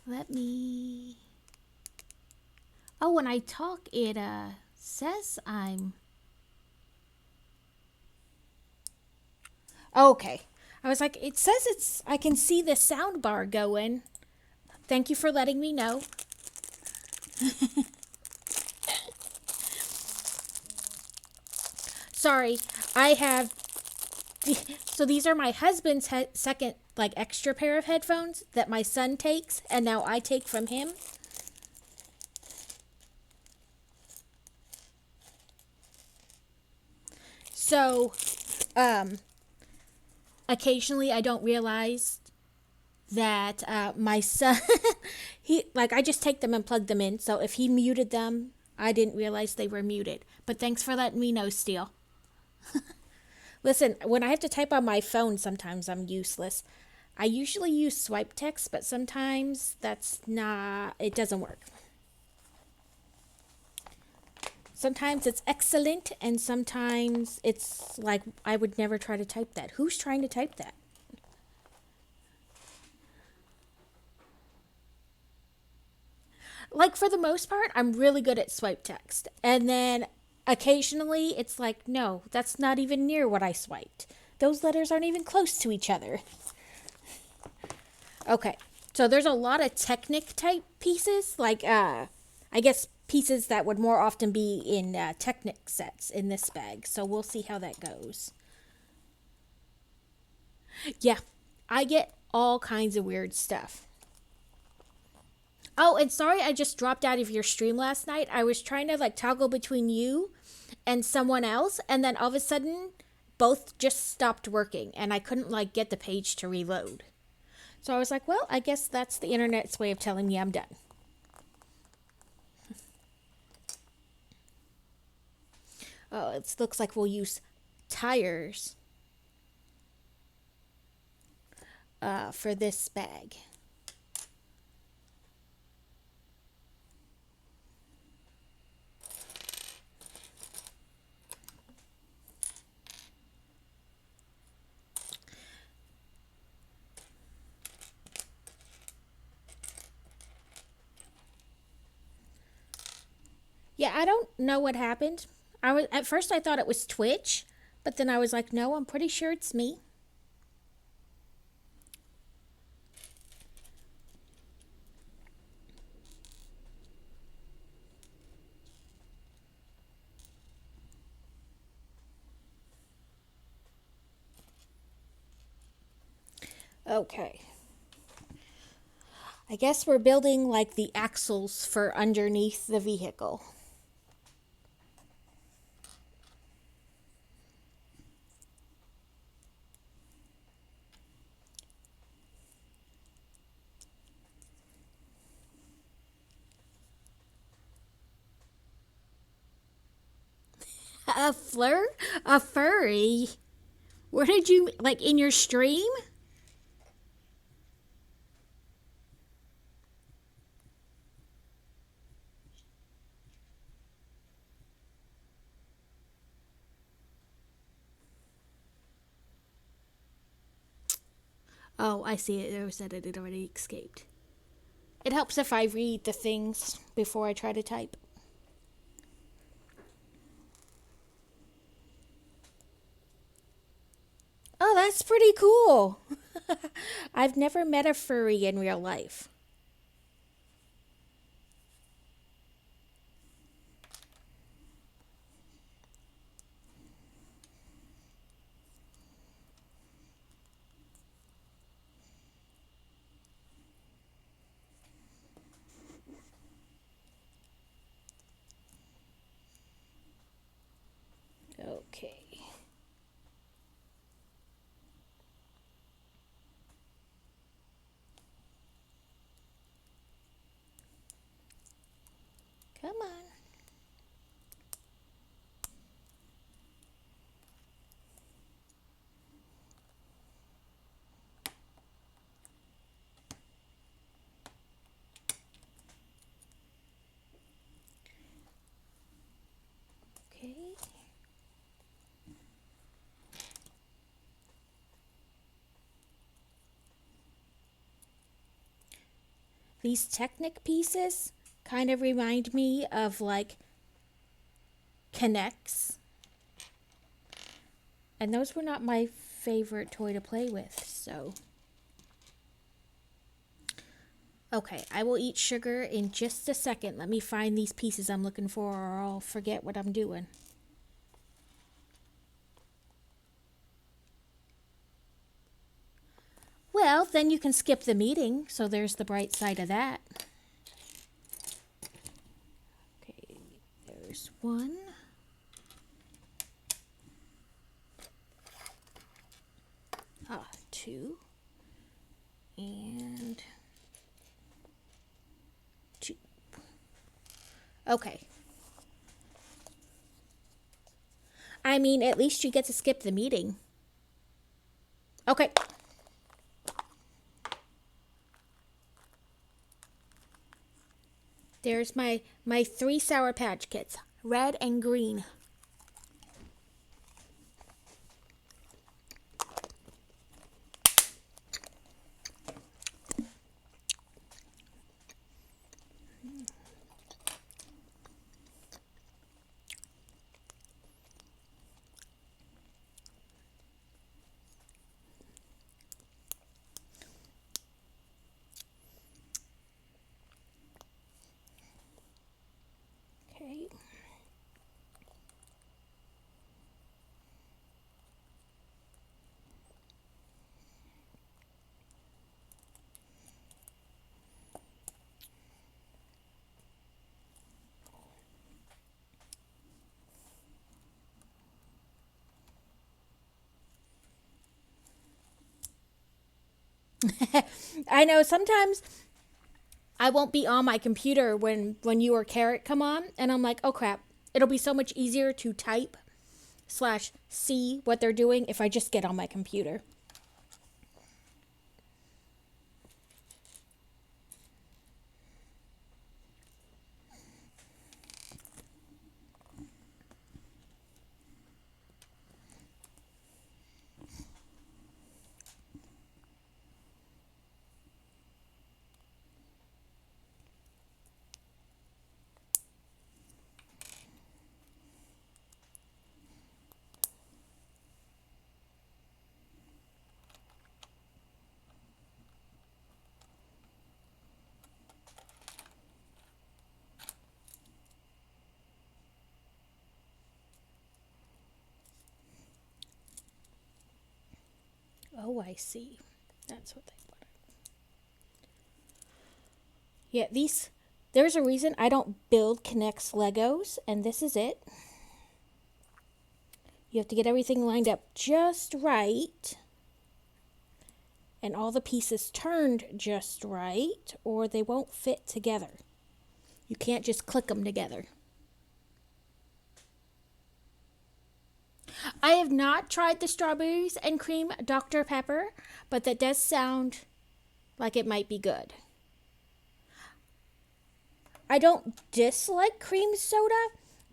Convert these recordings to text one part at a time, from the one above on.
Let me. Oh, when I talk, it says I'm. Okay. I was like, it says it's. I can see the sound bar going. Thank you for letting me know. Sorry, I have. So these are my husband's second, like, extra pair of headphones that my son takes, and now I take from him. So, um, occasionally I don't realize that my son, I just take them and plug them in. So if he muted them, I didn't realize they were muted. But thanks for letting me know, Steele. Listen, when I have to type on my phone, sometimes I'm useless. I usually use swipe text, but sometimes it doesn't work. Sometimes it's excellent, and sometimes it's like I would never try to type that. Who's trying to type that? Like, for the most part, I'm really good at swipe text. And then occasionally it's like, no, that's not even near what I swiped. Those letters aren't even close to each other. Okay. So there's a lot of Technic type pieces, like I guess pieces that would more often be in Technic sets in this bag. So we'll see how that goes. Yeah, I get all kinds of weird stuff. Oh, and sorry I just dropped out of your stream last night. I was trying to like toggle between you and someone else, and then all of a sudden both just stopped working and I couldn't like get the page to reload. So I was like, well, I guess that's the internet's way of telling me I'm done. Oh, it looks like we'll use tires for this bag. Yeah, I don't know what happened. I was at first I thought it was Twitch, but then I was like, no, I'm pretty sure it's me. Okay. I guess we're building like the axles for underneath the vehicle. A flirt? A furry? Where did you, like, in your stream? Oh, I see it. It said it had already escaped. It helps if I read the things before I try to type. Oh, that's pretty cool. I've never met a furry in real life. Okay. Come on. Okay. these Technic pieces kind of remind me of like Connects. And those were not my favorite toy to play with, so. Okay, I will eat sugar in just a second. Let me find these pieces I'm looking for or I'll forget what I'm doing. Well, then you can skip the meeting, so there's the bright side of that. Okay, there's one. Two. And two. Okay. I mean, at least you get to skip the meeting. Okay. There's my 3 Sour Patch Kids, red and green. Okay. I know sometimes I won't be on my computer when you or Carrot come on, and I'm like, oh crap, it'll be so much easier to type / see what they're doing if I just get on my computer. Oh, I see. That's what they wanted. Yeah, there's a reason I don't build Connects Legos, and this is it. You have to get everything lined up just right, and all the pieces turned just right, or they won't fit together. You can't just click them together. I have not tried the strawberries and cream Dr. Pepper, but that does sound like it might be good. I don't dislike cream soda,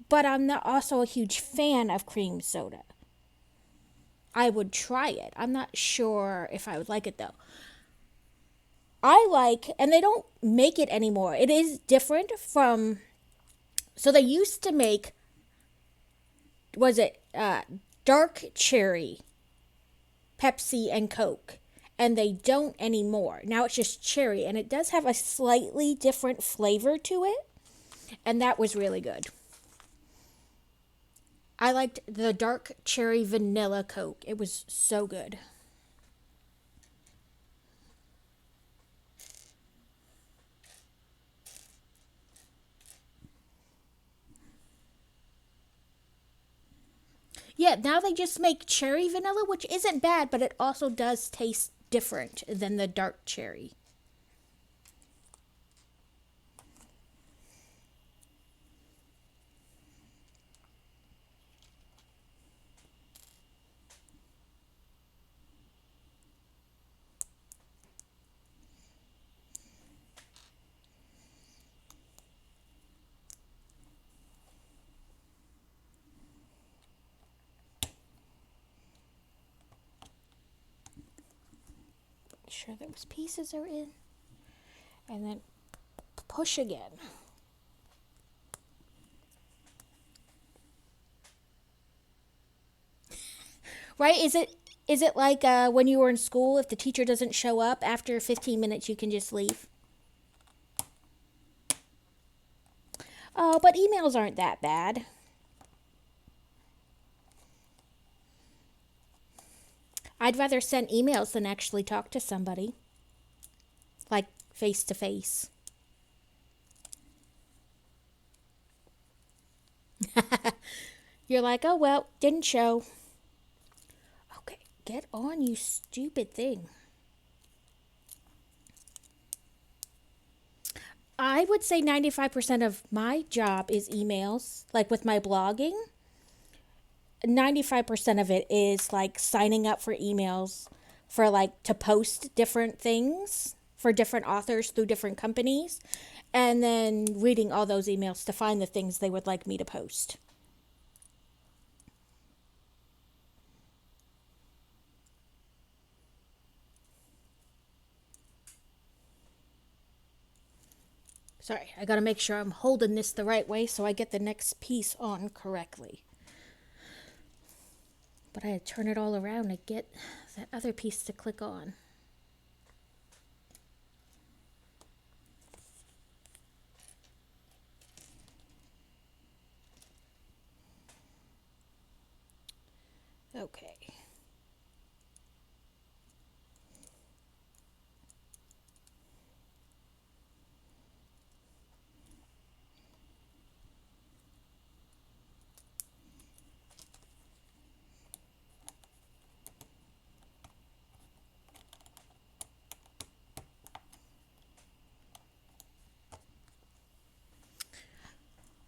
but I'm not also a huge fan of cream soda. I would try it. I'm not sure if I would like it though. I like, and they don't make it anymore. It is different from, so they used to make, was it dark cherry, Pepsi and Coke, and they don't anymore. Now it's just cherry, and it does have a slightly different flavor to it, and that was really good. I liked the dark cherry vanilla Coke. It was so good. Yeah, now they just make cherry vanilla, which isn't bad, but it also does taste different than the dark cherry. Make sure those pieces are in. And then push again. Right? Is it like when you were in school, if the teacher doesn't show up after 15 minutes, you can just leave? Oh, but emails aren't that bad. I'd rather send emails than actually talk to somebody, like face to face. You're like, oh, well, didn't show. Okay, get on, you stupid thing. I would say 95% of my job is emails, like with my blogging. 95% of it is like signing up for emails for like to post different things for different authors through different companies and then reading all those emails to find the things they would like me to post. Sorry, I gotta make sure I'm holding this the right way so I get the next piece on correctly. But I had to turn it all around to get that other piece to click on. Okay.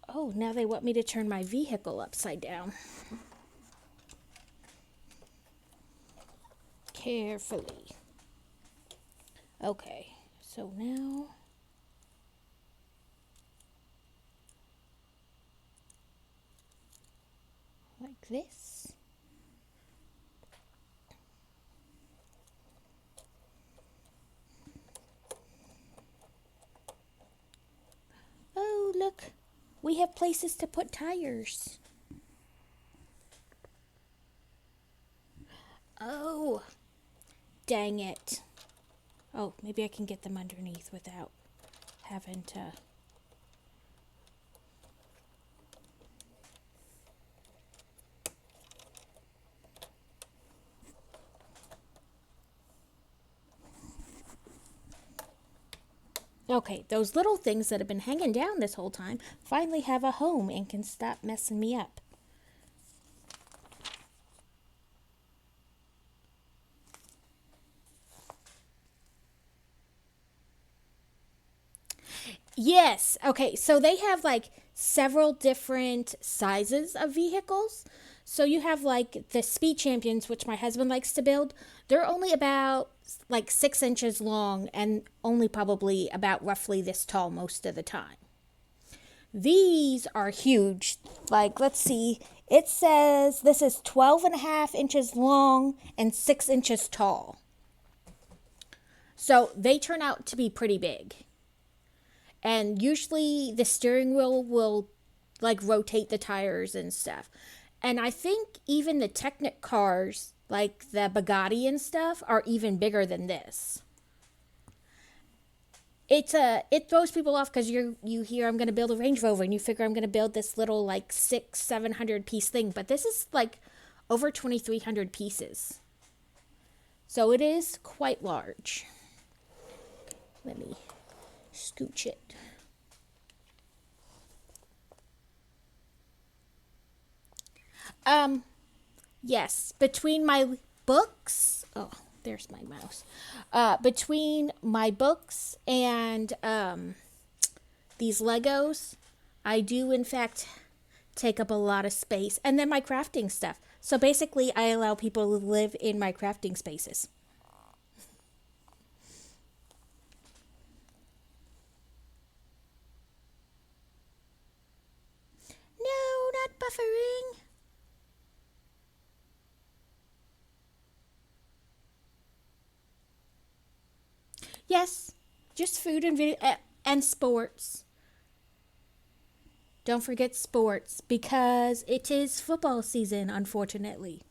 Oh, now they want me to turn my vehicle upside down. Carefully. Okay, so now like this. Oh, look, we have places to put tires. Oh, dang it. Oh, maybe I can get them underneath without having to. Okay, those little things that have been hanging down this whole time finally have a home and can stop messing me up. Yes. Okay. So they have like several different sizes of vehicles. So you have like the Speed Champions, which my husband likes to build. They're only about like 6 inches long and only probably about roughly this tall most of the time. These are huge. Like, let's see. It says this is 12 and a half inches long and 6 inches tall. So they turn out to be pretty big. And usually the steering wheel will like rotate the tires and stuff. And I think even the Technic cars, like the Bugatti and stuff, are even bigger than this. It throws people off because you hear I'm gonna build a Range Rover and you figure I'm gonna build this little like 600-700 piece thing, but this is like over 2,300 pieces. So it is quite large. Let me scooch it. Um, yes, between my books, oh, there's my mouse. Between my books and these Legos, I do in fact take up a lot of space. And then my crafting stuff. So basically, I allow people to live in my crafting spaces. No, not buffering. Yes, just food and video. And sports. Don't forget sports because it is football season, unfortunately.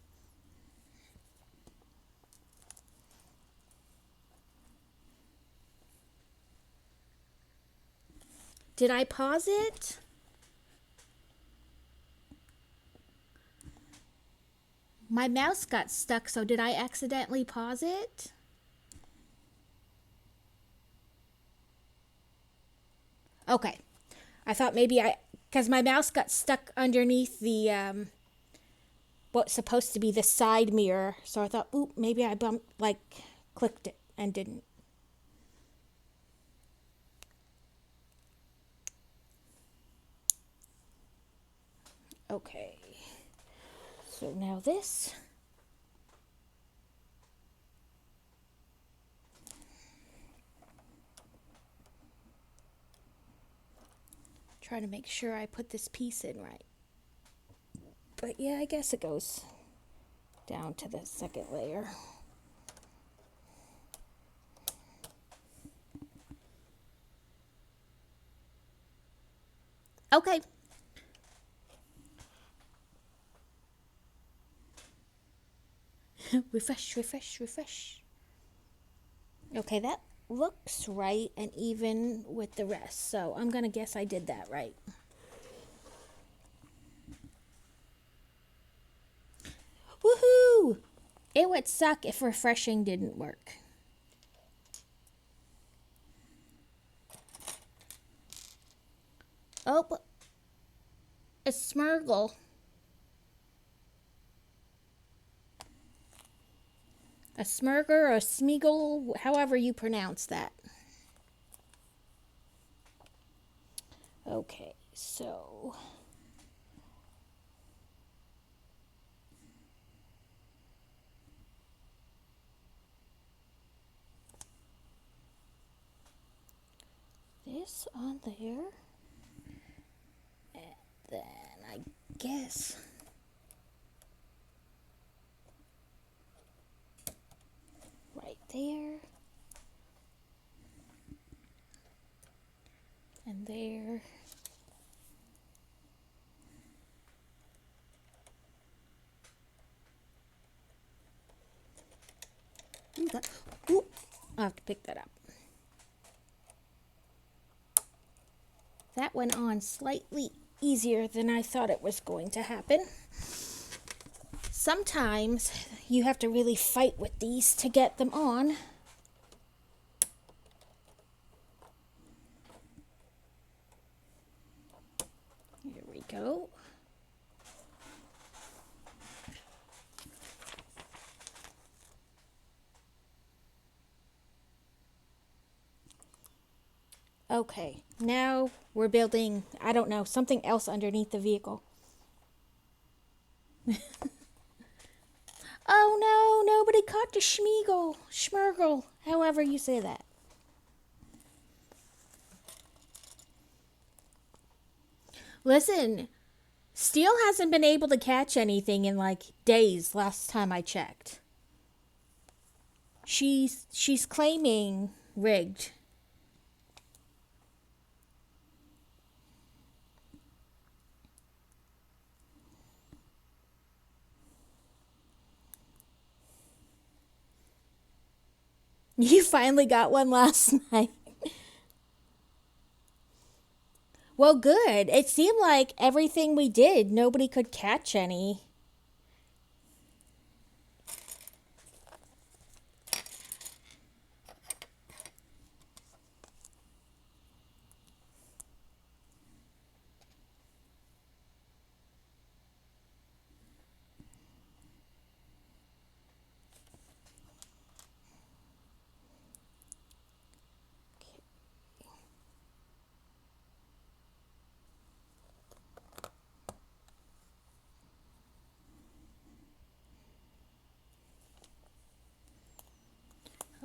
Did I pause it? My mouse got stuck, so did I accidentally pause it? Okay. I thought maybe because my mouse got stuck underneath the, what's supposed to be the side mirror. So I thought, oop, maybe I clicked it and didn't. Okay. So now this. Try to make sure I put this piece in right. But yeah, I guess it goes down to the second layer. Okay. Refresh, refresh, refresh. Okay, that looks right and even with the rest. So I'm going to guess I did that right. Woohoo! It would suck if refreshing didn't work. Oh, a smurgle. A smurger or a smeagol, however you pronounce that. Okay, so this on there, and then I guess right there, and there. Ooh, I'll have to pick that up. That went on slightly easier than I thought it was going to happen. Sometimes you have to really fight with these to get them on. Here we go. Okay, now we're building, I don't know, something else underneath the vehicle. Oh no, nobody caught the schmurgle, however you say that. Listen, Steel hasn't been able to catch anything in like days last time I checked. She's claiming rigged. You finally got one last night. Well, good. It seemed like everything we did, nobody could catch any.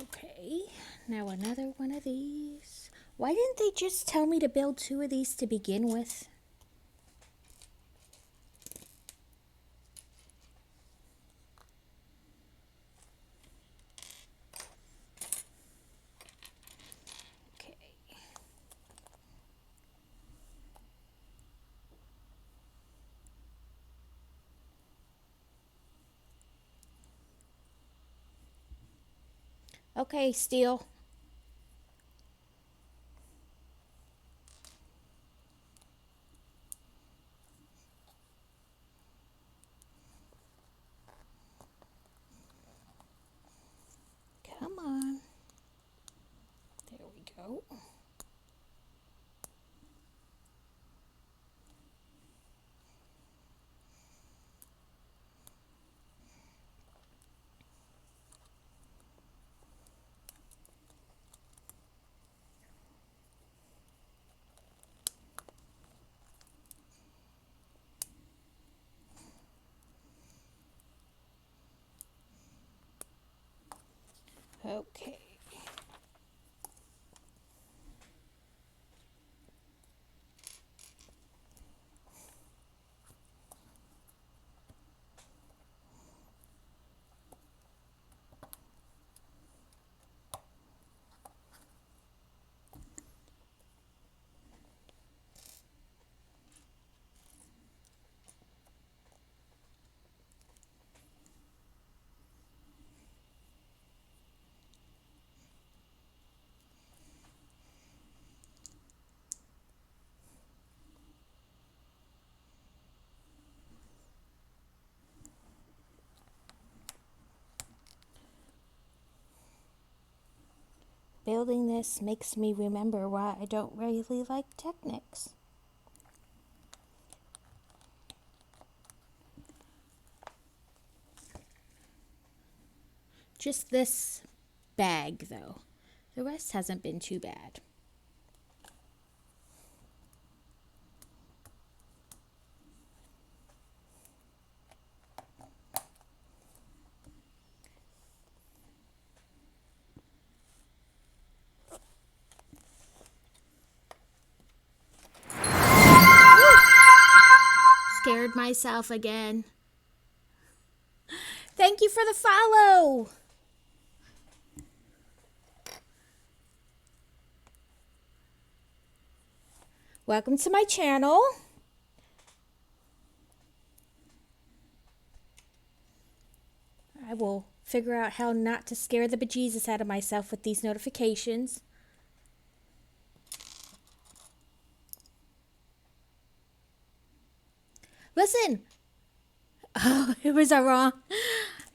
Okay, now another one of these. Why didn't they just tell me to build 2 of these to begin with? Okay. Okay, Steel. Come on. There we go. Okay. Building this makes me remember why I don't really like Technics. Just this bag, though. The rest hasn't been too bad. Scared myself again. Thank you for the follow. Welcome to my channel. I will figure out how not to scare the bejesus out of myself with these notifications. Listen. Oh, was I wrong?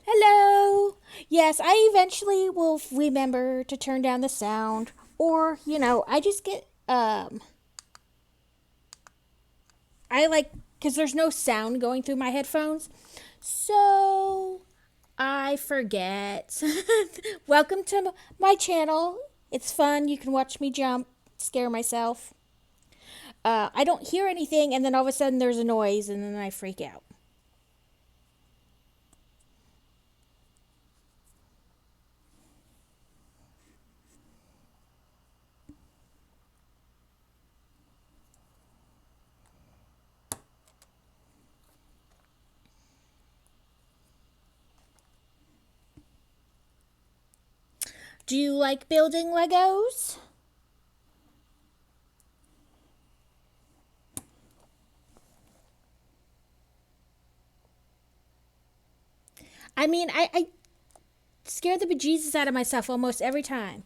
Hello. Yes, I eventually will remember to turn down the sound. Or, I just get, I like, because there's no sound going through my headphones. So, I forget. Welcome to my channel. It's fun. You can watch me jump, scare myself. I don't hear anything, and then all of a sudden there's a noise, and then I freak out. Do you like building Legos? I mean, I scare the bejesus out of myself almost every time.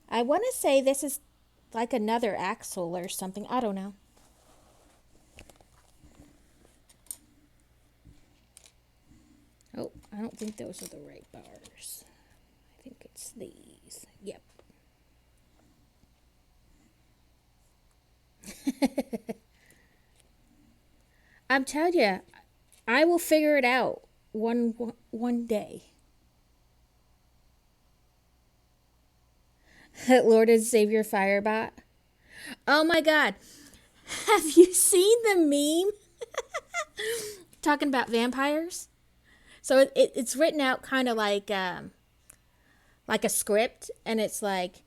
I want to say this is like another axle or something. I don't know. Oh, I don't think those are the right bars. I think it's these. Yep. I'm telling you, I will figure it out one day. Lord and Savior Firebot. Oh my God. Have you seen the meme? Talking about vampires? So it's written out kind of like a script, and it's like,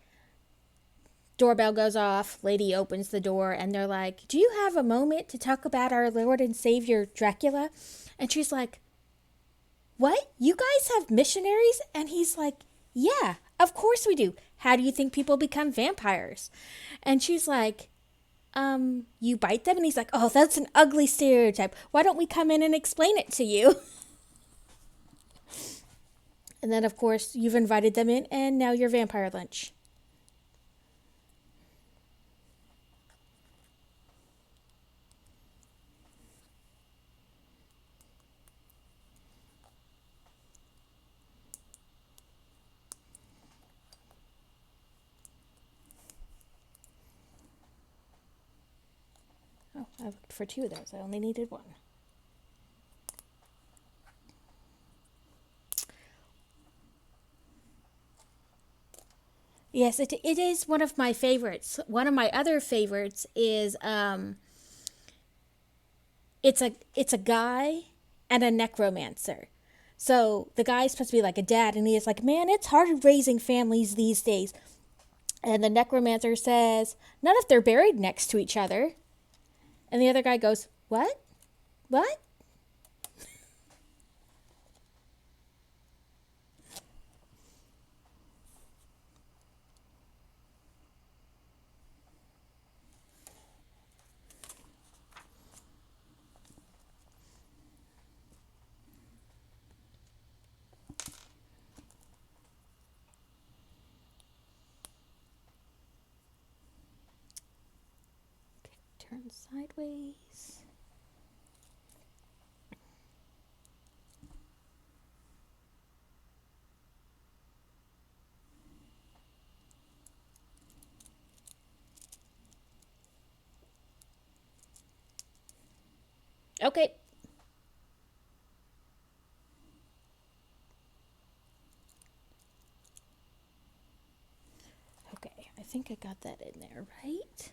doorbell goes off, lady opens the door, and they're like, do you have a moment to talk about our Lord and Savior Dracula? And she's like, what? You guys have missionaries? And he's like, yeah, of course we do. How do you think people become vampires? And she's like, you bite them? And he's like, oh, that's an ugly stereotype. Why don't we come in and explain it to you? And then, of course, you've invited them in, and now your vampire lunch. Oh, I looked for two of those. I only needed one. Yes, it is one of my favorites. One of my other favorites is it's a guy and a necromancer. So the guy's supposed to be like a dad, and he's like, man, it's hard raising families these days. And the necromancer says, not if they're buried next to each other. And the other guy goes, what? What? Turn sideways. Okay. Okay, I think I got that in there, right?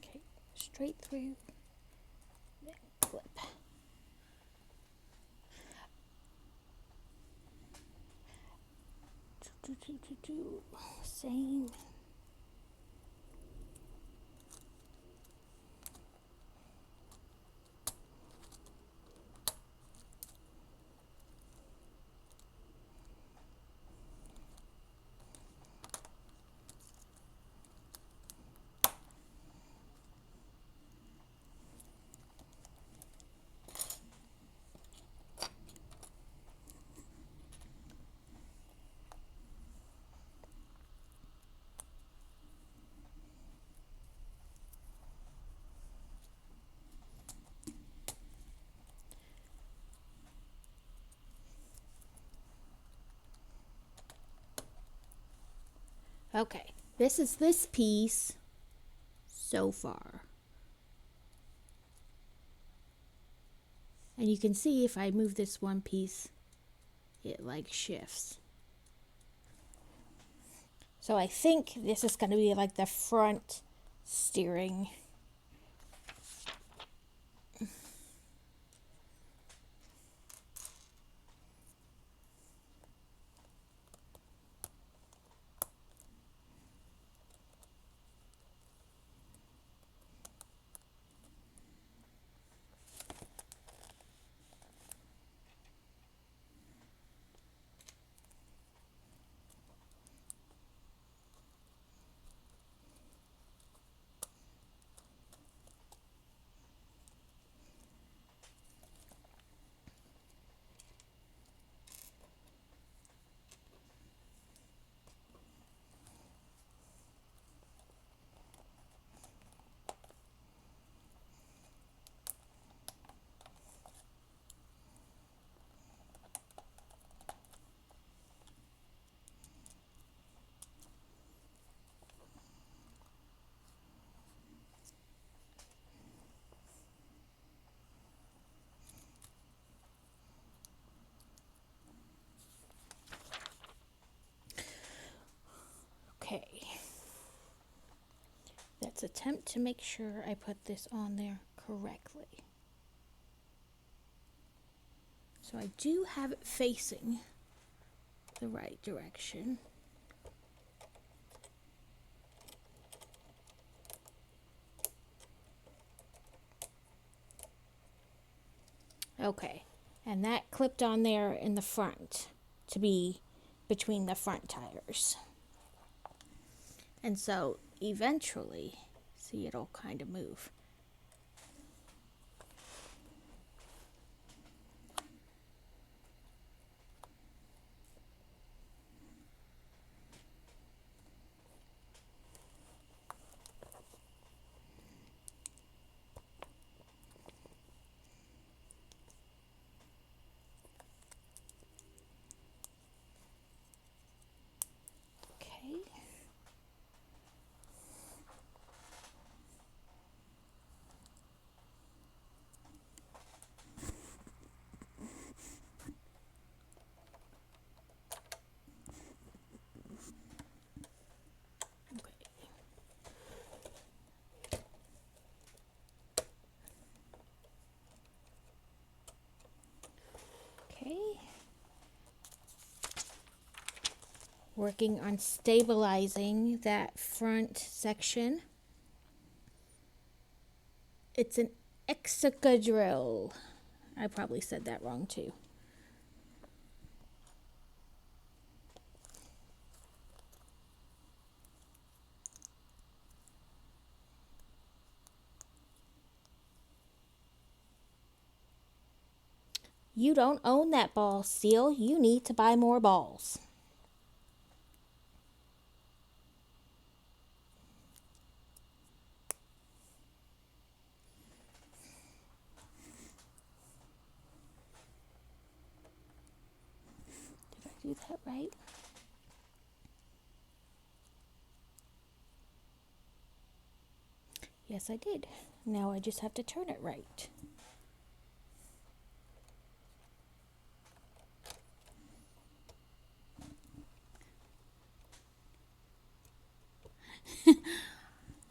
Okay, straight through, then clip. Same. Okay, this is this piece so far. And you can see if I move this one piece, it like shifts. So I think this is going to be like the front steering. Let's attempt to make sure I put this on there correctly. So I do have it facing the right direction. Okay, and that clipped on there in the front to be between the front tires. And so eventually, see, it'll kind of move. Okay. Okay. Working on stabilizing that front section. It's an Excadrill. I probably said that wrong too. You don't own that ball, Steel. You need to buy more balls. Did I do that right? Yes, I did. Now I just have to turn it right.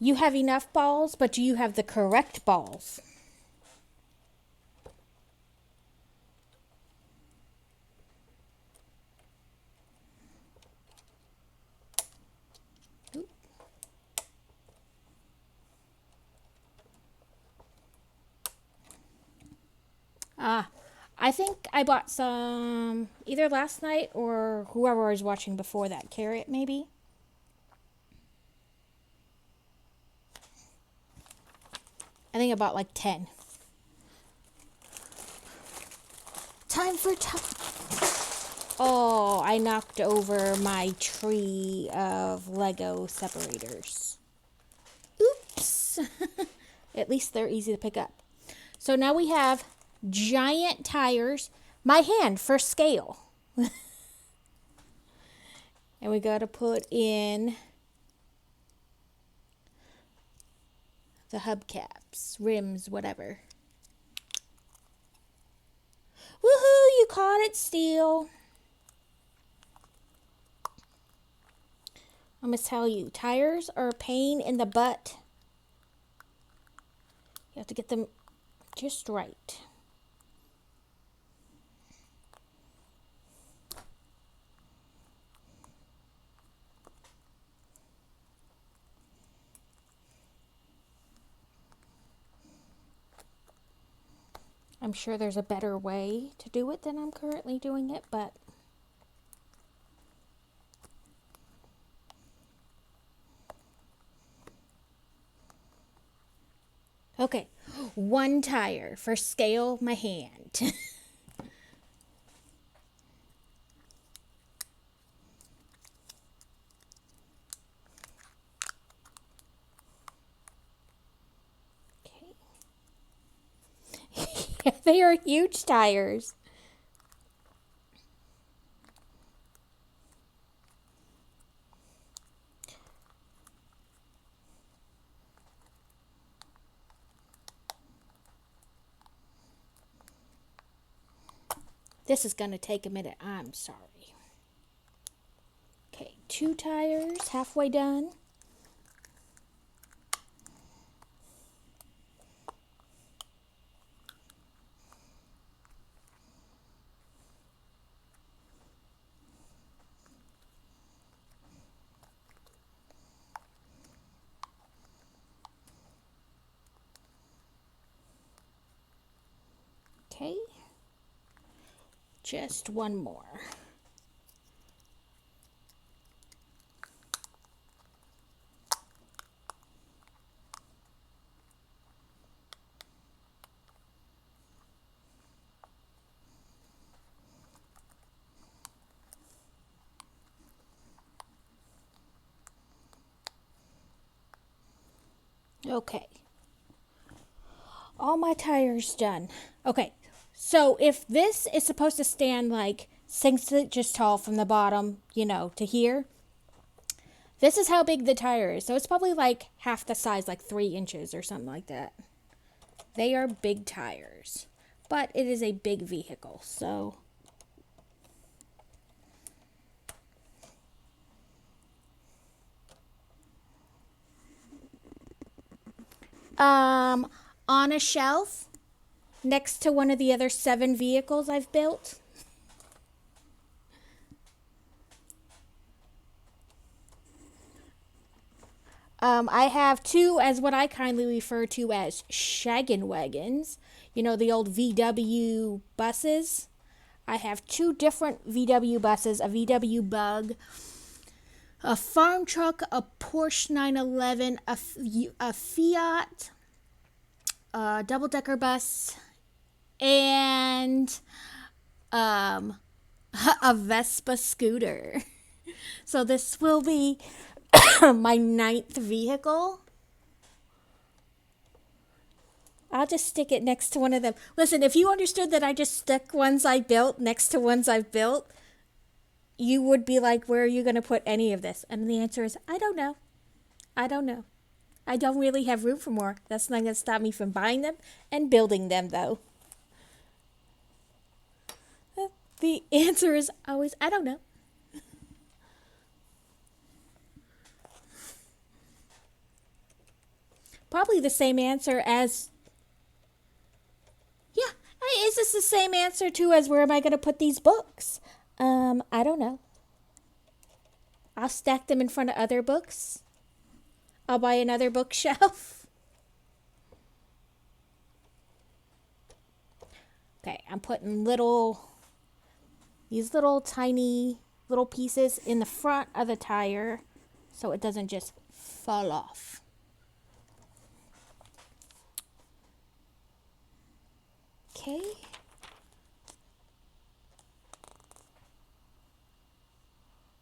You have enough balls, but do you have the correct balls? Oop. I think I bought some either last night or whoever I was watching before that. Carrot, maybe? I think I bought like 10. Time for Oh, I knocked over my tree of Lego separators. Oops. At least they're easy to pick up. So now we have giant tires. My hand for scale. And we got to put in the hubcaps, rims, whatever. Woohoo, you caught it, Steel. I'm going to tell you, tires are a pain in the butt. You have to get them just right. I'm sure there's a better way to do it than I'm currently doing it, but okay, one tire for scale my hand. Okay. They are huge tires. This is going to take a minute. I'm sorry. Okay, 2 tires, halfway done. Just one more. Okay. All my tires done. Okay. So if this is supposed to stand like 6 inches tall from the bottom, to here, this is how big the tire is. So it's probably like half the size, like 3 inches or something like that. They are big tires, but it is a big vehicle, so. On a shelf next to one of the other 7 vehicles I've built. I have 2 as what I kindly refer to as shaggin' wagons. The old VW buses. I have 2 different VW buses, a VW Bug, a farm truck, a Porsche 911, a Fiat, a double-decker bus, and a Vespa scooter. So this will be my 9th vehicle. I'll just stick it next to one of them. Listen, if you understood that I just stuck ones I built next to ones I've built, you would be like, where are you going to put any of this? And the answer is, I don't know. I don't know. I don't really have room for more. That's not going to stop me from buying them and building them, though. The answer is always, I don't know. Probably the same answer as, yeah, is this the same answer too as where am I going to put these books? I don't know. I'll stack them in front of other books. I'll buy another bookshelf. Okay, I'm putting these little tiny little pieces in the front of the tire so it doesn't just fall off. Okay.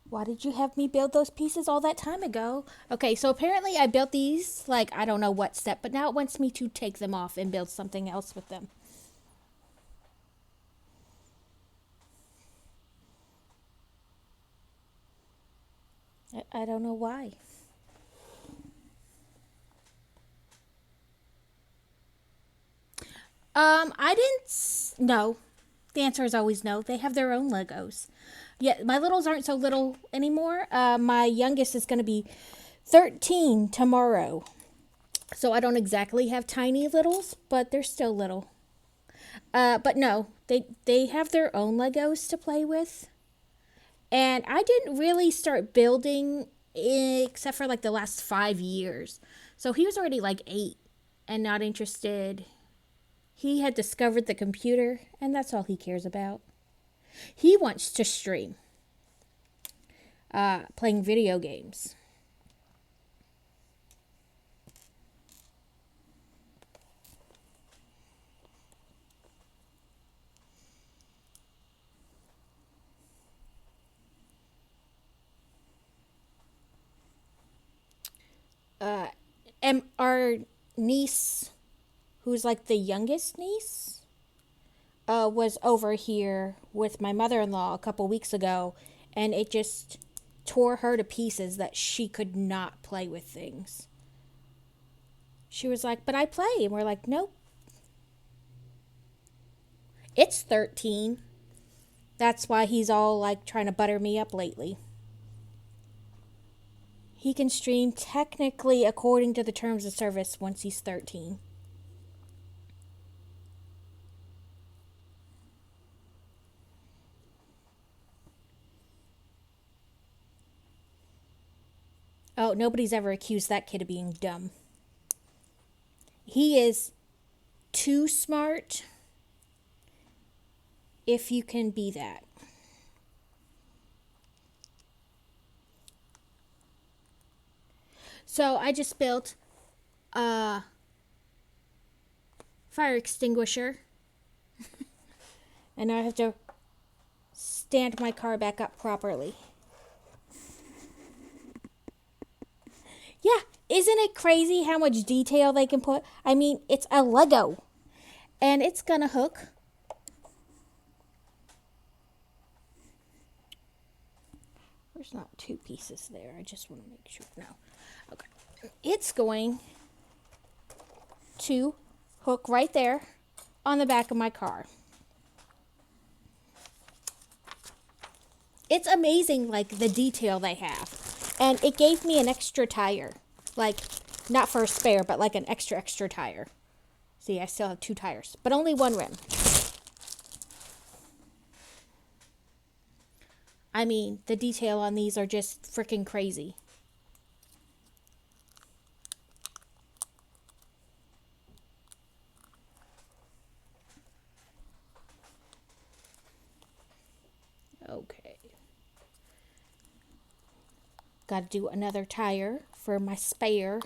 Why did you have me build those pieces all that time ago? Okay, so apparently I built these, like, I don't know what step, but now it wants me to take them off and build something else with them. I don't know why. I didn't. No. The answer is always no. They have their own Legos. Yeah, my littles aren't so little anymore. My youngest is going to be 13 tomorrow. So I don't exactly have tiny littles, but they're still little. But no, they have their own Legos to play with. And I didn't really start building except for like the last 5 years. So he was already like 8 and not interested. He had discovered the computer, and that's all he cares about. He wants to stream playing video games. And our niece, who's like the youngest niece, was over here with my mother-in-law a couple weeks ago, and it just tore her to pieces that she could not play with things. She was like, but I play. And we're like, nope. It's 13. That's why he's all like trying to butter me up lately. He can stream technically according to the terms of service once he's 13. Oh, nobody's ever accused that kid of being dumb. He is too smart. if you can be that. So I just built a fire extinguisher. And now I have to stand my car back up properly. Yeah, isn't it crazy how much detail they can put? I mean, it's a Lego. And it's gonna hook. There's not two pieces there. I just want to make sure. No. Okay. It's going to hook right there on the back of my car. It's amazing, like, the detail they have. And it gave me an extra tire. Like, not for a spare, but like an extra tire. See, I still have 2 tires, but only 1 rim. I mean, the detail on these are just freaking crazy. Okay. Got to do another tire for my spare.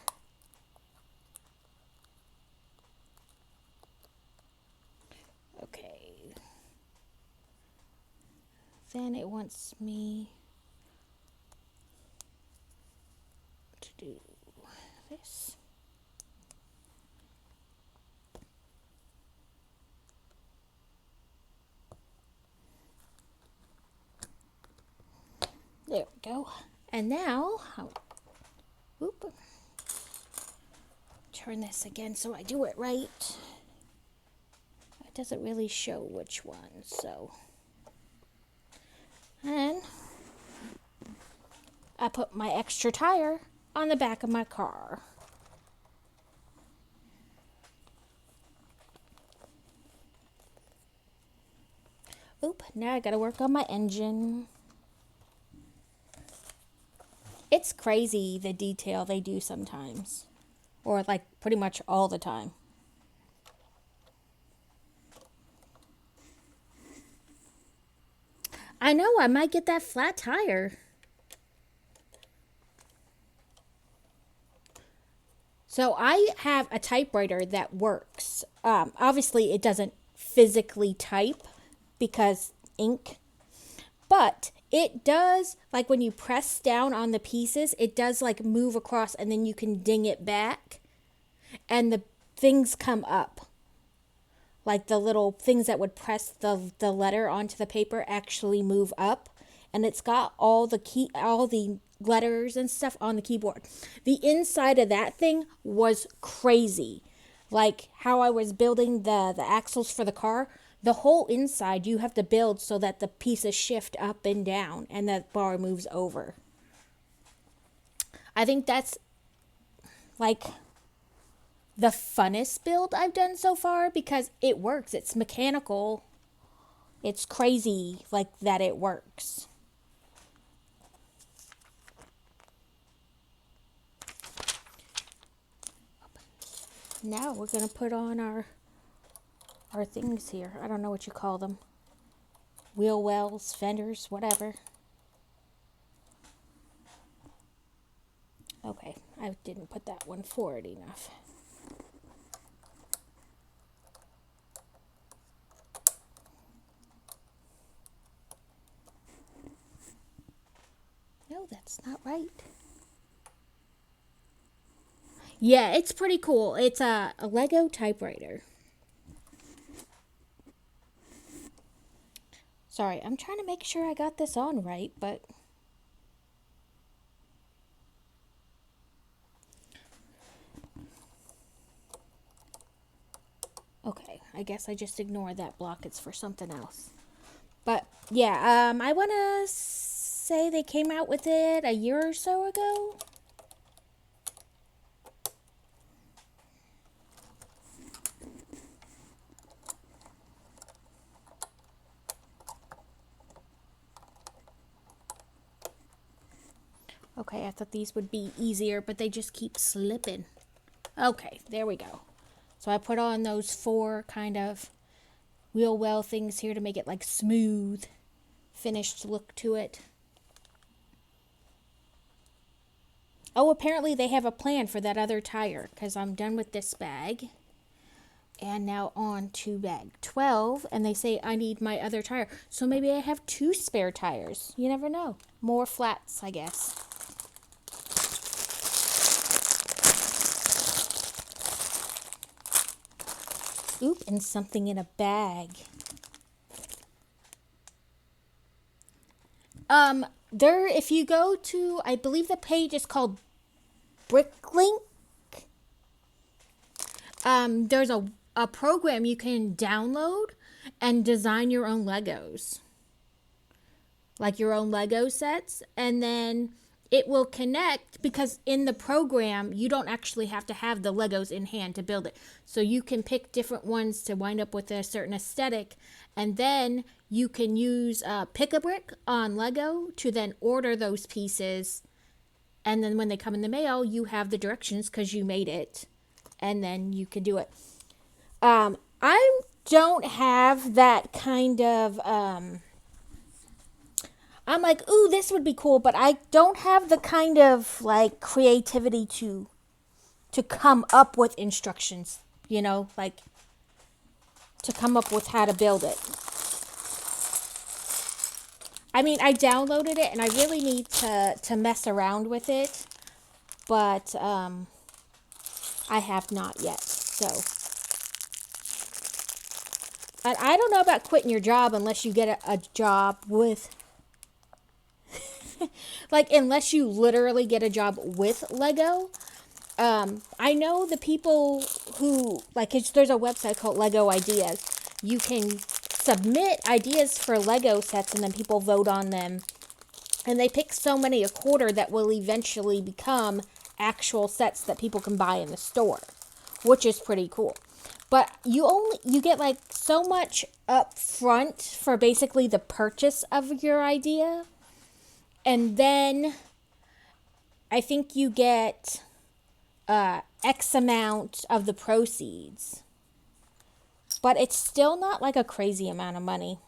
Okay. Then it wants me to do this. There we go. And now, turn this again so I do it right. It doesn't really show which one, so. And I put my extra tire on the back of my car. Now I gotta work on my engine. It's crazy the detail they do sometimes. Or like pretty much all the time. I know, I might get that flat tire. So I have a typewriter that works. Obviously, it doesn't physically type because ink. But it does, like when you press down on the pieces, it does like move across and then you can ding it back. And the things come up. Like the little things that would press the letter onto the paper actually move up. And it's got all the letters and stuff on the keyboard. The inside of that thing was crazy. Like how I was building the axles for the car. The whole inside you have to build so that the pieces shift up and down and that bar moves over. I think that's like the funnest build I've done so far because it works. It's mechanical. It's crazy like that it works. Now we're going to put on our things here. I don't know what you call them. Wheel wells, fenders, whatever. Okay, I didn't put that one forward enough. No, that's not right. Yeah, it's pretty cool. It's a Lego typewriter. Sorry, I'm trying to make sure I got this on right, but okay, I guess I just ignore that block. It's for something else. But yeah, I want to say they came out with it a year or so ago. Okay, I thought these would be easier, but they just keep slipping. Okay, there we go. So I put on those 4 kind of wheel well things here to make it like smooth, finished look to it. Oh, apparently they have a plan for that other tire because I'm done with this bag. And now on to bag 12, and they say I need my other tire. So maybe I have 2 spare tires. You never know. More flats, I guess. Oop, and something in a bag. There, if you go to, I believe the page is called Bricklink. There's a program you can download and design your own Legos. Like your own Lego sets. And then it will connect, because in the program, you don't actually have to have the Legos in hand to build it. So you can pick different ones to wind up with a certain aesthetic. And then you can use Pick-a-Brick on Lego to then order those pieces. And then when they come in the mail, you have the directions because you made it. And then you can do it. I don't have that kind of... I'm like, ooh, this would be cool, but I don't have the kind of like creativity to come up with instructions, you know, like to come up with how to build it. I mean, I downloaded it and I really need to mess around with it, but I have not yet. So, and I don't know about quitting your job unless you get a job with like, unless you literally get a job with Lego. I know the people who, like, there's a website called Lego Ideas. You can submit ideas for Lego sets and then people vote on them. And they pick so many a quarter that will eventually become actual sets that people can buy in the store, which is pretty cool. But you get like so much up front for basically the purchase of your idea. And then I think you get X amount of the proceeds. But it's still not like a crazy amount of money.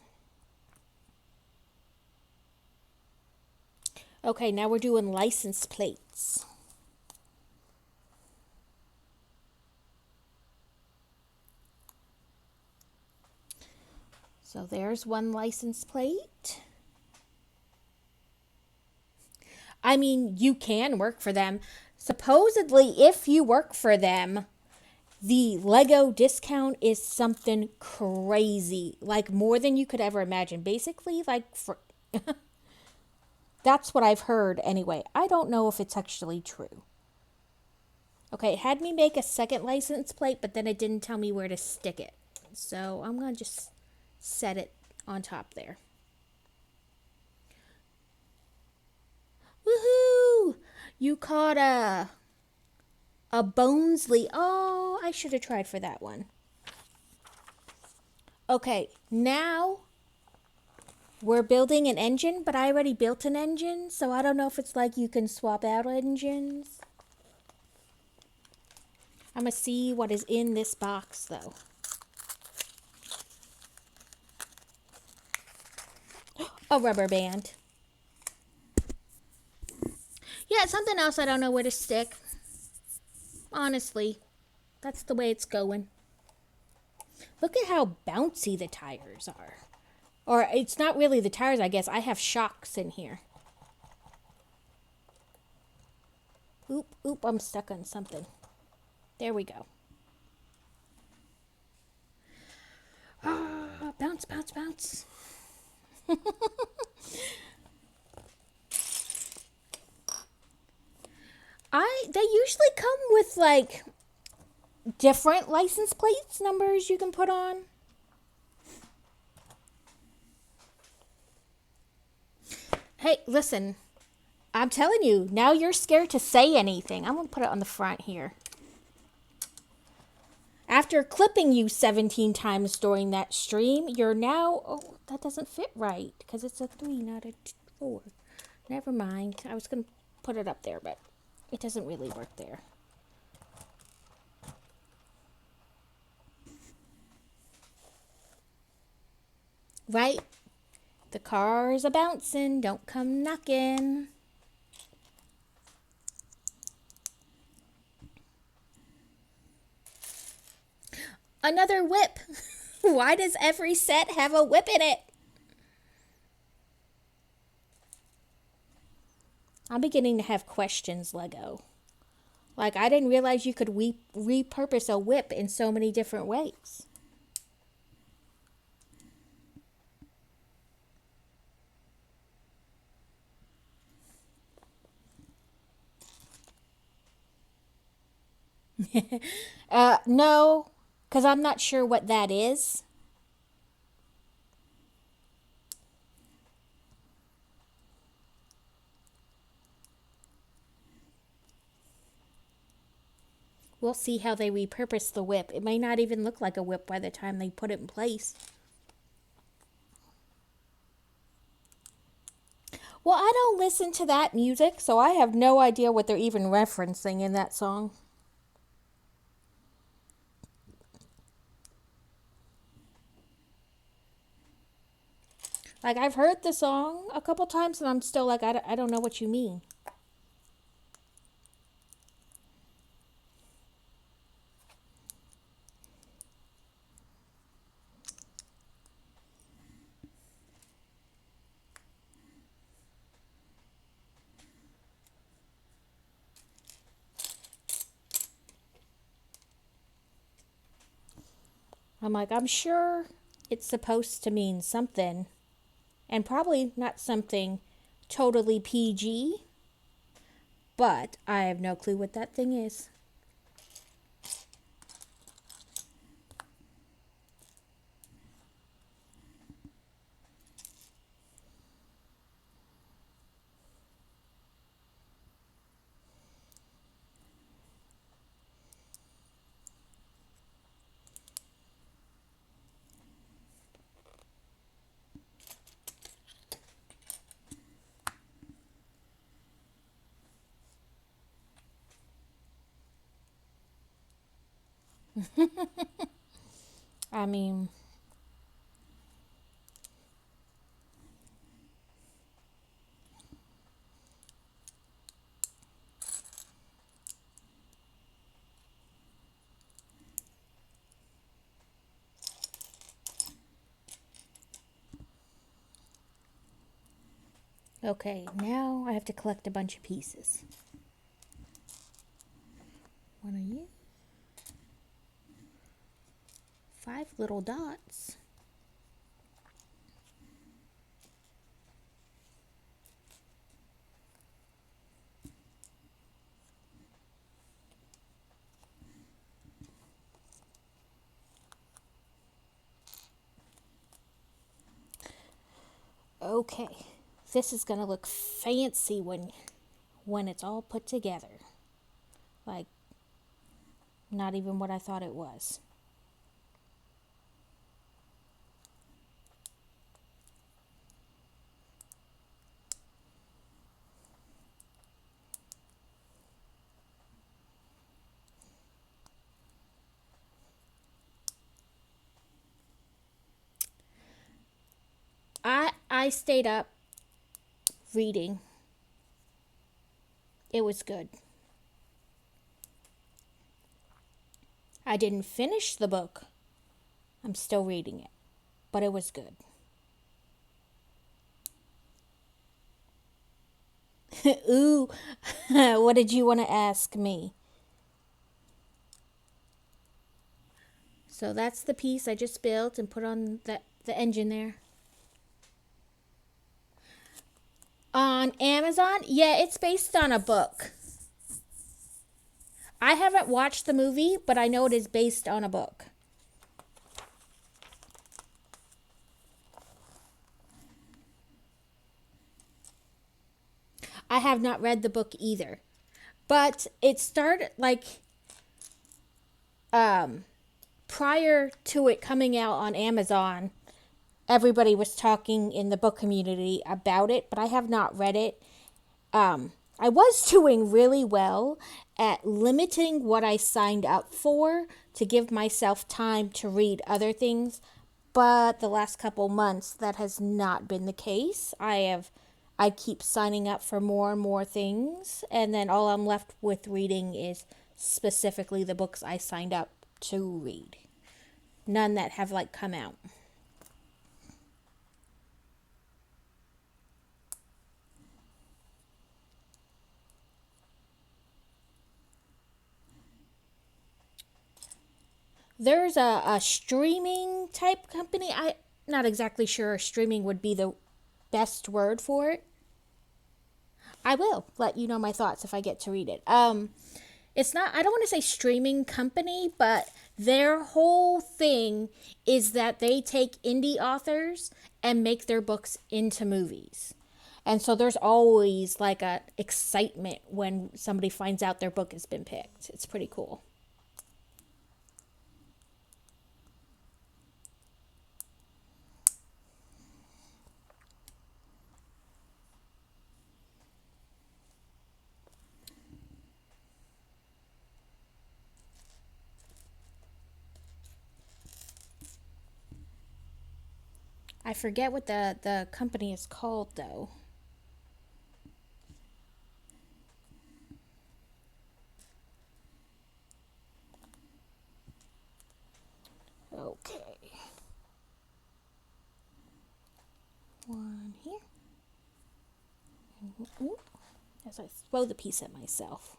Okay, now we're doing license plates. So there's one license plate. I mean, you can work for them. Supposedly, if you work for them, the Lego discount is something crazy. Like, more than you could ever imagine. Basically, like, for... That's what I've heard anyway. I don't know if it's actually true. Okay, it had me make a second license plate, but then it didn't tell me where to stick it. So I'm going to just set it on top there. Woohoo! You caught a Bonesley. Oh, I should have tried for that one. Okay, now we're building an engine, but I already built an engine, so I don't know if it's like you can swap out engines. I'm going to see what is in this box, though. A rubber band. Yeah, it's something else I don't know where to stick. Honestly, that's the way it's going. Look at how bouncy the tires are. Or it's not really the tires, I guess. I have shocks in here. Oop, I'm stuck on something. There we go. Ah, bounce, bounce, bounce. They usually come with like different license plates numbers you can put on. Hey, listen. I'm telling you, now you're scared to say anything. I'm going to put it on the front here. After clipping you 17 times during that stream, you're now... Oh, that doesn't fit right because it's a 3, not a 4. Never mind. I was going to put it up there, but it doesn't really work there. Right? The cars a bouncing, don't come knocking. Another whip. Why does every set have a whip in it? I'm beginning to have questions, Lego. Like, I didn't realize you could repurpose a whip in so many different ways. No, because I'm not sure what that is. We'll see how they repurpose the whip. It may not even look like a whip by the time they put it in place. Well, I don't listen to that music, so I have no idea what they're even referencing in that song. Like, I've heard the song a couple times, and I'm still like, I don't know what you mean. I'm like, I'm sure it's supposed to mean something, and probably not something totally PG, but I have no clue what that thing is. I mean, okay, now I have to collect a bunch of pieces. What are you? 5 little dots. Okay, this is gonna look fancy when it's all put together. Like, not even what I thought it was. I stayed up reading. It was good. I didn't finish the book. I'm still reading it, but it was good. Ooh, what did you want to ask me? So that's the piece I just built and put on the engine there. On Amazon? Yeah, it's based on a book. I haven't watched the movie, but I know it is based on a book. I have not read the book either. But it started like prior to it coming out on Amazon, everybody was talking in the book community about it, but I have not read it. I was doing really well at limiting what I signed up for to give myself time to read other things, But the last couple months, that has not been the case. I keep signing up for more and more things, and then all I'm left with reading is specifically the books I signed up to read. None that have like come out. There's a streaming type company. I'm not exactly sure streaming would be the best word for it. I will let you know my thoughts if I get to read it. It's not, I don't want to say streaming company, but their whole thing is that they take indie authors and make their books into movies. And so there's always like a excitement when somebody finds out their book has been picked. It's pretty cool. I forget what the company is called though. Okay. One here. Ooh, as I throw the piece at myself.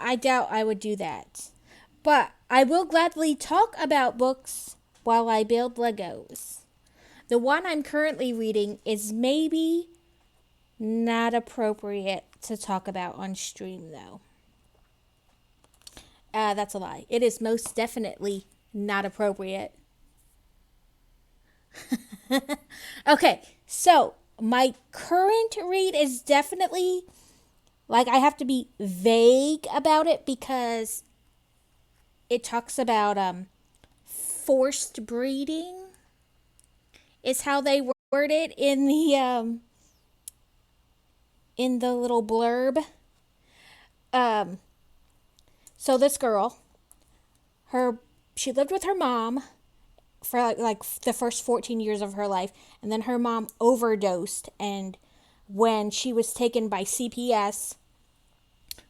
I doubt I would do that. But I will gladly talk about books while I build Legos. The one I'm currently reading is maybe not appropriate to talk about on stream, though. That's a lie. It is most definitely not appropriate. Okay, so my current read is definitely like I have to be vague about it because it talks about forced breeding is how they word it in the little blurb. Um so this girl, her she lived with her mom for like the first 14 years of her life, and then her mom overdosed, and when she was taken by CPS,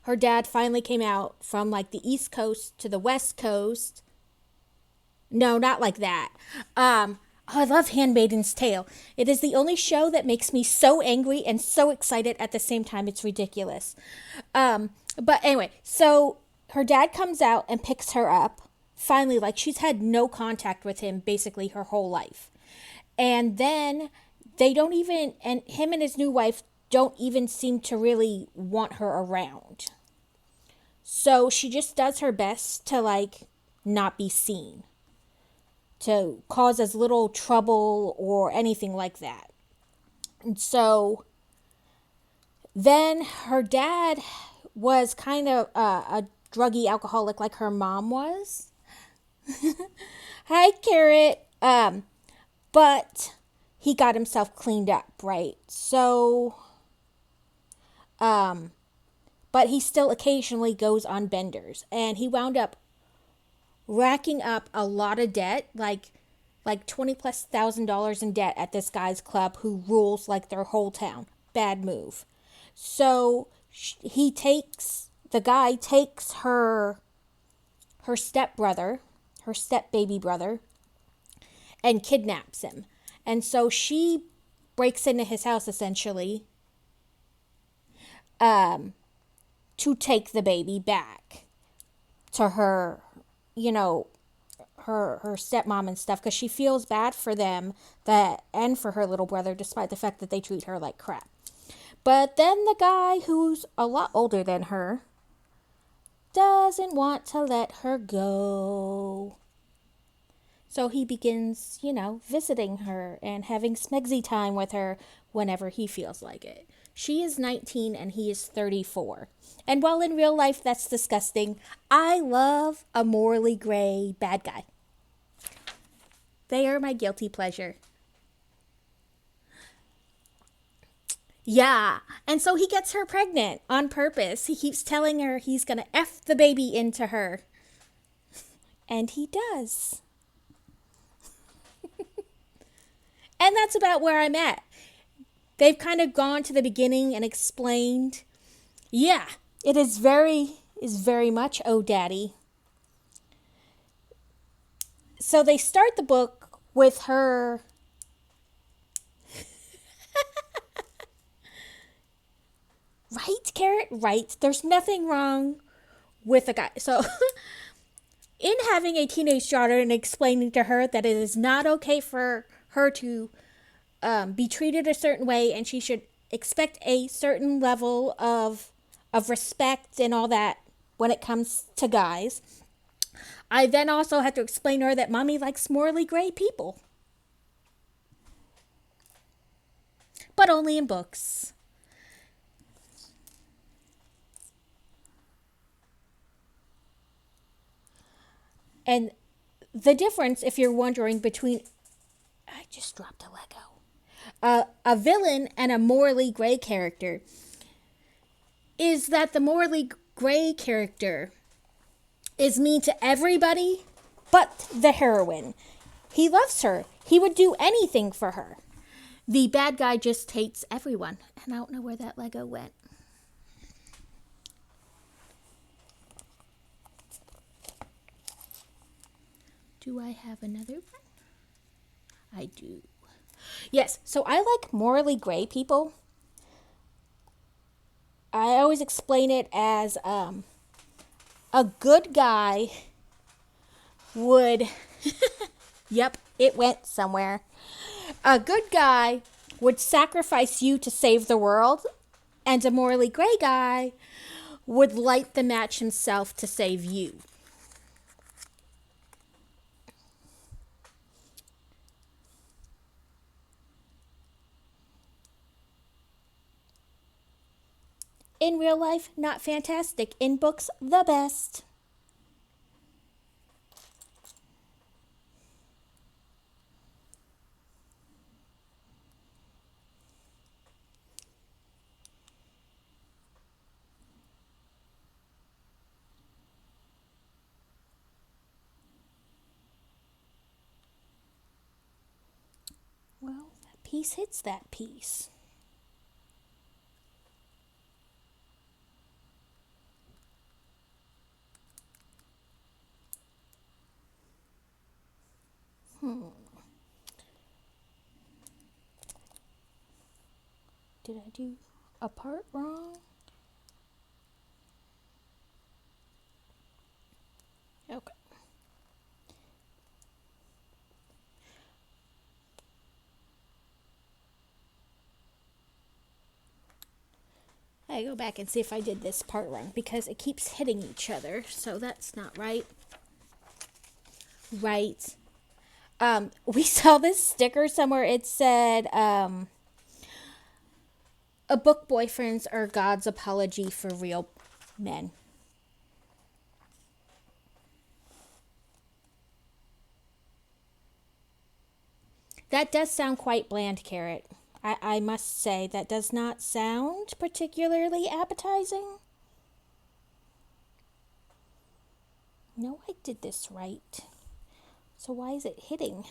her dad finally came out from like the East Coast to the West Coast. No, not like that. I love Handmaiden's Tale. It is the only show that makes me so angry and so excited at the same time. It's ridiculous. But anyway, so her dad comes out and picks her up. Finally, like she's had no contact with him basically her whole life. And then they don't even, and him and his new wife don't even seem to really want her around. So she just does her best to like not be seen, to cause as little trouble or anything like that. And so then her dad was kind of a druggy alcoholic like her mom was. Hi, Carrot. But he got himself cleaned up, right? So, but he still occasionally goes on benders, and he wound up racking up a lot of debt, like 20 plus $1,000 in debt at this guy's club who rules like their whole town. Bad move. So the guy takes her stepbrother, her step baby brother, and kidnaps him. And so she breaks into his house essentially to take the baby back to her, her stepmom and stuff, because she feels bad for them and for her little brother, despite the fact that they treat her like crap. But then the guy, who's a lot older than her, doesn't want to let her go. So he begins, visiting her and having smegsy time with her whenever he feels like it. She is 19 and he is 34. And while in real life that's disgusting, I love a morally gray bad guy. They are my guilty pleasure. Yeah, and so he gets her pregnant on purpose. He keeps telling her he's gonna F the baby into her. And he does. And that's about where I'm at. They've kind of gone to the beginning and explained, yeah, it is very much Oh Daddy. So they start the book with her right, Carrot? Right. There's nothing wrong with a guy. So in having a teenage daughter and explaining to her that it is not okay for her to be treated a certain way and she should expect a certain level of respect and all that when it comes to guys. I then also had to explain to her that mommy likes morally gray people. But only in books. And the difference, if you're wondering, between... I just dropped a Lego. A villain and a morally gray character is that the morally gray character is mean to everybody but the heroine. He loves her. He would do anything for her. The bad guy just hates everyone. And I don't know where that Lego went. Do I have another one? I do. Yes, so I like morally gray people. I always explain it as a good guy would... Yep, it went somewhere. A good guy would sacrifice you to save the world, and a morally gray guy would light the match himself to save you. In real life, not fantastic. In books, the best. Well, that piece hits that piece. Did I do a part wrong? Okay. I go back and see if I did this part wrong because it keeps hitting each other, so that's not right. Right. We saw this sticker somewhere. It said, a book boyfriends are God's apology for real men. That does sound quite bland, Carrot. I must say, that does not sound particularly appetizing. No, I did this right. So why is it hitting?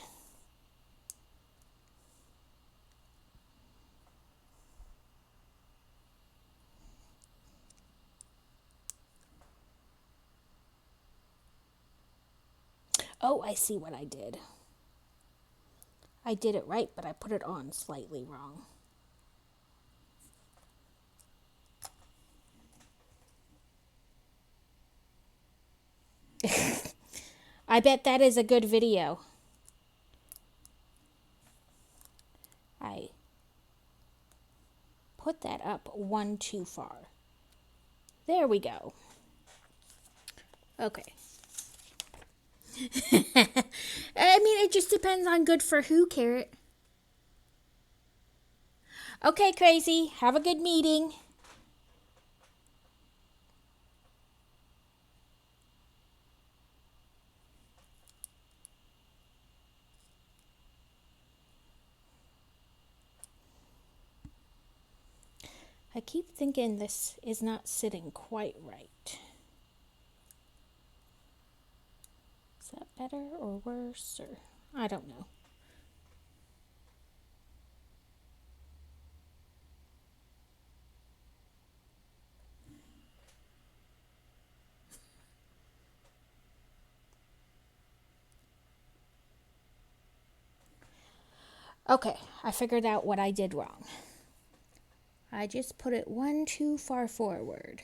Oh, I see what I did. I did it right, but I put it on slightly wrong. I bet that is a good video. I put that up one too far. There we go. Okay. I mean, it just depends on good for who, Carrot. Okay, crazy. Have a good meeting. I keep thinking this is not sitting quite right. Is that better or worse, or I don't know. Okay, I figured out what I did wrong. I just put it one too far forward.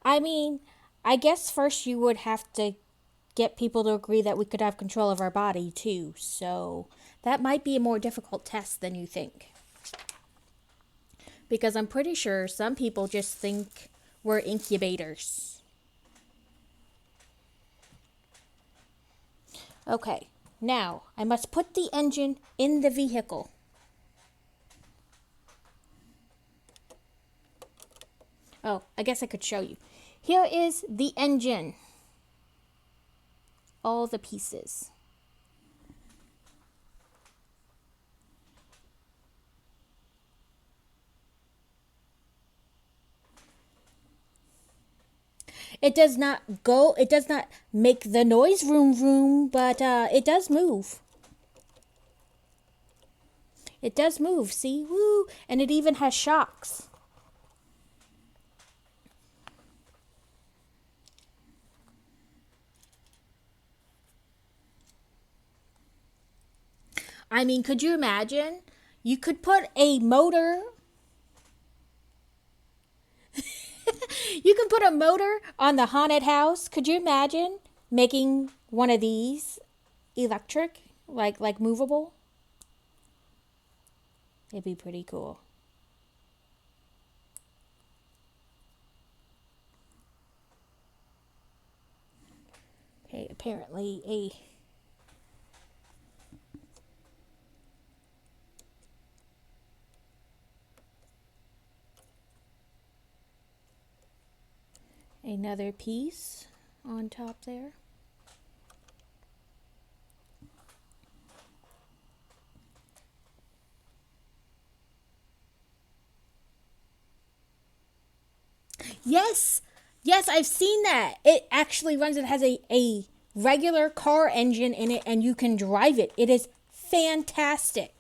I mean, I guess first you would have to get people to agree that we could have control of our body too. So that might be a more difficult test than you think. Because I'm pretty sure some people just think we're incubators. Okay, now I must put the engine in the vehicle. Oh, I guess I could show you. Here is the engine. All the pieces. It does not go, it does not make the noise vroom vroom, but it does move. It does move, see? Woo! And it even has shocks. I mean, could you imagine? You could put a motor. You can put a motor on the haunted house. Could you imagine making one of these electric, like movable? It'd be pretty cool. Okay, apparently another piece on top there. Yes, yes, I've seen that. It actually runs. It has a regular car engine in it, and you can drive it. It is fantastic.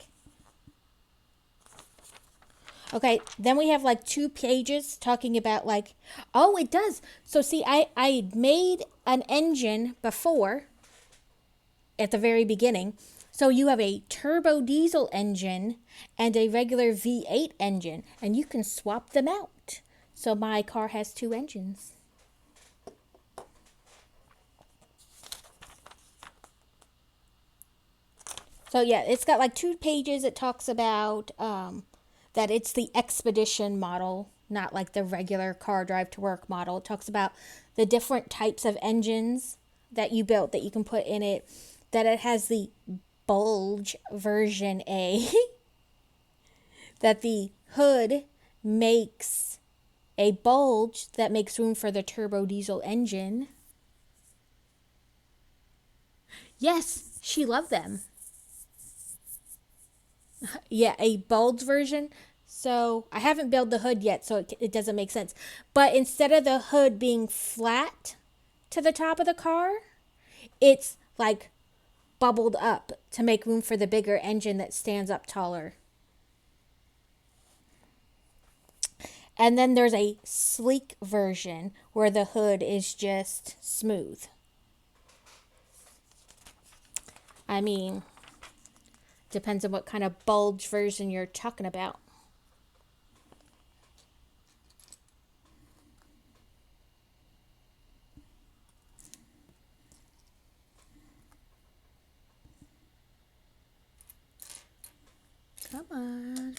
Okay, then we have like 2 pages talking about like, oh, it does. So see, I made an engine before at the very beginning. So you have a turbo diesel engine and a regular V8 engine, and you can swap them out. So my car has 2 engines. So yeah, it's got like 2 pages. It talks about that it's the expedition model, not like the regular car drive to work model. It talks about the different types of engines that you built that you can put in it. That it has the bulge version A. That the hood makes a bulge that makes room for the turbo diesel engine. Yes, she loved them. Yeah, a bulge version. So I haven't built the hood yet, so it doesn't make sense. But instead of the hood being flat to the top of the car, it's like bubbled up to make room for the bigger engine that stands up taller. And then there's a sleek version where the hood is just smooth. I mean, depends on what kind of bulge version you're talking about. Come on.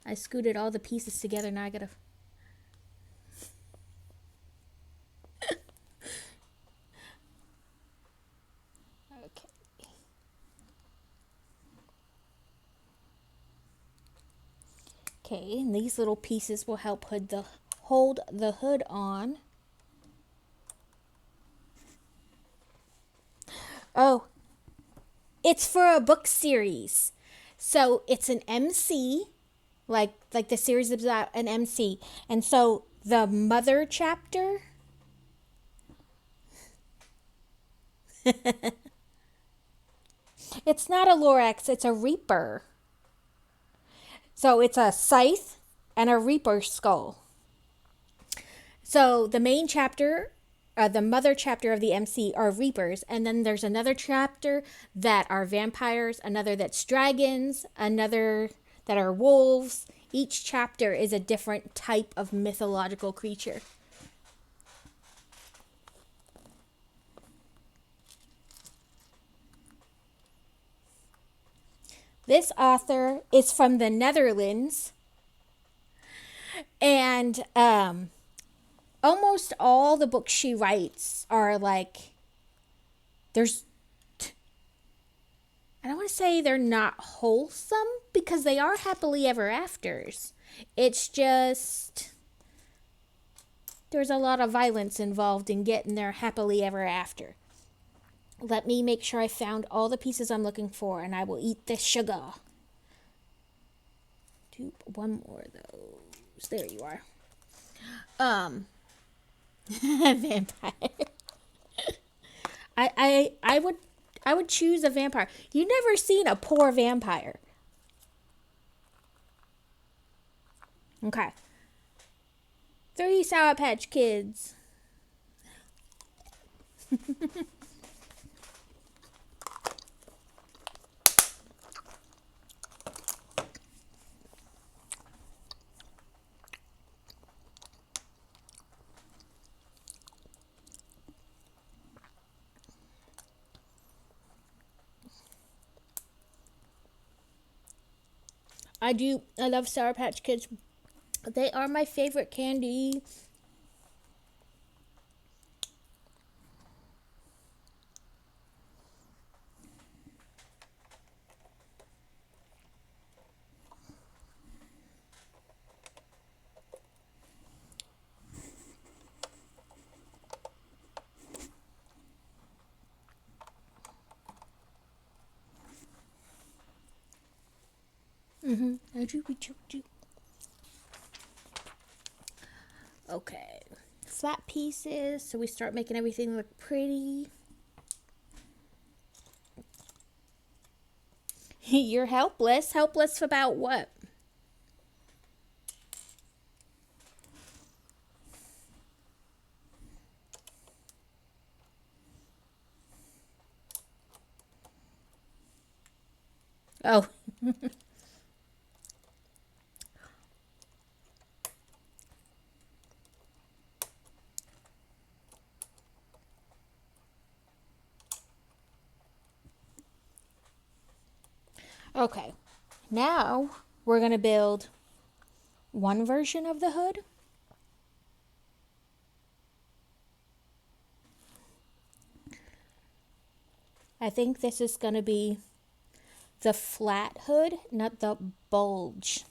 I scooted all the pieces together. Now I gotta... Okay. Okay, and these little pieces will help hold the hood on. Oh, it's for a book series. So it's an MC, like the series is about an MC. And so the mother chapter. It's not a Lorax, it's a Reaper. So it's a scythe and a Reaper skull. So the main chapter, the mother chapter of the MC are Reapers, and then there's another chapter that are vampires, another that's dragons, another that are wolves. Each chapter is a different type of mythological creature. This author is from the Netherlands, and almost all the books she writes are like, I don't want to say they're not wholesome, because they are happily ever afters. It's just, there's a lot of violence involved in getting there happily ever after. Let me make sure I found all the pieces I'm looking for, and I will eat this sugar. One more of those. There you are. Vampire. I would choose a vampire. You never seen a poor vampire. Okay. 3 Sour Patch Kids. I love Sour Patch Kids. They are my favorite candy. Okay. Flat pieces, so we start making everything look pretty. You're helpless. Helpless about what? Oh. Okay. Now we're going to build one version of the hood. I think this is going to be the flat hood, not the bulge.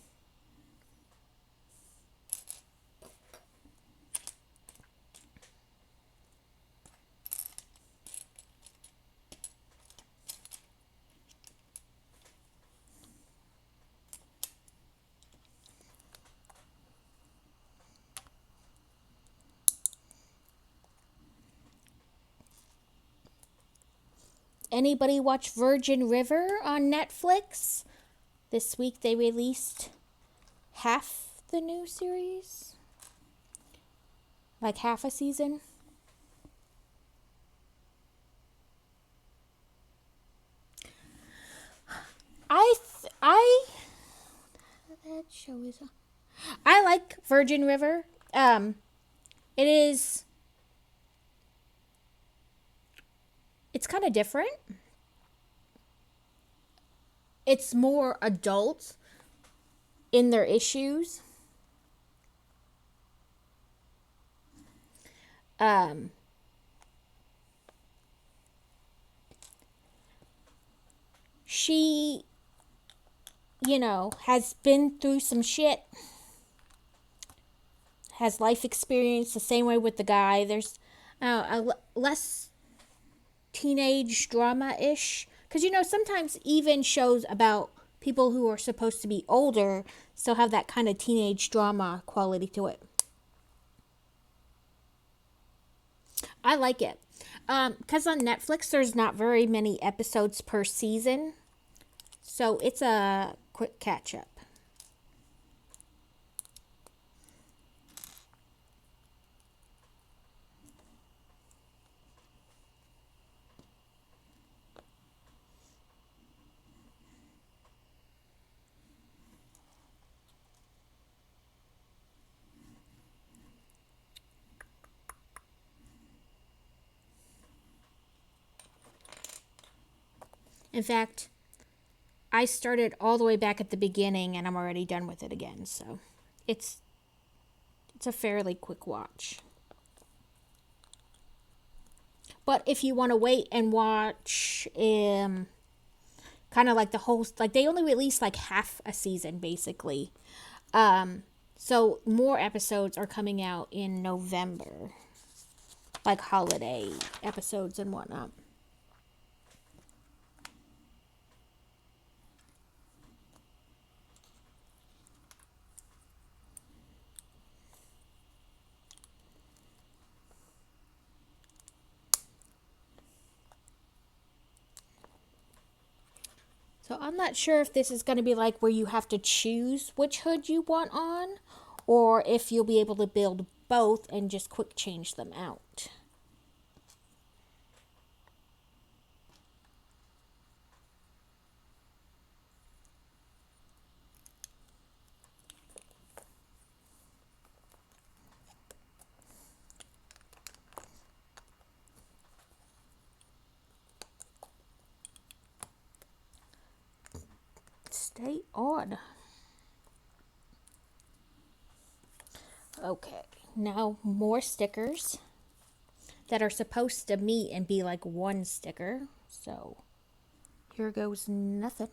Anybody watch Virgin River on Netflix? This week they released half the new series. Like half a season. I that show is. I like Virgin River. It is. It's kind of different. It's more adult in their issues. Um, she, has been through some shit, has life experience the same way with the guy. There's less teenage drama ish. Because, sometimes even shows about people who are supposed to be older still have that kind of teenage drama quality to it. I like it. Because on Netflix, there's not very many episodes per season. So it's a quick catch up. In fact, I started all the way back at the beginning and I'm already done with it again. So it's a fairly quick watch. But if you want to wait and watch kind of like the whole, like they only release like half a season basically. So more episodes are coming out in November, like holiday episodes and whatnot. So I'm not sure if this is going to be like where you have to choose which hood you want on, or if you'll be able to build both and just quick change them out. Stay on. Okay, now more stickers that are supposed to meet and be like one sticker. So here goes nothing.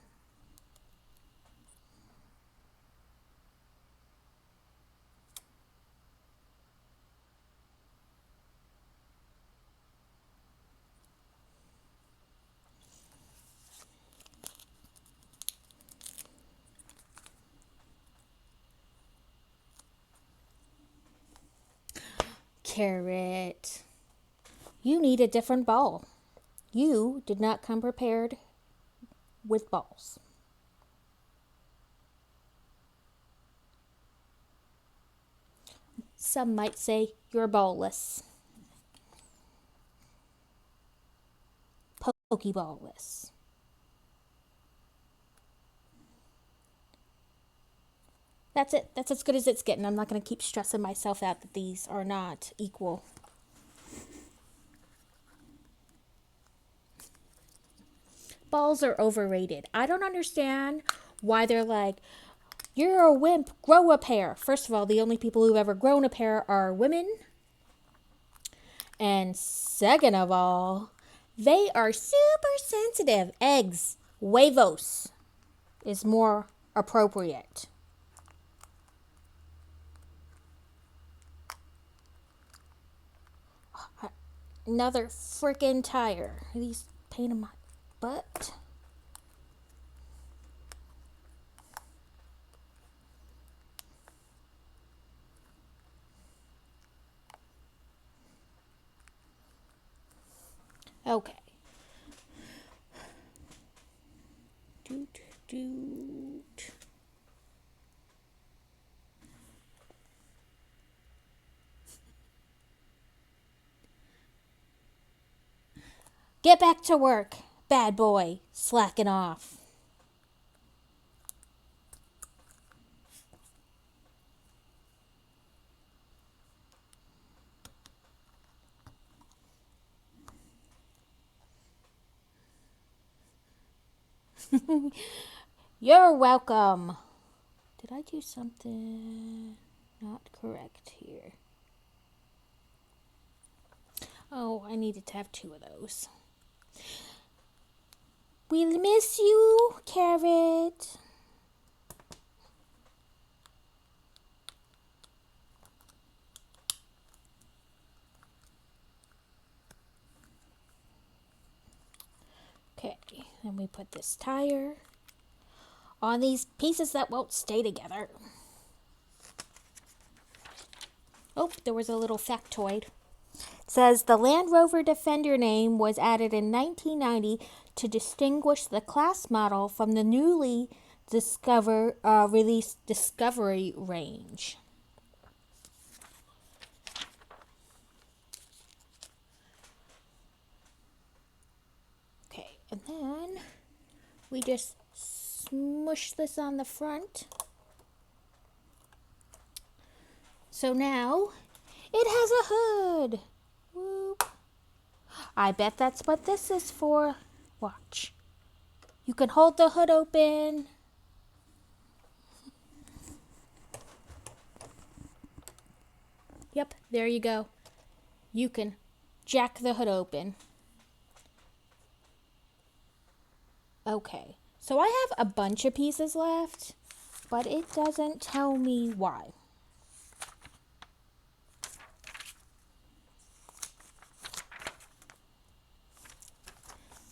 Carrot. You need a different ball. You did not come prepared with balls. Some might say you're ballless. Pokeballless. That's it. That's as good as it's getting. I'm not going to keep stressing myself out that these are not equal. Balls are overrated. I don't understand why they're like, you're a wimp, grow a pair. First of all, the only people who've ever grown a pair are women. And second of all, they are super sensitive. Eggs, huevos is more appropriate. Another freaking tire. These pain in my butt. Okay. Doot, doot. Get back to work, bad boy, slacking off. You're welcome. Did I do something not correct here? Oh, I needed to have 2 of those. We'll miss you, Carrot. Okay, then we put this tire on these pieces that won't stay together. Oh, there was a little factoid. It says the Land Rover Defender name was added in 1990 to distinguish the class model from the newly released Discovery range. Okay, and then we just smush this on the front. So now it has a hood. Whoop. I bet that's what this is for. Watch. You can hold the hood open. Yep, there you go. You can jack the hood open. Okay, so I have a bunch of pieces left, but it doesn't tell me why.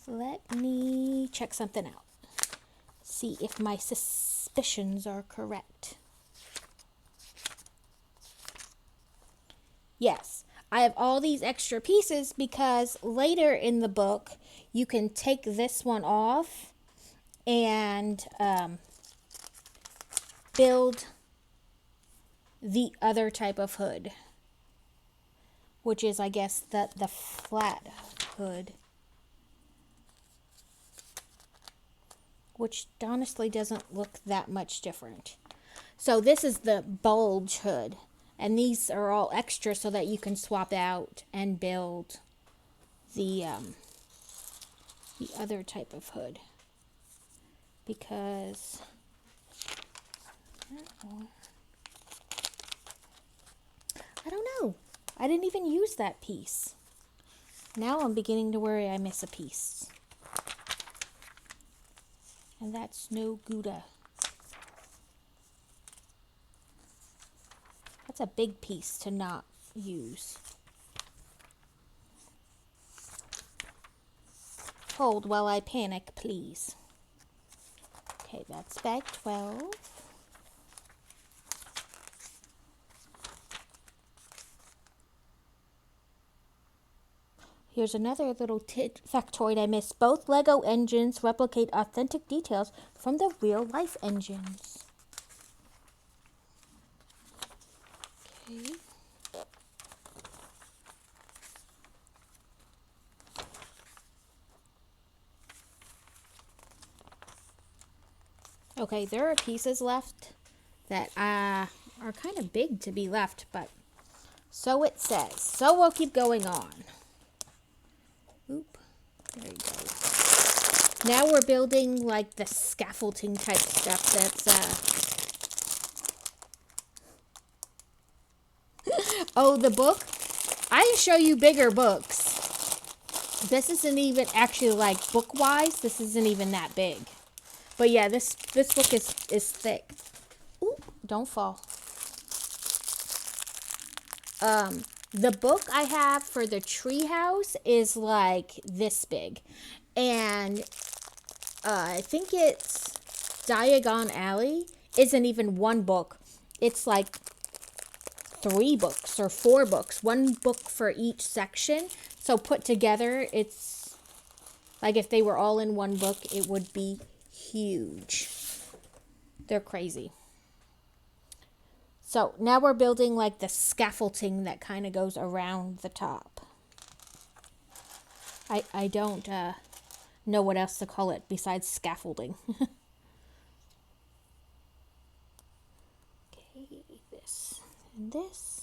Let me check something out. See if my suspicions are correct. Yes, I have all these extra pieces because later in the book, you can take this one off and build the other type of hood, which is, I guess, the flat hood, which honestly doesn't look that much different. So this is the bulge hood, and these are all extra so that you can swap out and build the other type of hood. Because I don't know. I didn't even use that piece. Now I'm beginning to worry I miss a piece. And that's no Gouda. That's a big piece to not use. Hold while I panic, please. Okay, that's bag 12. Here's another little factoid I missed. Both Lego engines replicate authentic details from the real-life engines. Okay. Okay, there are pieces left that are kind of big to be left, but so it says. So we'll keep going on. Oop, there you go. Now we're building like the scaffolding type stuff that's Oh, the book? I can show you bigger books. This isn't even actually like book-wise, this isn't even that big. But yeah, this book is thick. Ooh, don't fall. The book I have for the treehouse is like this big. And I think it's Diagon Alley isn't even one book. It's like 3 books or 4 books. 1 book for each section. So put together, it's like if they were all in 1 book, it would be huge. They're crazy. So now we're building like the scaffolding that kind of goes around the top. I don't know what else to call it besides scaffolding. Okay, this and this.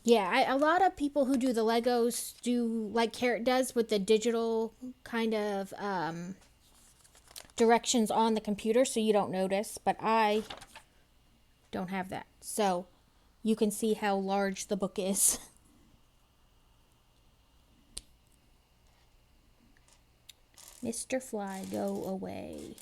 Yeah, a lot of people who do the Legos do like Carrot does with the digital kind of directions on the computer so you don't notice, but I don't have that. So you can see how large the book is. Mr. Fly, go away.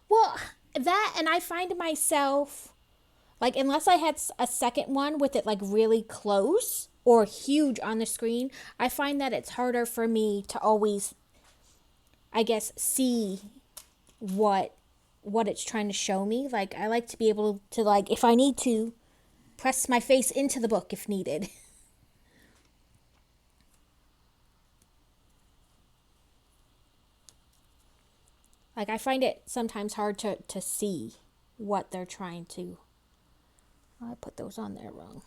Well, that, and I find myself, like, unless I had a second one with it, like, really close or huge on the screen, I find that it's harder for me to always, I guess, see what it's trying to show me. Like, I like to be able to, like, if I need to, press my face into the book if needed. Like, I find it sometimes hard to see what they're trying to. I put those on there wrong.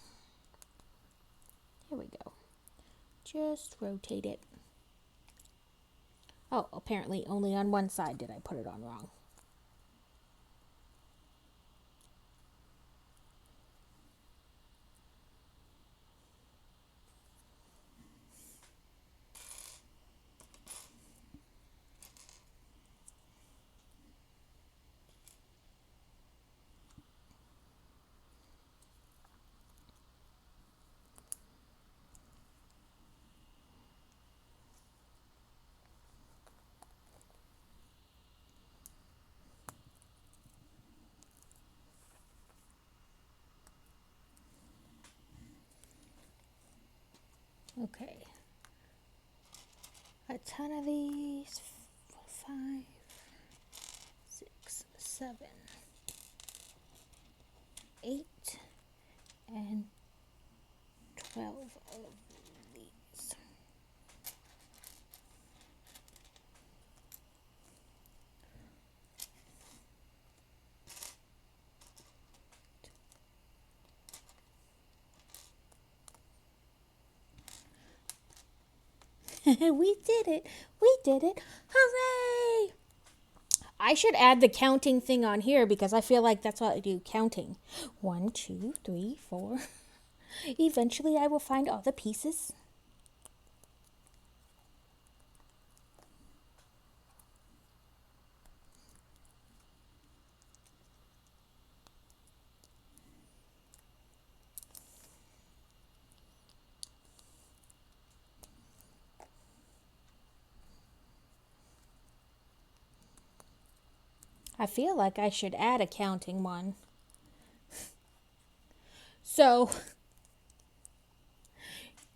Here we go. Just rotate it. Oh, apparently only on one side did I put it on wrong. Okay. A ton of these. 5, 6, 7, 8, and 12 of these. We did it! We did it! Hooray! I should add the counting thing on here because I feel like that's what I do, counting. 1, 2, 3, 4. Eventually I will find all the pieces. I feel like I should add a counting one. So,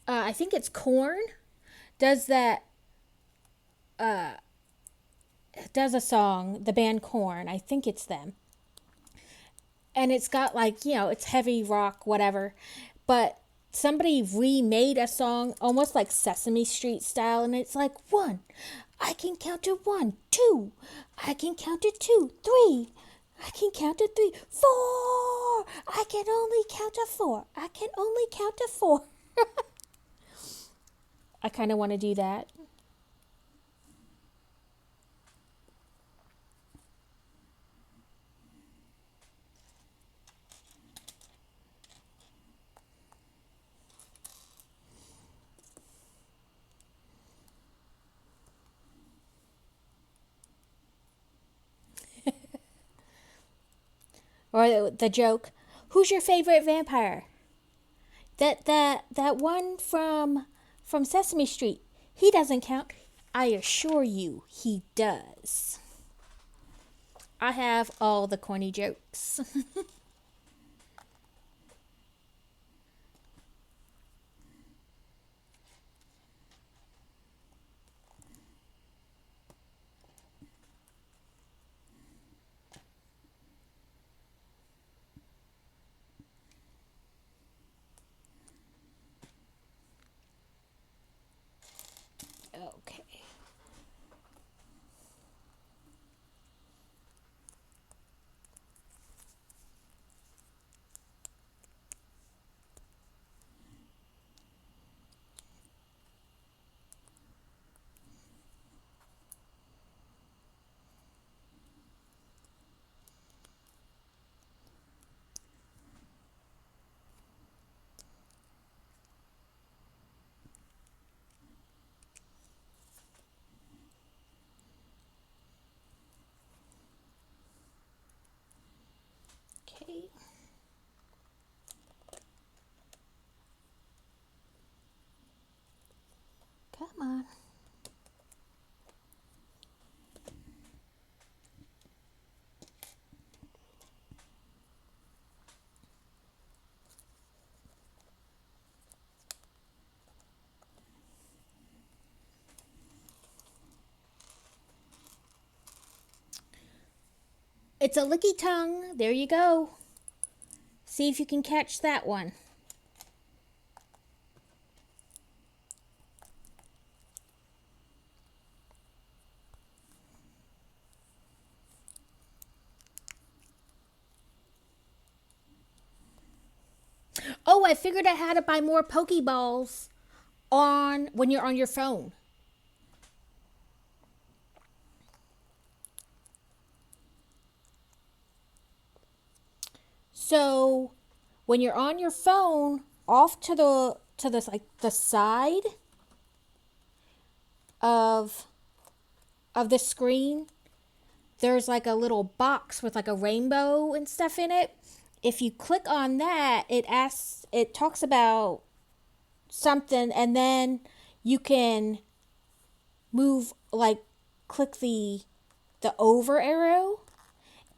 I think it's Corn does that, does a song, the band Corn. I think it's them. And it's got like, it's heavy rock, whatever. But somebody remade a song almost like Sesame Street style. And it's like, 1, I can count to 1, 2, I can count to 2, 3, I can count to 3, 4, I can only count to 4, I can only count to 4. I kind of want to do that. Or the joke, who's your favorite vampire? That one from Sesame Street. He doesn't count. I assure you, he does. I have all the corny jokes. on. It's a licky tongue. There you go. See if you can catch that one. Oh, I figured out how to buy more Pokeballs on when you're on your phone. So when you're on your phone, off to the like the side of the screen, there's like a little box with like a rainbow and stuff in it. If you click on that, it talks about something, and then you can move, like, click the over arrow,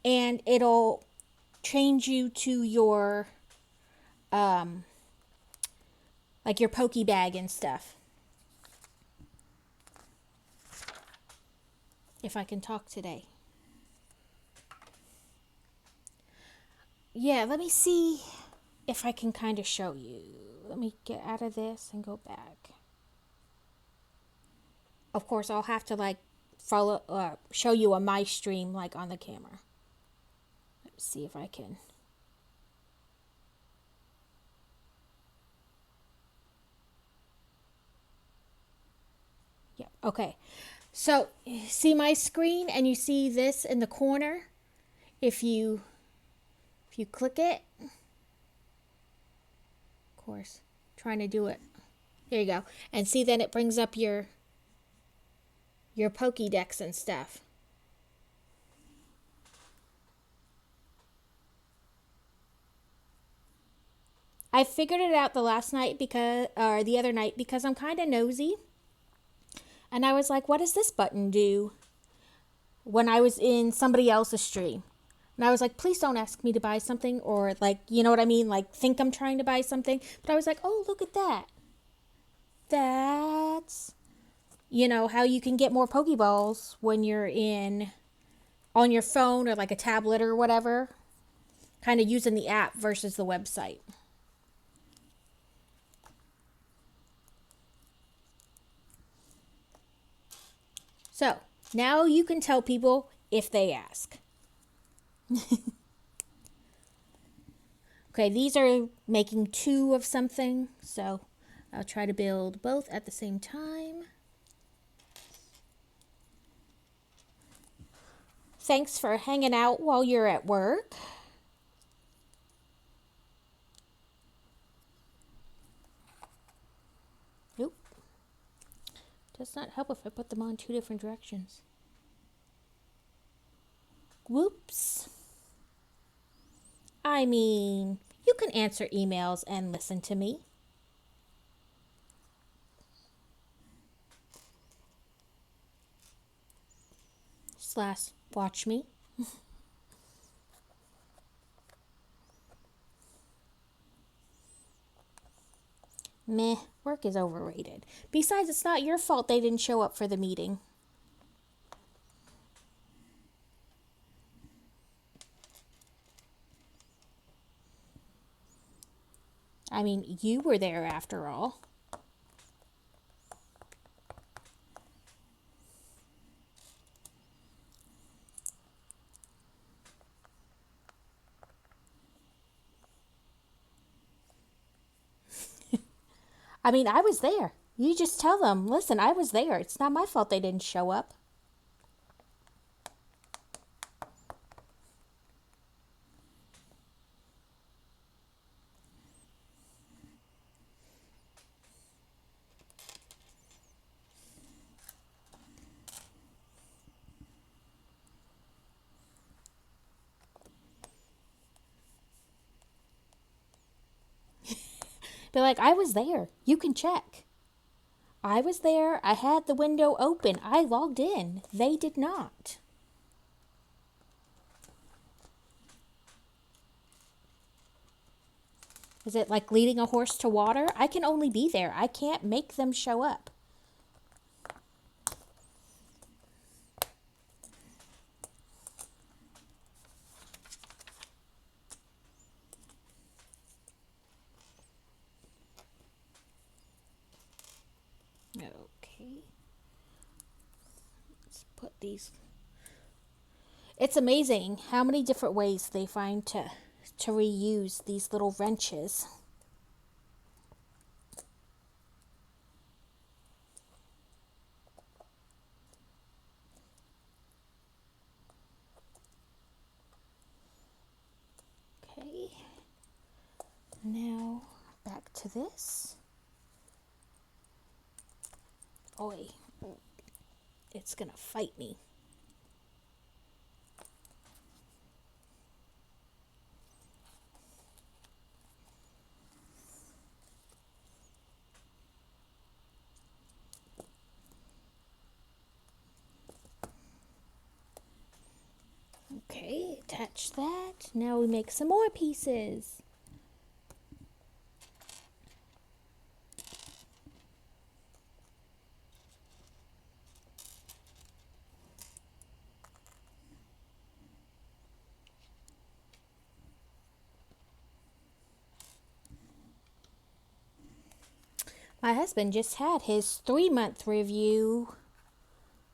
and it'll change you to your like your Pokebag and stuff. If I can talk today. Yeah, let me see if I can kind of show you. Let me get out of this and go back. Of course, I'll have to like show you on my stream, like on the camera. Let's see if I can. Yeah, okay. So, see my screen, and you see this in the corner? If you click it, of course, trying to do it. There you go. And see, then it brings up your Pokédex and stuff. I figured it out the other night because I'm kind of nosy. And I was like, what does this button do? When I was in somebody else's stream. And I was like, please don't ask me to buy something, or like, you know what I mean? Like, think I'm trying to buy something. But I was like, oh, look at that. That's, how you can get more Pokeballs when you're on your phone or like a tablet or whatever. Kind of using the app versus the website. So, now you can tell people if they ask. Okay, these are making 2 of something, so I'll try to build both at the same time. Thanks for hanging out while you're at work. Nope. Does not help if I put them on 2 different directions. Whoops. I mean, you can answer emails and listen to me. / watch me. Meh, work is overrated. Besides, it's not your fault they didn't show up for the meeting. I mean, you were there after all. I mean, I was there. You just tell them, listen, I was there. It's not my fault they didn't show up. Be like, I was there. You can check. I was there. I had the window open. I logged in. They did not. Is it like leading a horse to water? I can only be there. I can't make them show up. Okay. Let's put these. It's amazing how many different ways they find to reuse these little wrenches. Okay. Now back to this. Oi. It's gonna fight me. Okay, attach that. Now we make some more pieces. My husband just had his 3-month review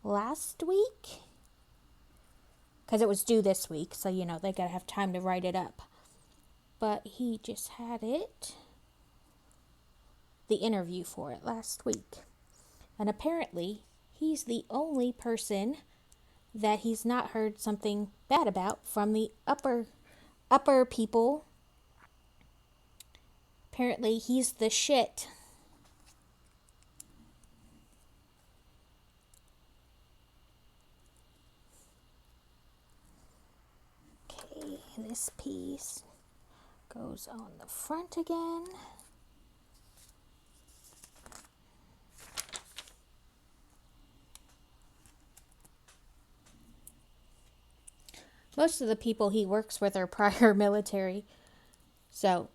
last week. Because it was due this week, so they gotta have time to write it up. But he just had the interview for it last week. And apparently, he's the only person that he's not heard something bad about from the upper people. Apparently, he's the shit. Okay, this piece goes on the front again. Most of the people he works with are prior military, so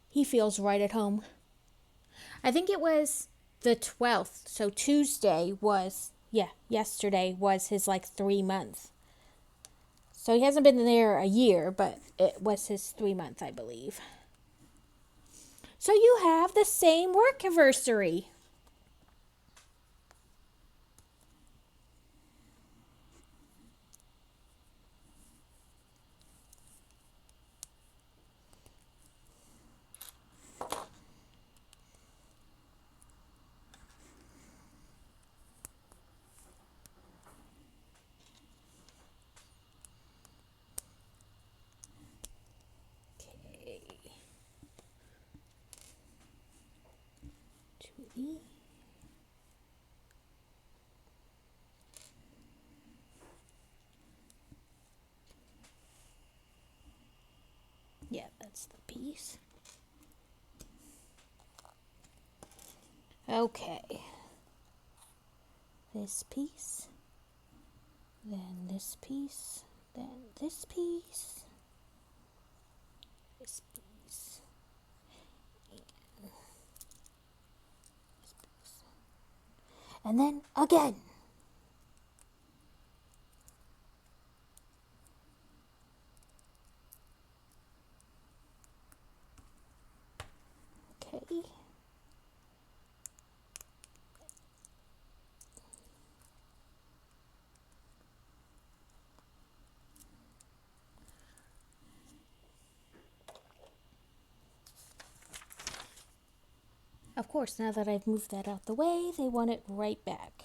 he feels right at home. I think it was the 12th, so Tuesday was, yesterday was his 3-month. So he hasn't been there a year, but it was his 3-month, I believe. So you have the same work anniversary. Yeah, that's the piece. Okay. This piece, then this piece, then this piece, this piece, and then again. Okay. Of course, now that I've moved that out the way, they want it right back.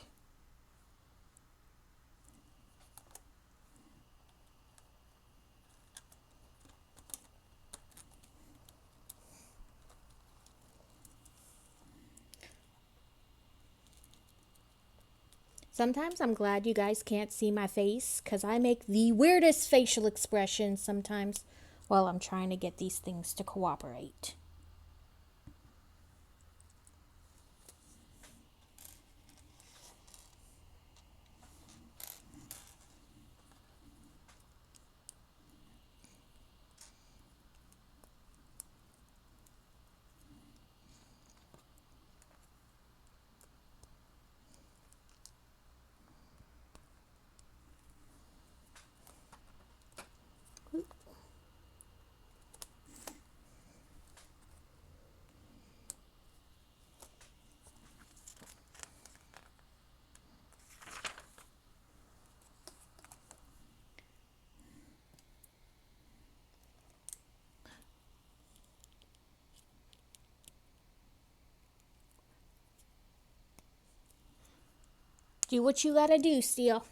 Sometimes I'm glad you guys can't see my face because I make the weirdest facial expressions sometimes while I'm trying to get these things to cooperate. Do what you gotta do, Steel.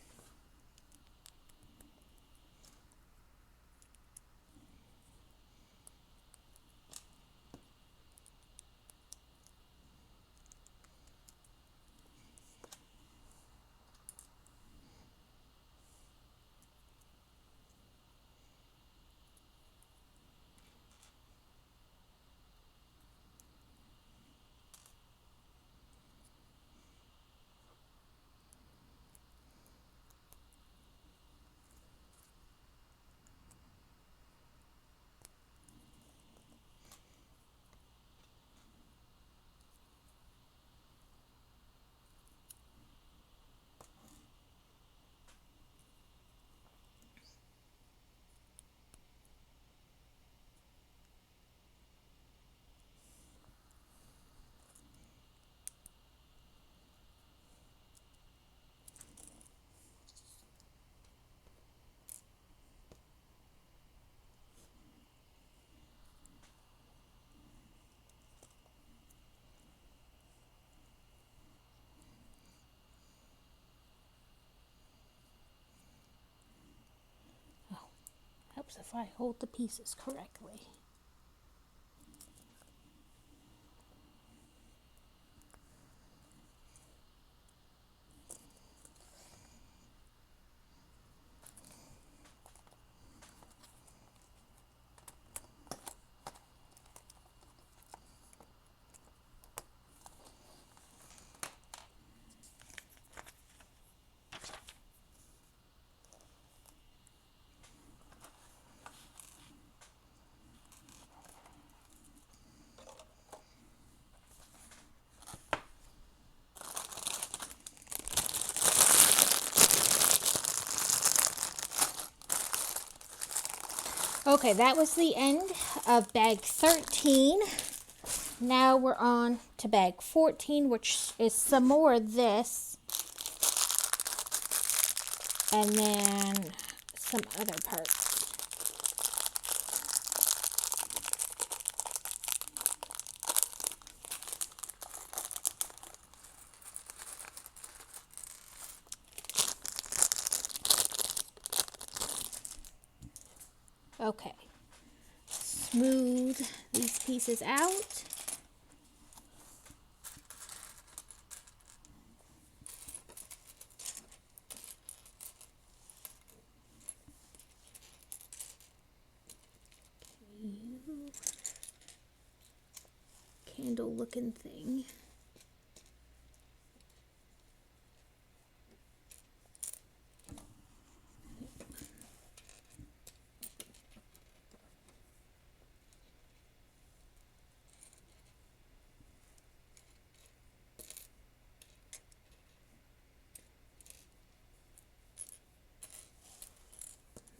Helps if I hold the pieces correctly. Okay, that was the end of bag 13. Now we're on to bag 14, which is some more of this. And then some other parts. Okay, smooth these pieces out. Candle looking thing.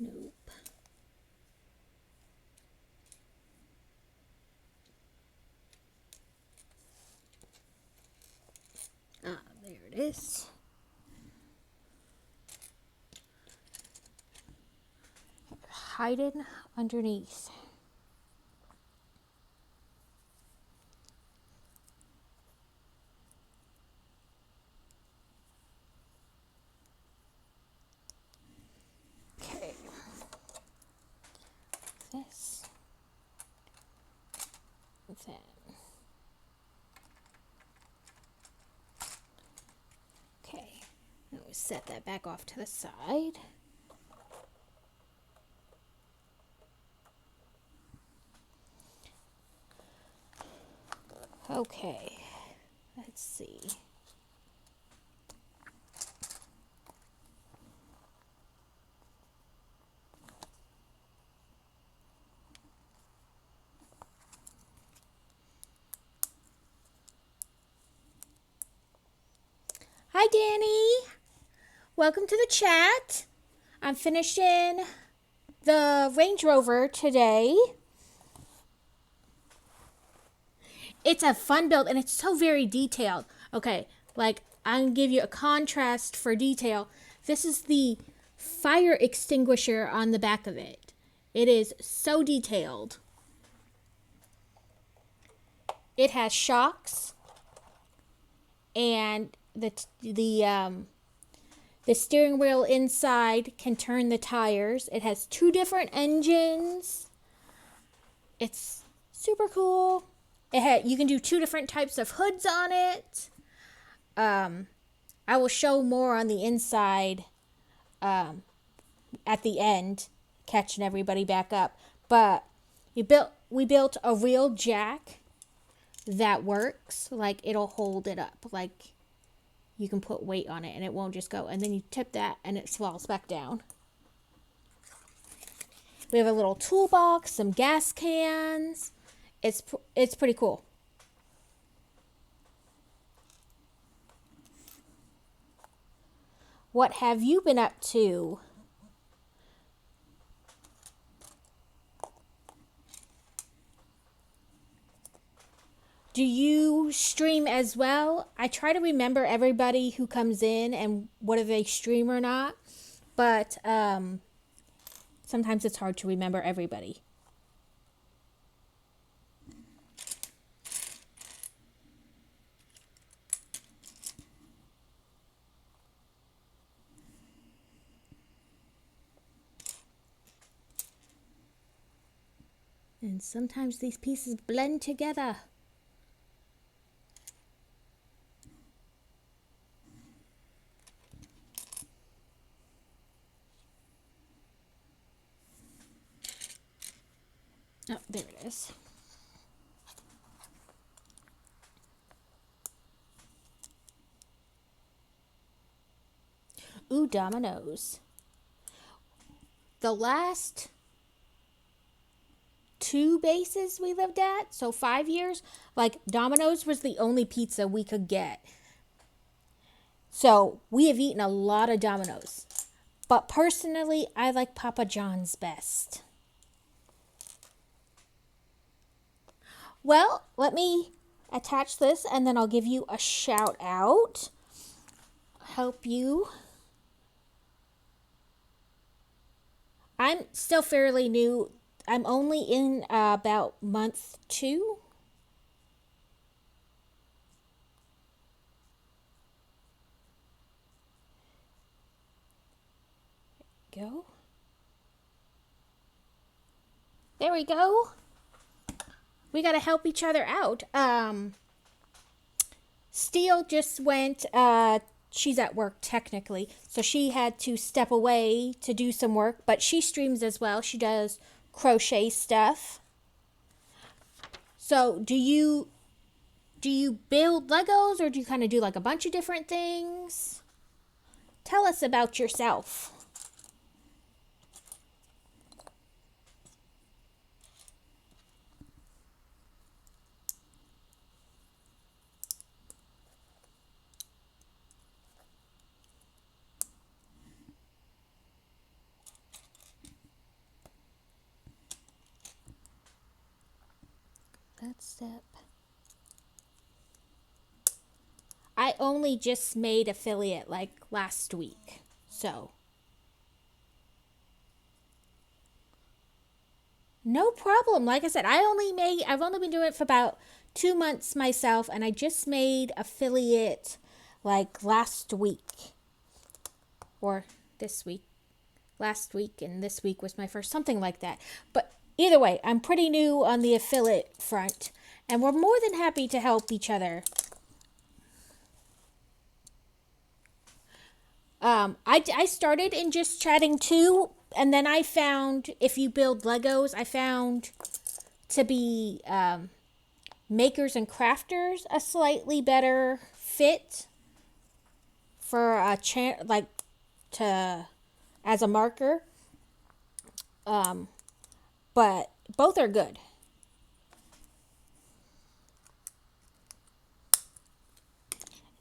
Nope. Ah, there it is. Hiding underneath. Okay. This. Then. Okay. Now we set that back off to the side. Okay. Let's see. Hi, Danny. Welcome to the chat. I'm finishing the Range Rover today. It's a fun build and it's so very detailed. Okay, like I'm gonna give you a contrast for detail. This is the fire extinguisher on the back of it. It is so detailed. It has shocks and the The steering wheel inside can turn the tires. It has 2 different engines. It's super cool. You can do 2 different types of hoods on it. I will show more on the inside at the end, catching everybody back up. But we built a real jack that works. Like, it'll hold it up. Like, you can put weight on it and it won't just go. And then you tip that and it falls back down. We have a little toolbox, some gas cans. It's pretty cool. What have you been up to? Do you stream as well? I try to remember everybody who comes in and whether they stream or not, but sometimes it's hard to remember everybody. And sometimes these pieces blend together. Oh, there it is. Ooh, dominoes. The last 2 bases we lived at, so 5 years, like, Domino's was the only pizza we could get. So we have eaten a lot of Domino's. But personally, I like Papa John's best. Well, let me attach this and then I'll give you a shout out. Help you. I'm still fairly new. I'm only in about month 2. Go. There we go. We got to help each other out. Steele just went, she's at work technically, so she had to step away to do some work, but she streams as well. She does crochet stuff. So do you build Legos, or do you kind of do like a bunch of different things? Tell us about yourself. That step. I only just made affiliate like last week, so no problem. Like I said, I've only been doing it for about 2 months myself, and I just made affiliate like last week or this week. Last week and this week was my first, something like that. But either way, I'm pretty new on the affiliate front, and we're more than happy to help each other. I started in just chatting too, and then I found if you build Legos, I found to be makers and crafters a slightly better fit for a like to as a marker. But both are good.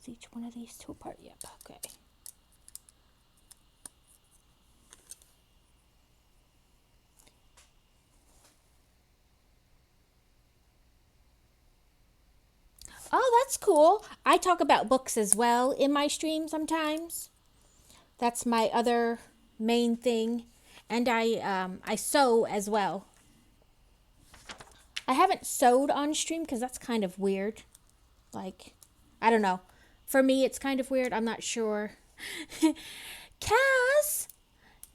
Is each one of these 2 apart? Yep, okay. Oh, that's cool. I talk about books as well in my stream sometimes. That's my other main thing. And I sew as well. I haven't sewed on stream because that's kind of weird. Like, I don't know. For me, it's kind of weird. I'm not sure. Cass,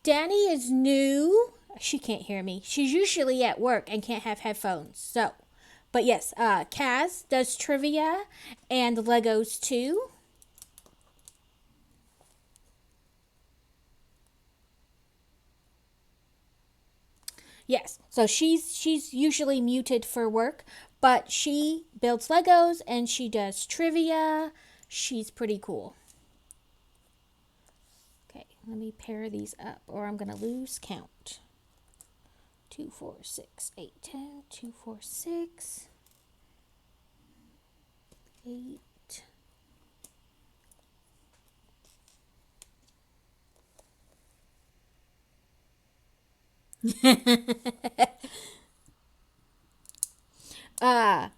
Danny is new. She can't hear me. She's usually at work and can't have headphones. So, but yes, Kaz does trivia and Legos too. Yes, so she's usually muted for work, but she builds Legos and she does trivia. She's pretty cool. Okay, let me pair these up or I'm gonna lose count. 2, 4, 6, 8, 10, 2, 4, 6, 8. uh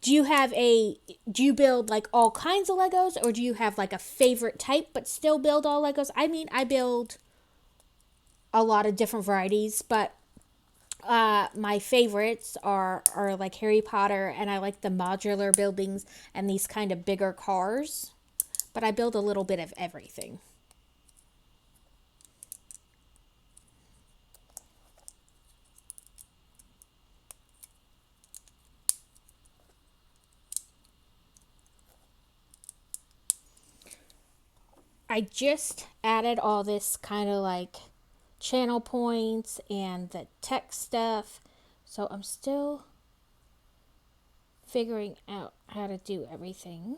do you build like all kinds of Legos or do you have like a favorite type but still build all Legos? I mean, I build a lot of different varieties, but my favorites are like Harry Potter, and I like the modular buildings and these kind of bigger cars. But I build a little bit of everything. I just added all this kind of like channel points and the tech stuff. So I'm still figuring out how to do everything.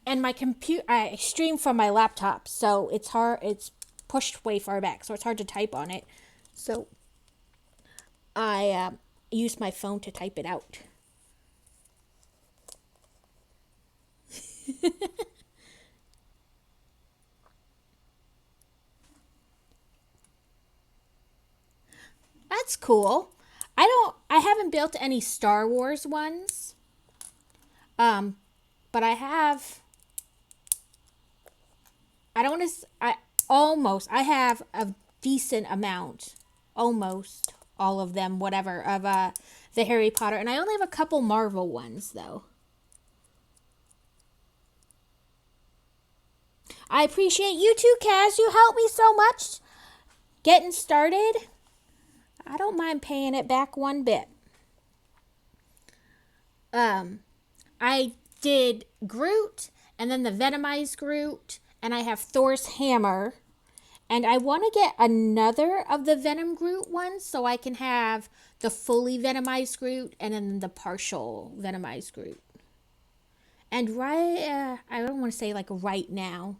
And my computer, I stream from my laptop, so it's hard, it's pushed way far back, so it's hard to type on it. So I use my phone to type it out. That's cool. I haven't built any Star Wars ones. Um, but I don't want to, I have a decent amount, almost all of them, whatever, of the Harry Potter. And I only have a couple Marvel ones, though. I appreciate you too, Kaz. You helped me so much getting started. I don't mind paying it back one bit. I did Groot and then the Venomized Groot, and I have Thor's hammer. And I want to get another of the Venom Groot ones so I can have the fully Venomized Groot and then the partial Venomized Groot. And I don't want to say like right now.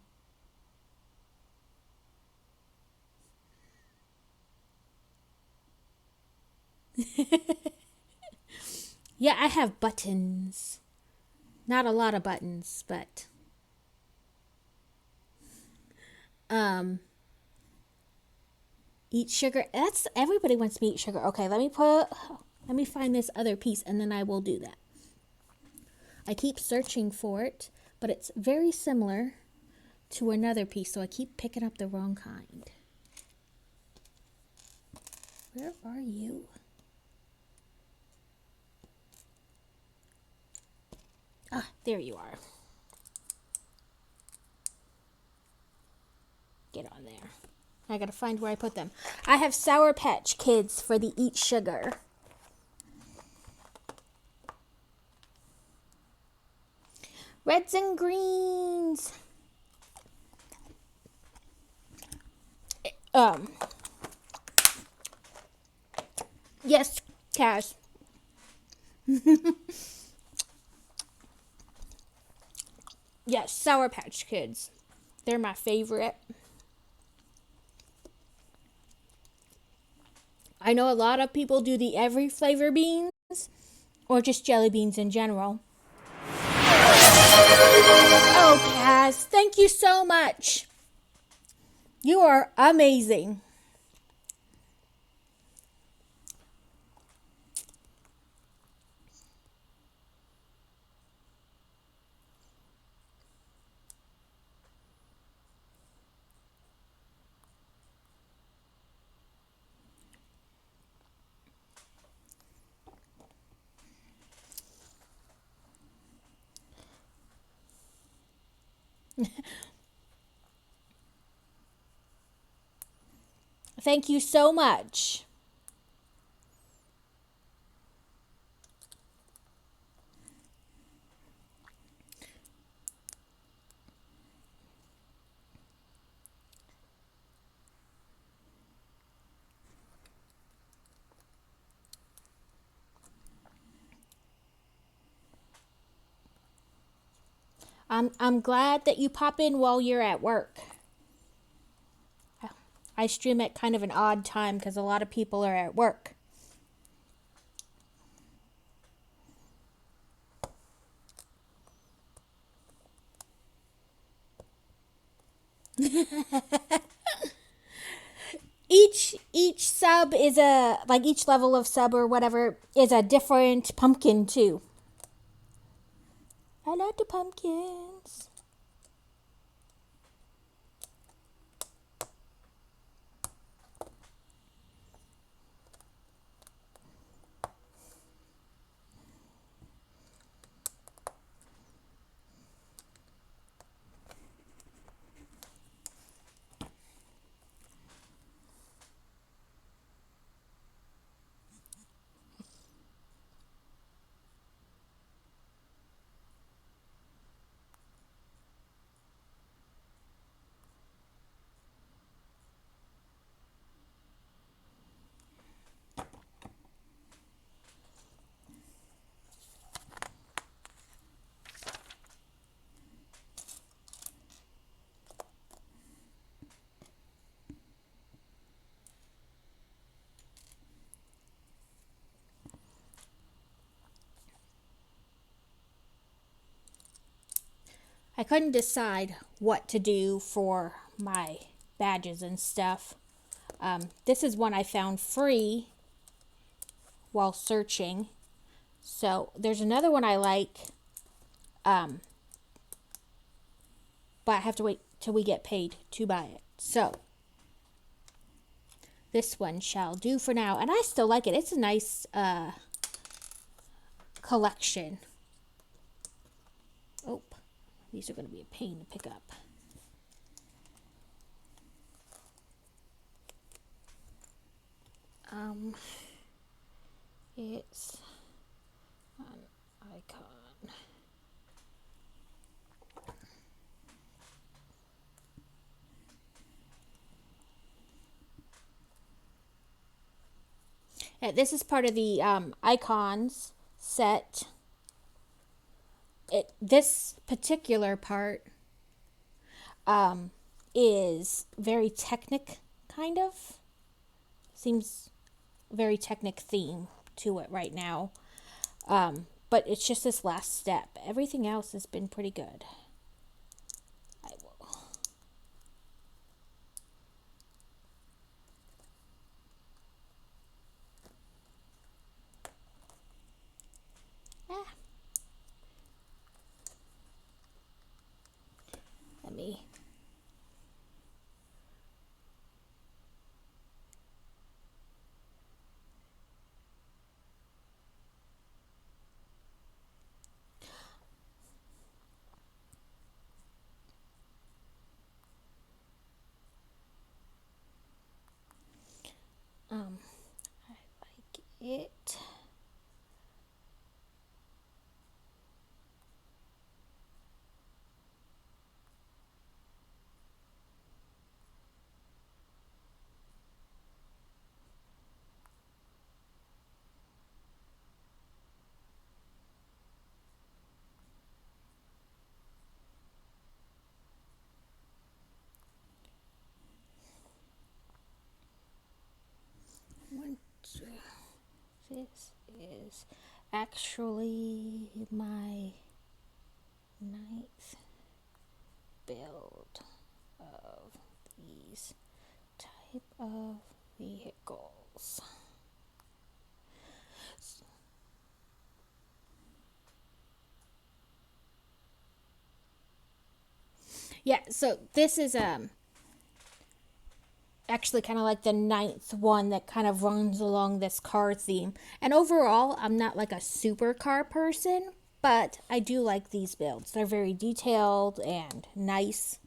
Yeah, I have buttons. Not a lot of buttons, but um eat sugar. That's everybody wants me to eat sugar. Okay, let me find this other piece and then I will do that. I keep searching for it, but it's very similar to another piece, so I keep picking up the wrong kind. Where are you? Ah, there you are. Get on there. I gotta find where I put them. I have Sour Patch Kids for the Eat Sugar. Reds and greens. Yes, Cash. Yes, Sour Patch Kids. They're my favorite. I know a lot of people do the every flavor beans or just jelly beans in general. Oh, Cass, thank you so much. You are amazing. Thank you so much. I'm glad that you pop in while you're at work. I stream at kind of an odd time because a lot of people are at work. Each sub is a like each level of sub or whatever is a different pumpkin too. I like the pumpkins. I couldn't decide what to do for my badges and stuff. This is one I found free while searching. So there's another one I like, but I have to wait till we get paid to buy it. So this one shall do for now, and I still like it. It's a nice collection. Oh, these are going to be a pain to pick up. It's an icon. This is part of the icons set. This particular part is very technic, kind of. Seems very technic theme to it right now. But it's just this last step. Everything else has been pretty good. I will. Let me. I like it. This is actually my 9th build of these type of vehicles. Yeah, so this is actually kind of like the 9th one that kind of runs along this car theme. And overall, I'm not like a super car person, But I do like these builds. They're very detailed and nice.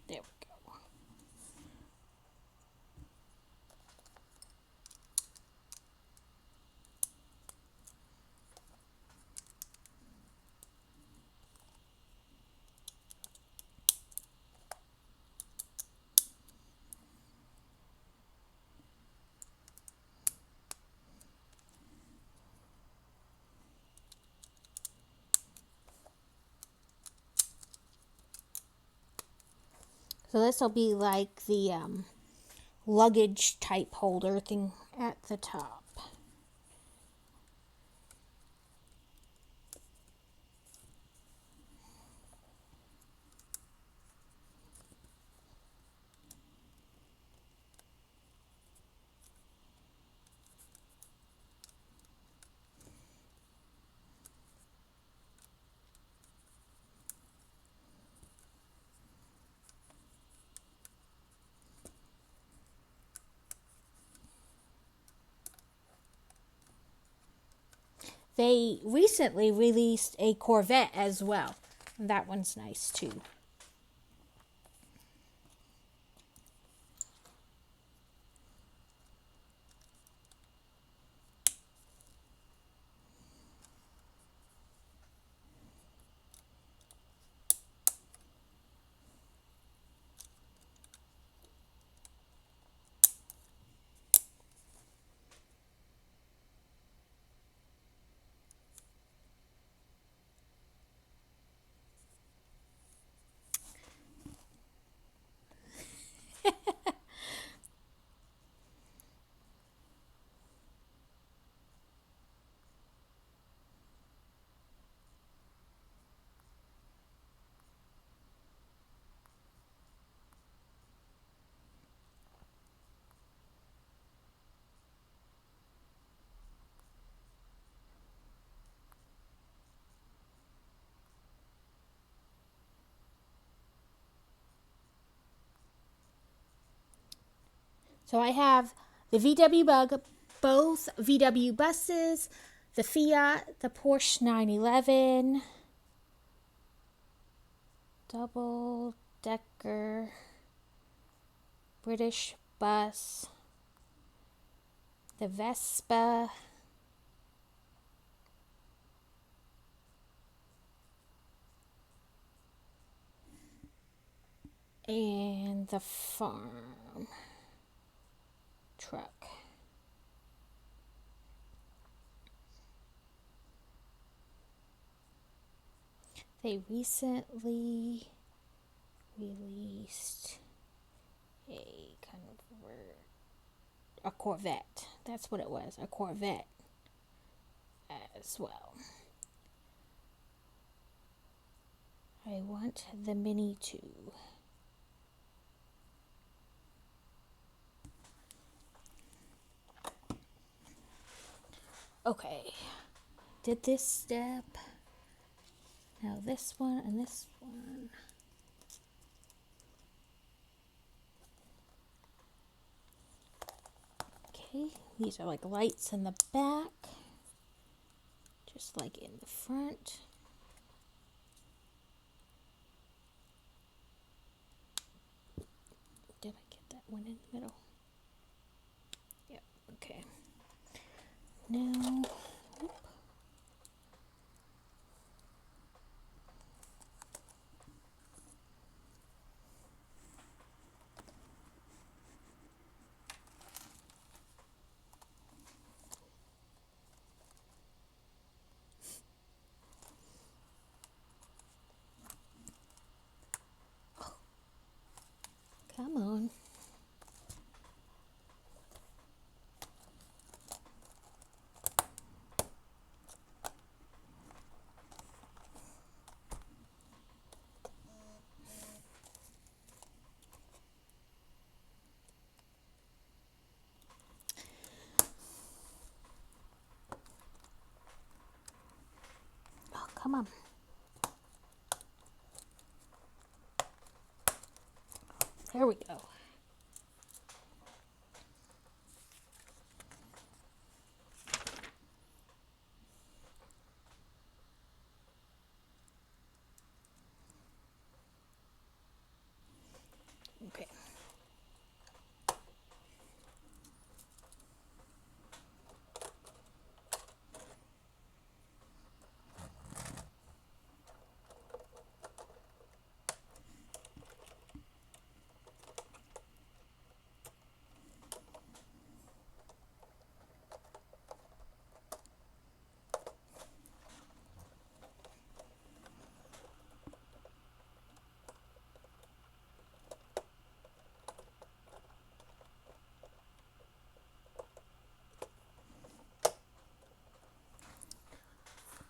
There we go. So this will be like the luggage type holder thing at the top. They recently released a Corvette as well. That one's nice too. So I have the VW Bug, both VW buses, the Fiat, the Porsche 911, double decker, British bus, the Vespa, and the farm truck. They recently released a kind of a Corvette. That's what it was, a Corvette as well. I want the Mini too. Okay, did this step. Now this one and this one. Okay, these are like lights in the back, just like in the front. Did I get that one in the middle? Yep, okay. Now, whoop. come on. There we go. Okay.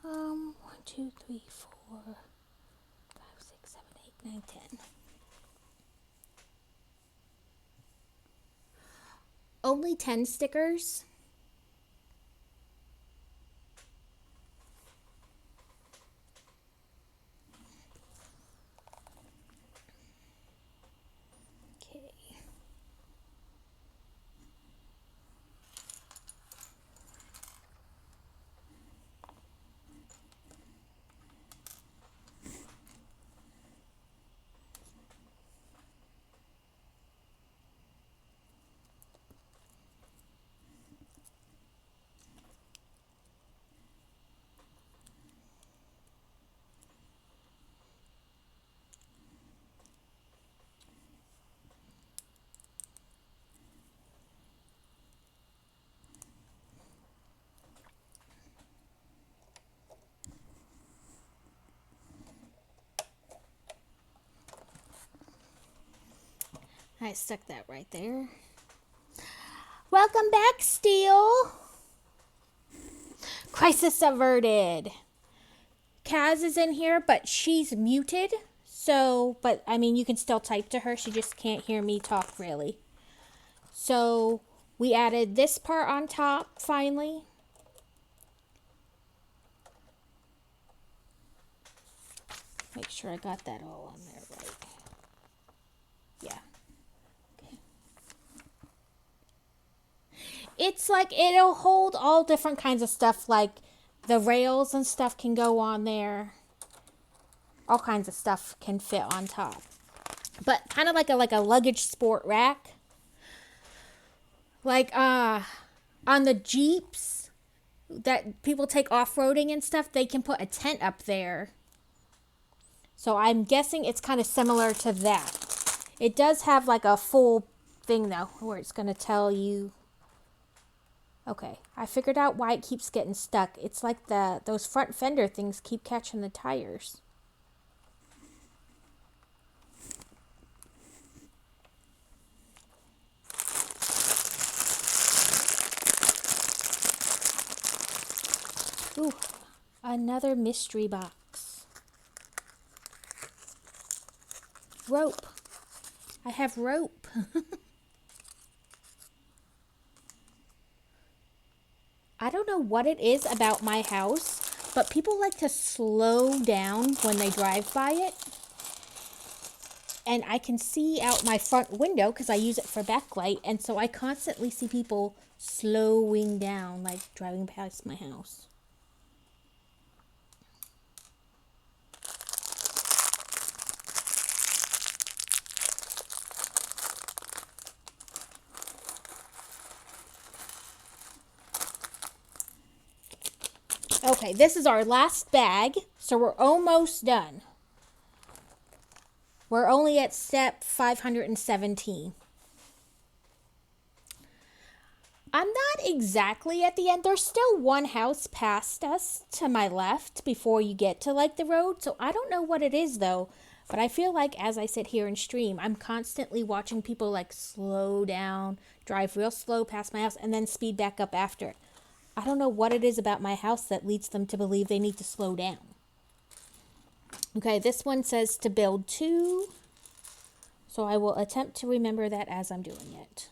1, 2, 3, 4, 5, 6, 7, 8, 9, 10. Only 10 stickers. Okay. I stuck that right there. Welcome back, Steel. Crisis averted. Kaz is in here, but she's muted. So, but I mean, you can still type to her. She just can't hear me talk, really. So, we added this part on top, finally. Make sure I got that all on there right. Yeah. Okay. It's like, it'll hold all different kinds of stuff, like the rails and stuff can go on there. All kinds of stuff can fit on top. But kind of like a luggage sport rack. Like on the Jeeps that people take off-roading and stuff, they can put a tent up there. So I'm guessing it's kind of similar to that. It does have like a full thing though, where it's going to tell you. Okay, I figured out why it keeps getting stuck. It's like those front fender things keep catching the tires. Ooh, another mystery box. Rope. I have rope. I don't know what it is about my house, but people like to slow down when they drive by it. And I can see out my front window because I use it for backlight. And so I constantly see people slowing down, like driving past my house. Okay, this is our last bag, so we're almost done. We're only at step 517. I'm not exactly at the end. There's still one house past us to my left before you get to like the road, so I don't know what it is though. But I feel like as I sit here and stream, I'm constantly watching people like slow down, drive real slow past my house, and then speed back up after it. I don't know what it is about my house that leads them to believe they need to slow down. Okay, this one says to build 2. So I will attempt to remember that as I'm doing it.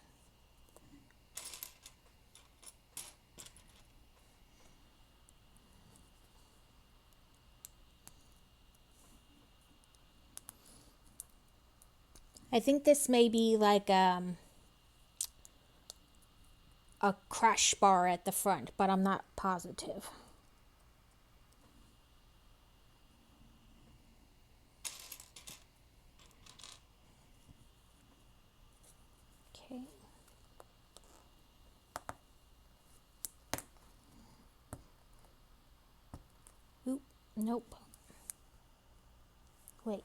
I think this may be like a crash bar at the front, but I'm not positive. Okay. Oop, nope. Wait.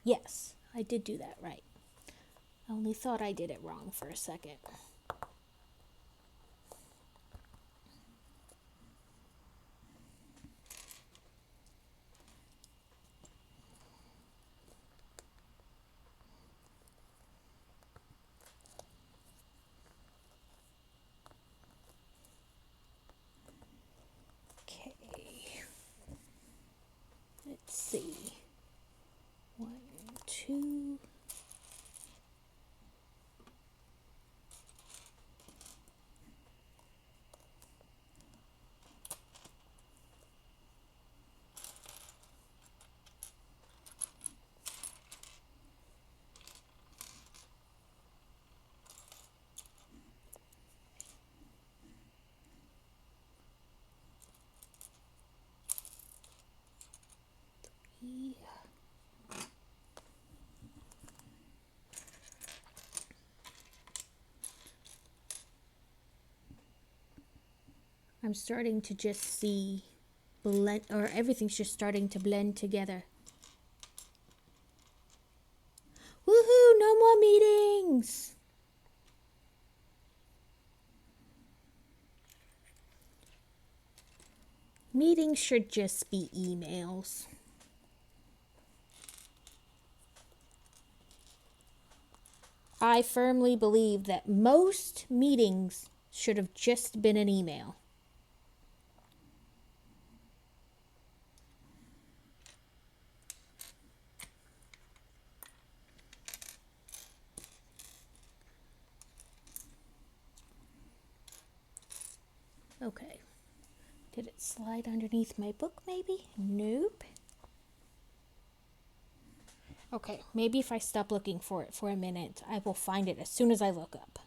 Yes, I did do that right. I only thought I did it wrong for a second. Okay. Let's see. 1, 2. I'm starting to just see blend, or everything's just starting to blend together. Woohoo! No more meetings! Meetings should just be emails. I firmly believe that most meetings should have just been an email. Okay. Did it slide underneath my book maybe? Nope. Okay, maybe if I stop looking for it for a minute, I will find it as soon as I look up.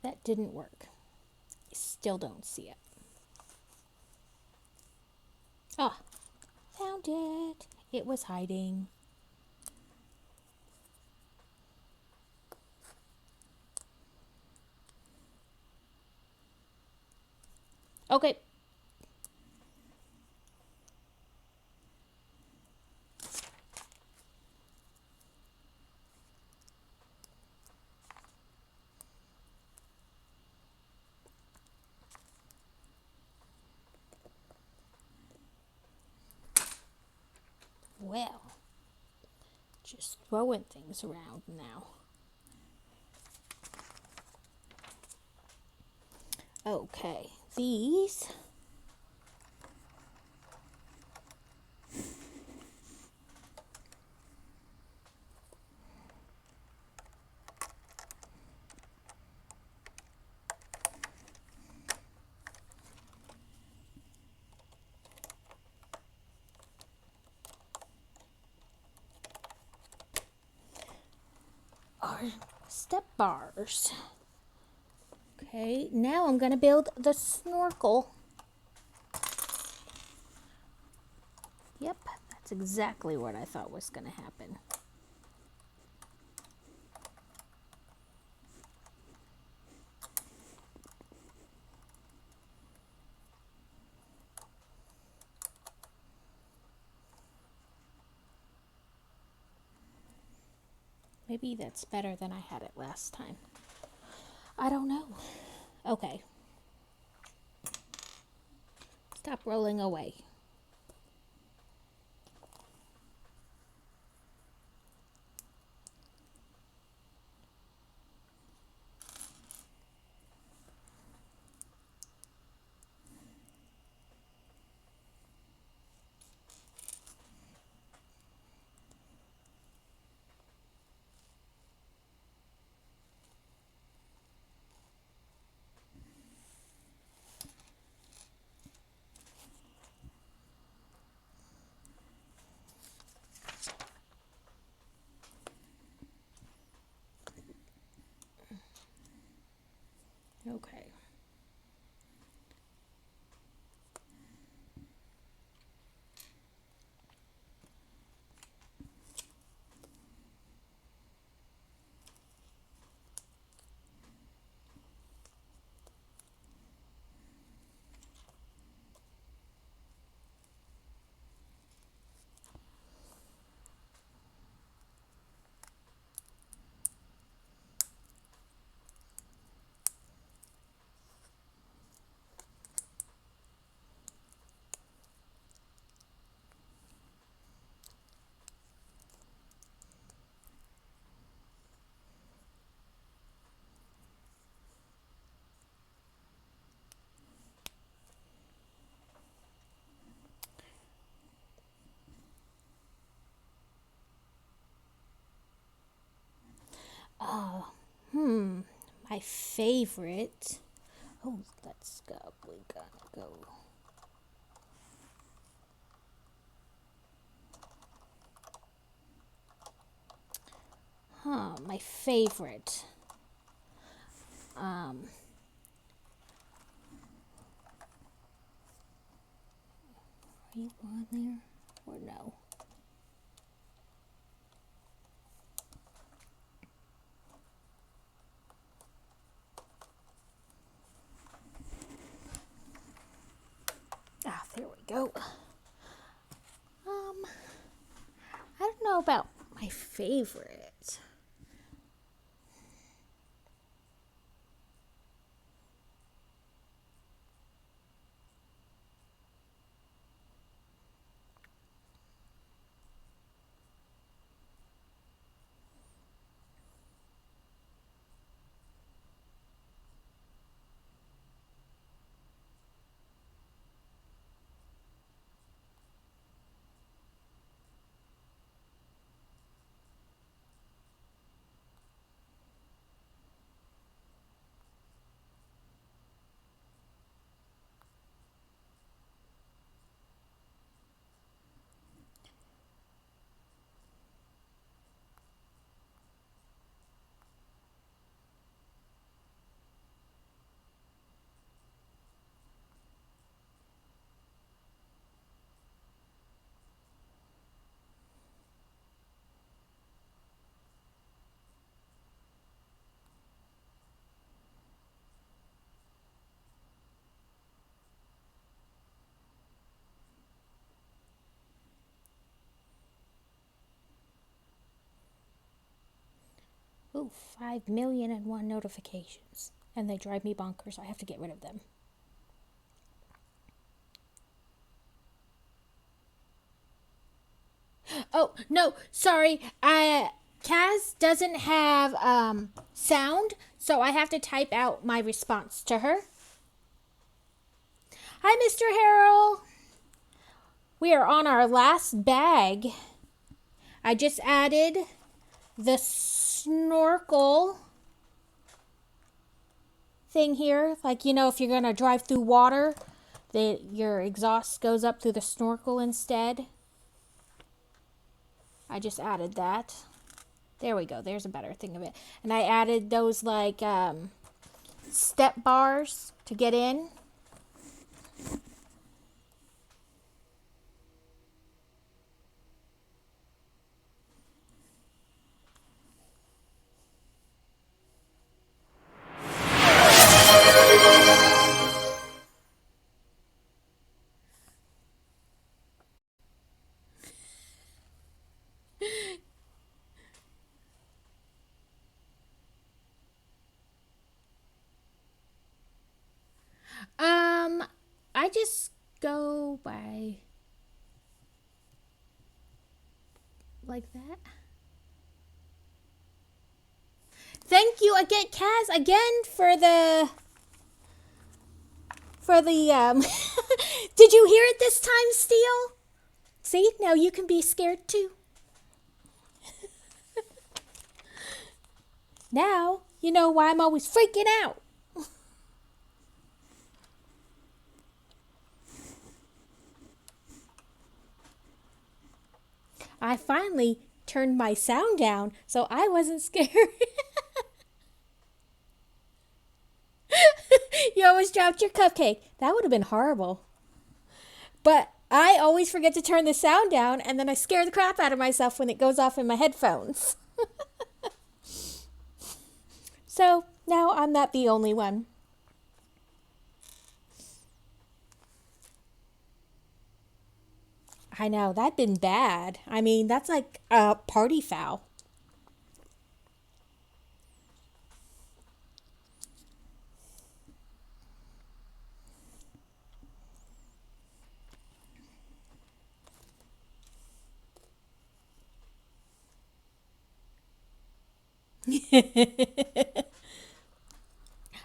That didn't work. I still don't see it. Ah, found it. It was hiding. Okay. Well, just throwing things around now. Okay, these are step bars. Okay, now I'm going to build the snorkel. Yep, that's exactly what I thought was going to happen. Maybe that's better than I had it last time. I don't know. Okay. Stop rolling away. Okay. My favorite. Oh, let's go. We gotta go. My favorite. Are you on there or no? Ah, there we go. I don't know about my favorite. Ooh, 5,000,001 notifications. And they drive me bonkers. I have to get rid of them. Oh, no, sorry. Kaz doesn't have sound, so I have to type out my response to her. Hi, Mr. Harrell. We are on our last bag. I just added the snorkel thing here. Like, if you're going to drive through water, your exhaust goes up through the snorkel instead. I just added that. There we go. There's a better thing of it. And I added those like step bars to get in. I just go by like that. Thank you again, Kaz, again for the Did you hear it this time, Steel? See, now you can be scared too. Now you know why I'm always freaking out. I finally turned my sound down so I wasn't scared. almost dropped your cupcake. That would have been horrible. But I always forget to turn the sound down, and then I scare the crap out of myself when it goes off in my headphones. So now I'm not the only one. I know, that'd been bad. I mean, that's like a party foul.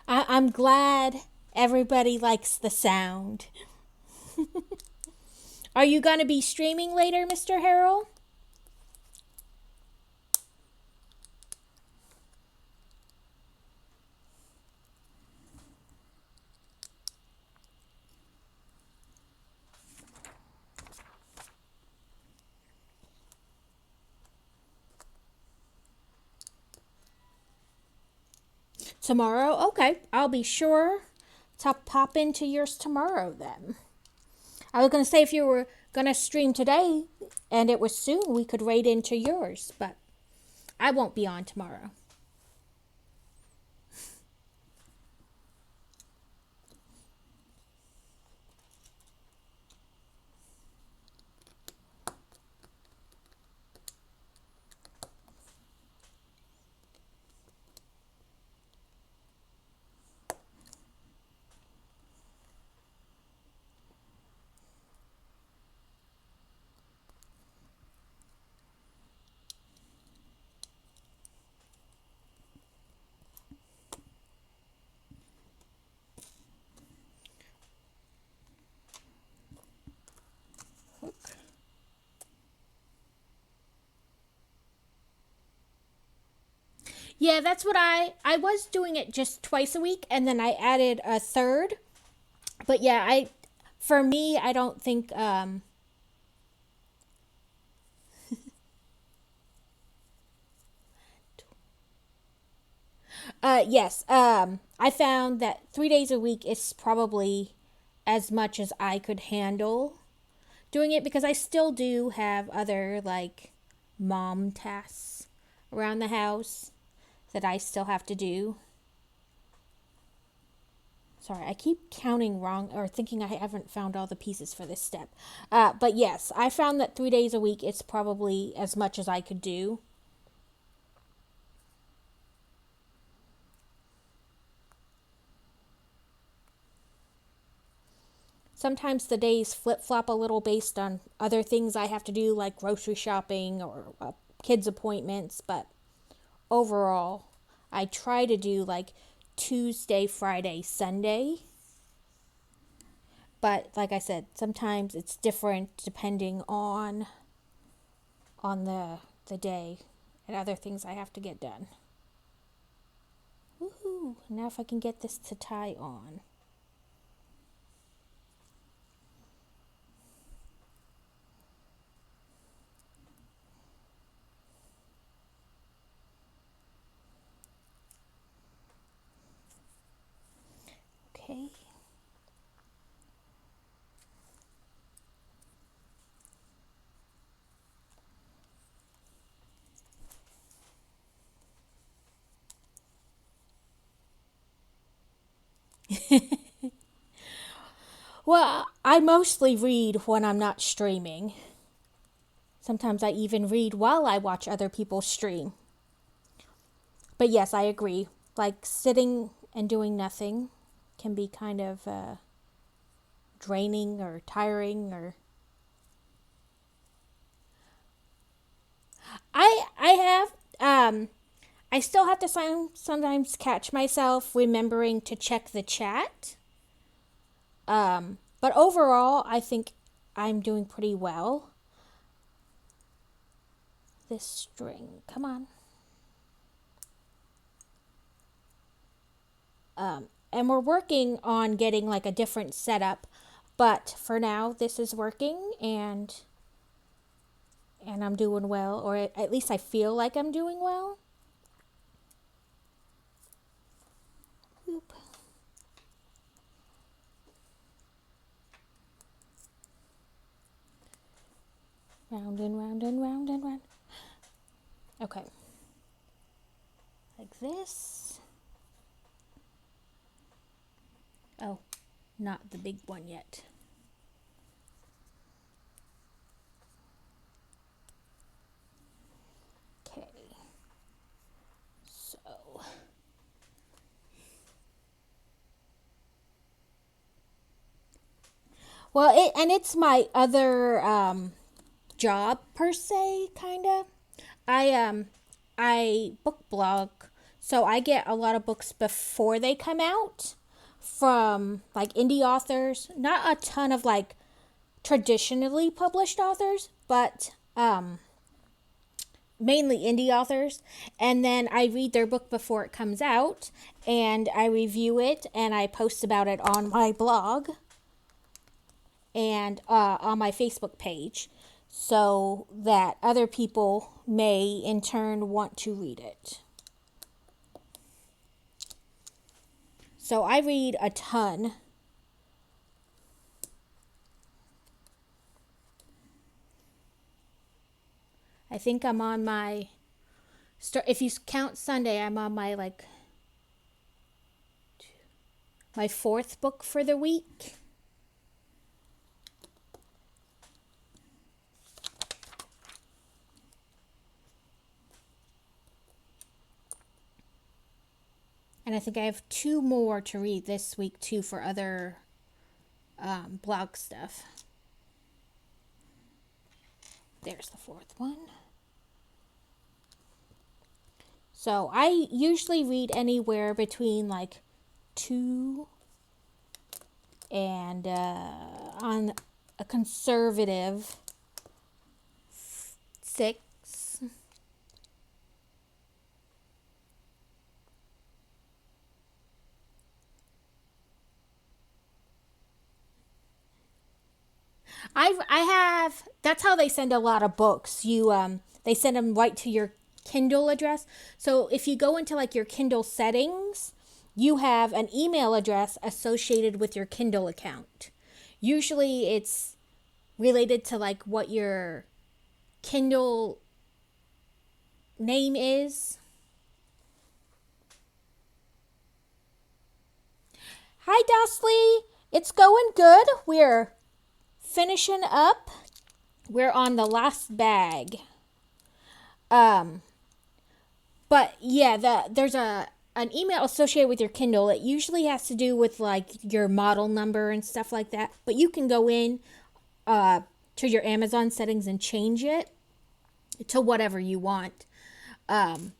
I'm glad everybody likes the sound. Are you going to be streaming later, Mr. Harrell? Tomorrow? Okay, I'll be sure to pop into yours tomorrow then. I was going to say if you were going to stream today and it was soon, we could raid into yours, but I won't be on tomorrow. Yeah, that's what I was doing it just twice a week and then I added a third. But yeah, for me, I don't think yes, I found that 3 days a week is probably as much as I could handle doing it because I still do have other like mom tasks around the house that I still have to do. Sorry, I keep counting wrong or thinking I haven't found all the pieces for this step. But yes, I found that 3 days a week is probably as much as I could do. Sometimes the days flip flop a little based on other things I have to do, like grocery shopping or kids' appointments, but overall, I try to do like Tuesday, Friday, Sunday. But like I said, sometimes it's different depending on the day and other things I have to get done. Woohoo! Now if I can get this to tie on. Okay. Well, I mostly read when I'm not streaming. Sometimes I even read while I watch other people stream. But yes, I agree. Like sitting and doing nothing can be kind of draining or tiring or I have I still have to sometimes catch myself remembering to check the chat. But overall, I think I'm doing pretty well. This string, come on. And we're working on getting like a different setup, but for now, this is working and I'm doing well, or at least I feel like I'm doing well. Oop. Round and round and round and round. Okay. Like this. Oh, not the big one yet. Okay. So. Well, it's my other job per se, kind of. I book blog, so I get a lot of books before they come out from like indie authors. Not a ton of like traditionally published authors, but mainly indie authors. And then I read their book before it comes out, and I review it, and I post about it on my blog and on my Facebook page, so that other people may in turn want to read it. So I read a ton. I think I'm on my if you count Sunday, I'm on my fourth book for the week. And I think I have 2 more to read this week too for other blog stuff. There's the 4th one. So I usually read anywhere between like 2 and on a conservative 6. I have, that's how they send a lot of books. They send them right to your Kindle address. So if you go into like your Kindle settings, you have an email address associated with your Kindle account. Usually it's related to like what your Kindle name is. Hi, Dostley. It's going good. We're finishing up. We're on the last bag. But yeah, there's an email associated with your Kindle. It usually has to do with like your model number and stuff like that. But you can go in to your Amazon settings and change it to whatever you want. And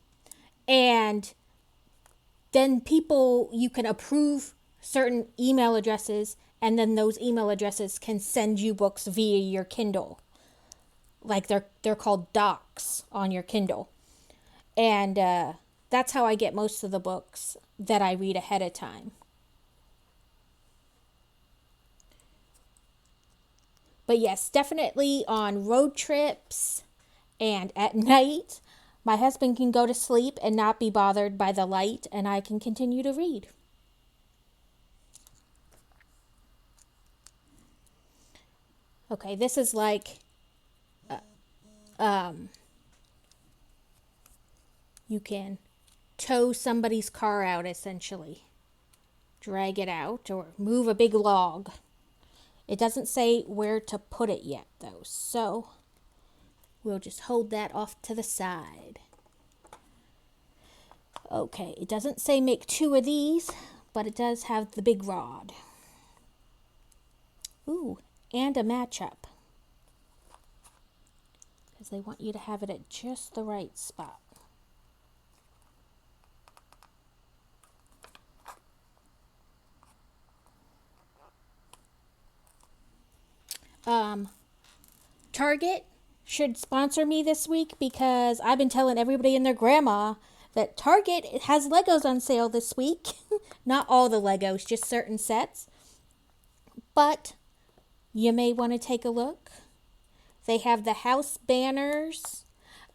then you can approve certain email addresses, and then those email addresses can send you books via your Kindle. Like they're called docs on your Kindle. And that's how I get most of the books that I read ahead of time. But yes, definitely on road trips and at night, my husband can go to sleep and not be bothered by the light, and I can continue to read. Okay, this is like you can tow somebody's car out, essentially. Drag it out or move a big log. It doesn't say where to put it yet, though, so we'll just hold that off to the side. Okay, it doesn't say make 2 of these, but it does have the big rod. Ooh, and a matchup. Because they want you to have it at just the right spot. Target should sponsor me this week, because I've been telling everybody and their grandma that Target has Legos on sale this week. Not all the Legos, just certain sets. But you may want to take a look. They have the house banners,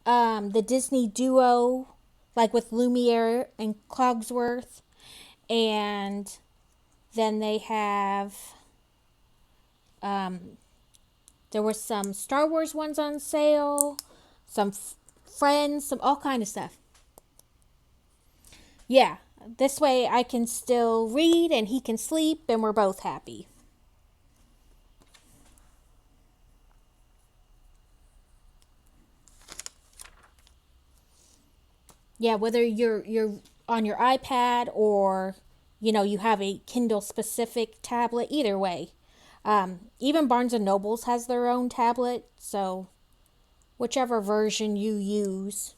the Disney duo, like with Lumiere and Cogsworth. And then they have There were some Star Wars ones on sale, some Friends, some all kind of stuff. Yeah, this way I can still read and he can sleep and we're both happy. Yeah, whether you're on your iPad or you have a Kindle specific tablet, either way. Even Barnes and Nobles has their own tablet, so whichever version you use.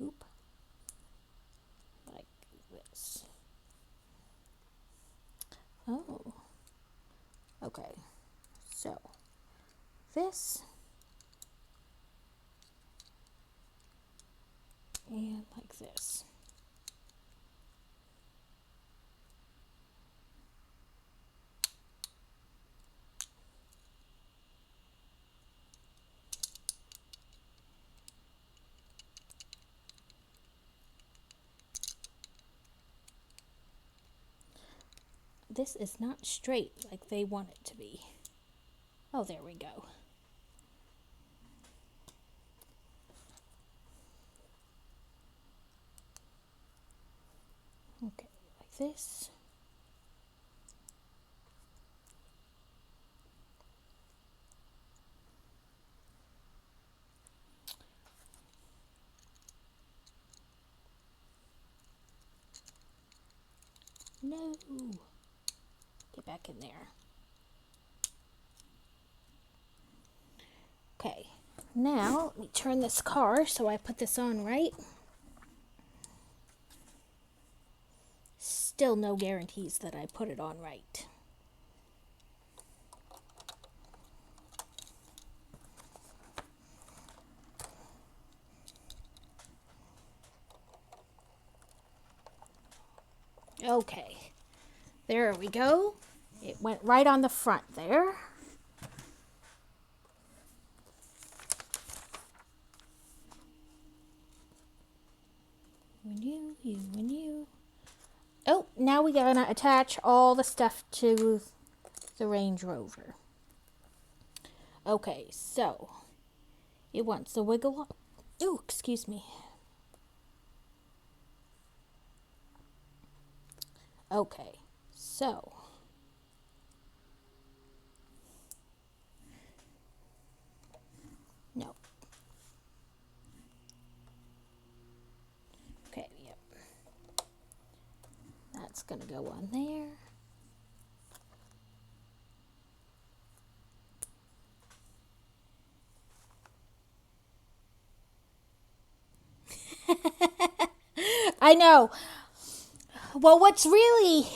Oop. Like this. Oh. Okay. So this and like this. This is not straight like they want it to be. Oh, there we go. Okay, like this. No. Get back in there. Okay, now let me turn this car so I put this on right. Still no guarantees that I put it on right. Okay, there we go. It went right on the front there. You. Oh, now we're gonna attach all the stuff to the Range Rover. Okay, so it wants the wiggle. Oh, excuse me. Okay, so no. Okay, yep. That's gonna go on there. I know. Well, what's really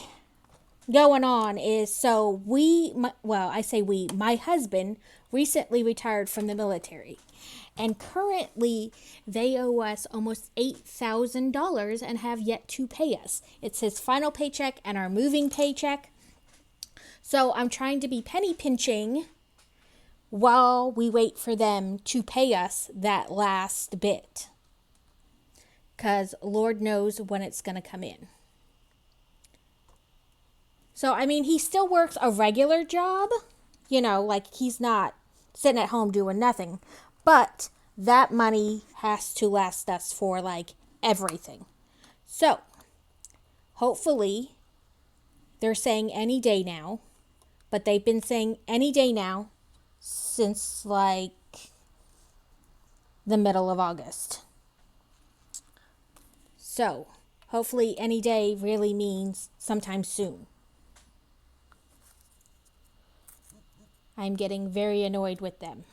going on is I say we, my husband recently retired from the military. And currently they owe us almost $8,000 and have yet to pay us. It's his final paycheck and our moving paycheck. So I'm trying to be penny pinching while we wait for them to pay us that last bit. Because Lord knows when it's going to come in. So, I mean, he still works a regular job. Like he's not sitting at home doing nothing. But that money has to last us for like everything. So, hopefully, they're saying any day now. But they've been saying any day now since like the middle of August. So, hopefully any day really means sometime soon. I'm getting very annoyed with them.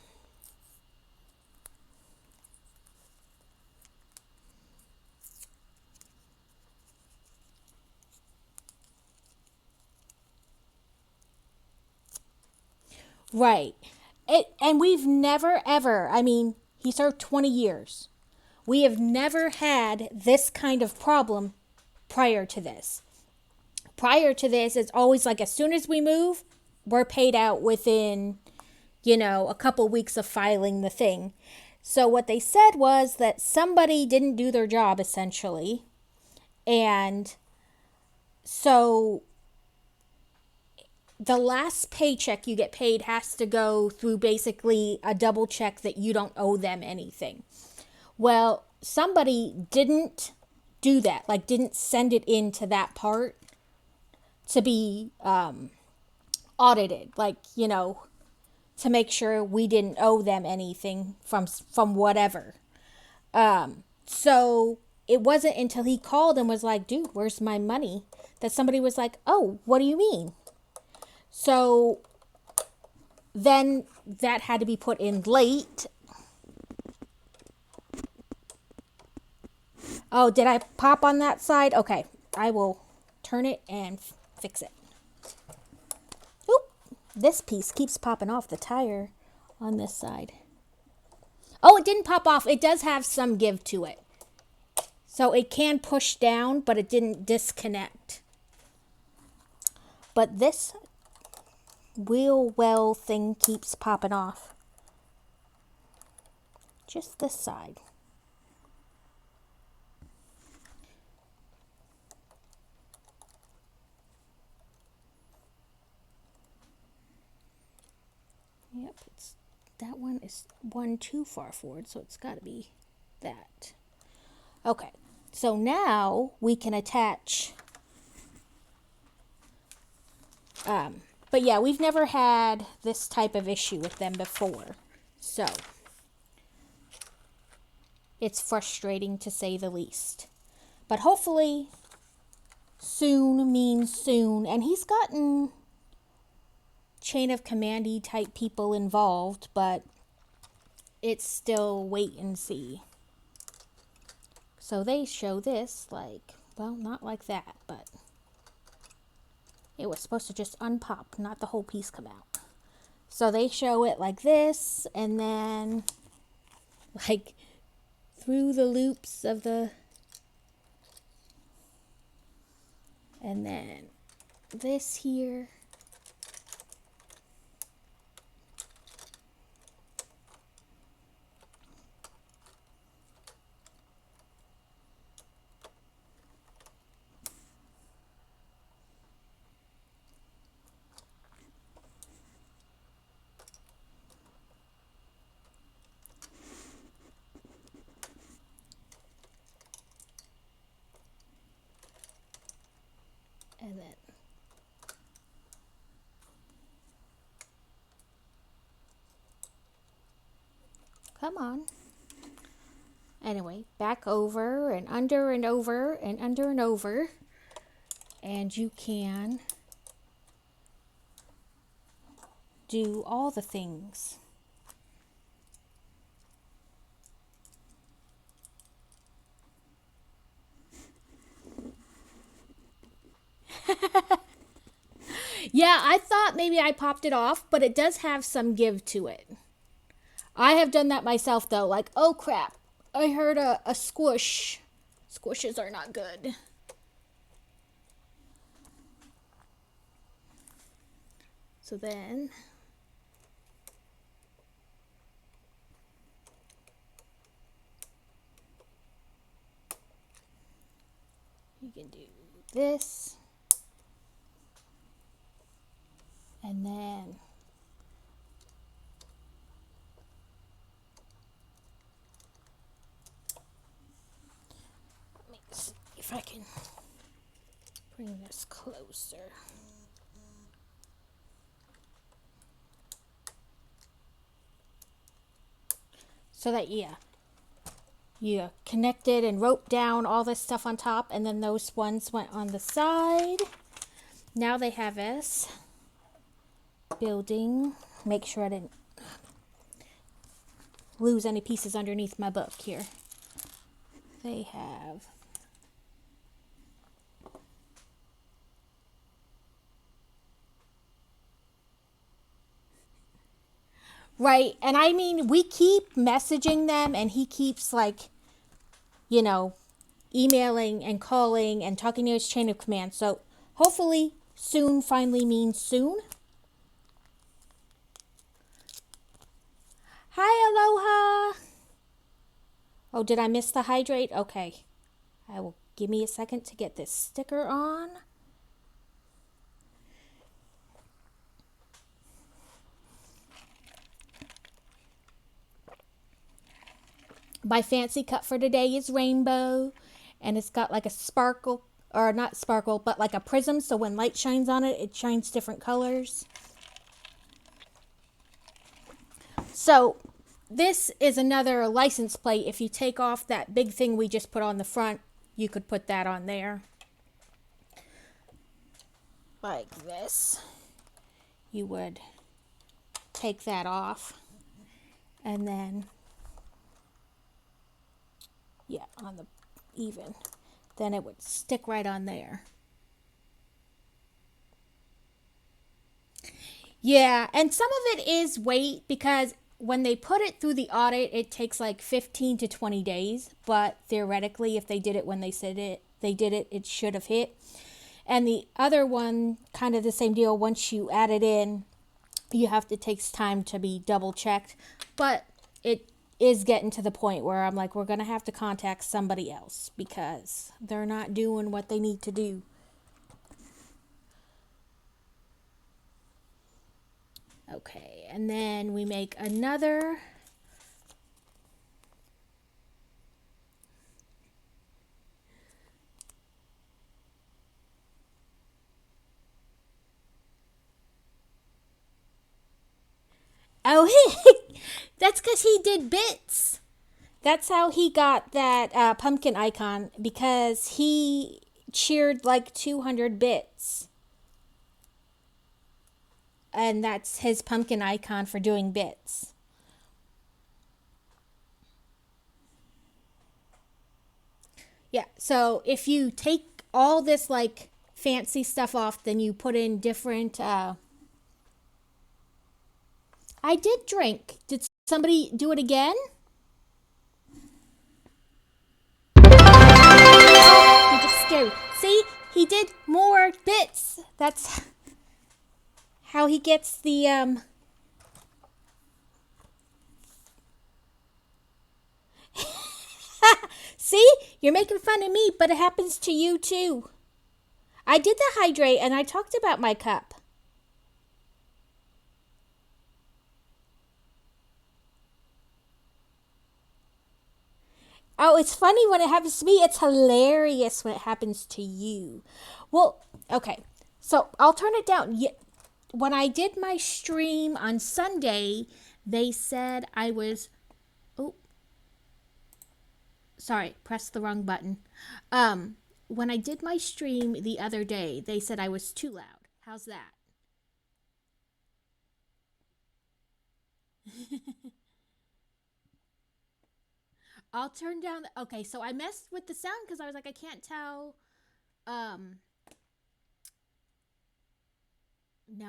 Right. And we've never, ever, he served 20 years. We have never had this kind of problem prior to this. Prior to this, it's always like as soon as we move, we're paid out within, a couple weeks of filing the thing. So what they said was that somebody didn't do their job, essentially. And so the last paycheck you get paid has to go through basically a double check that you don't owe them anything. Well, somebody didn't do that, like didn't send it into that part to be audited, like, to make sure we didn't owe them anything from whatever. So it wasn't until he called and was like, dude, where's my money? That somebody was like, oh, what do you mean? So then that had to be put in late. Oh, did I pop on that side? Okay, I will turn it and fix it. Oop, this piece keeps popping off the tire on this side. Oh, it didn't pop off. It does have some give to it. So it can push down, but it didn't disconnect. But this wheel well thing keeps popping off. Just this side. Yep, that one is one too far forward, so it's got to be that. Okay, so now we can attach. But yeah, we've never had this type of issue with them before, so it's frustrating to say the least. But hopefully, soon means soon, and he's gotten chain of commandy type people involved, but it's still wait and see. So they show this like, well, not like that, but it was supposed to just unpop, not the whole piece come out. So they show it like this, and then like through the loops of the, and then this here. And then come on. Anyway, back over and under and over and under and over. And you can do all the things. Yeah, I thought maybe I popped it off, but it does have some give to it. I have done that myself, though. Like, oh crap, I heard a squish. Squishes are not good. So then you can do this. And then let me see if I can bring this closer. So that, yeah, you connected and wrote down all this stuff on top, and then those ones went on the side. Now they have us building. Make sure I didn't lose any pieces underneath my book here. They have right, and I mean, we keep messaging them, and he keeps like, emailing and calling and talking to his chain of command. So hopefully soon finally means soon. Hi, Aloha. Oh, did I miss the hydrate? Okay. I will give me a second to get this sticker on. My fancy cut for today is rainbow, and it's got like a sparkle, or not sparkle, but like a prism, so when light shines on it, it shines different colors. So this is another license plate. If you take off that big thing we just put on the front, you could put that on there. Like this. You would take that off, and then, yeah, on the even, then it would stick right on there. Yeah, and some of it is weight, because when they put it through the audit, it takes like 15 to 20 days, but theoretically, if they did it when they said it should have hit. And the other one, kind of the same deal. Once you add it in, you have to take time to be double checked. But it is getting to the point where I'm like, we're going to have to contact somebody else because they're not doing what they need to do. Okay, and then we make another. Oh, that's because he did bits. That's how he got that pumpkin icon, because he cheered like 200 bits. And that's his pumpkin icon for doing bits. Yeah, so if you take all this like fancy stuff off, then you put in different. I did drink. Did somebody do it again? He just scared. See, he did more bits. That's how he gets the See, you're making fun of me, but it happens to you too. I did the hydrate, and I talked about my cup. Oh, it's funny when it happens to me. It's hilarious when it happens to you. Well, okay. So I'll turn it down. When I did my stream on Sunday, they said I was. Oh, sorry, pressed the wrong button. When I did my stream the other day, they said I was too loud. How's that? I'll turn down. Okay, so I messed with the sound because I was like, I can't tell. Now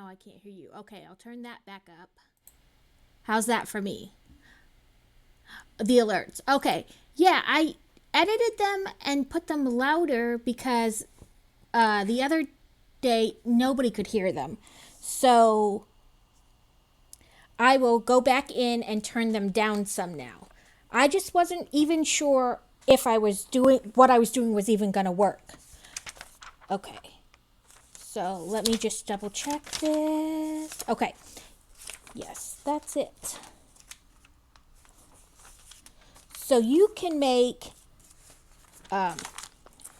I can't hear you. Okay, I'll turn that back up. How's that for me? The alerts. Okay. Yeah, I edited them and put them louder because the other day nobody could hear them. So I will go back in and turn them down some now. I just wasn't even sure if I was doing what I was doing was even going to work. Okay. So let me just double check this. Okay. Yes, that's it. So you can make,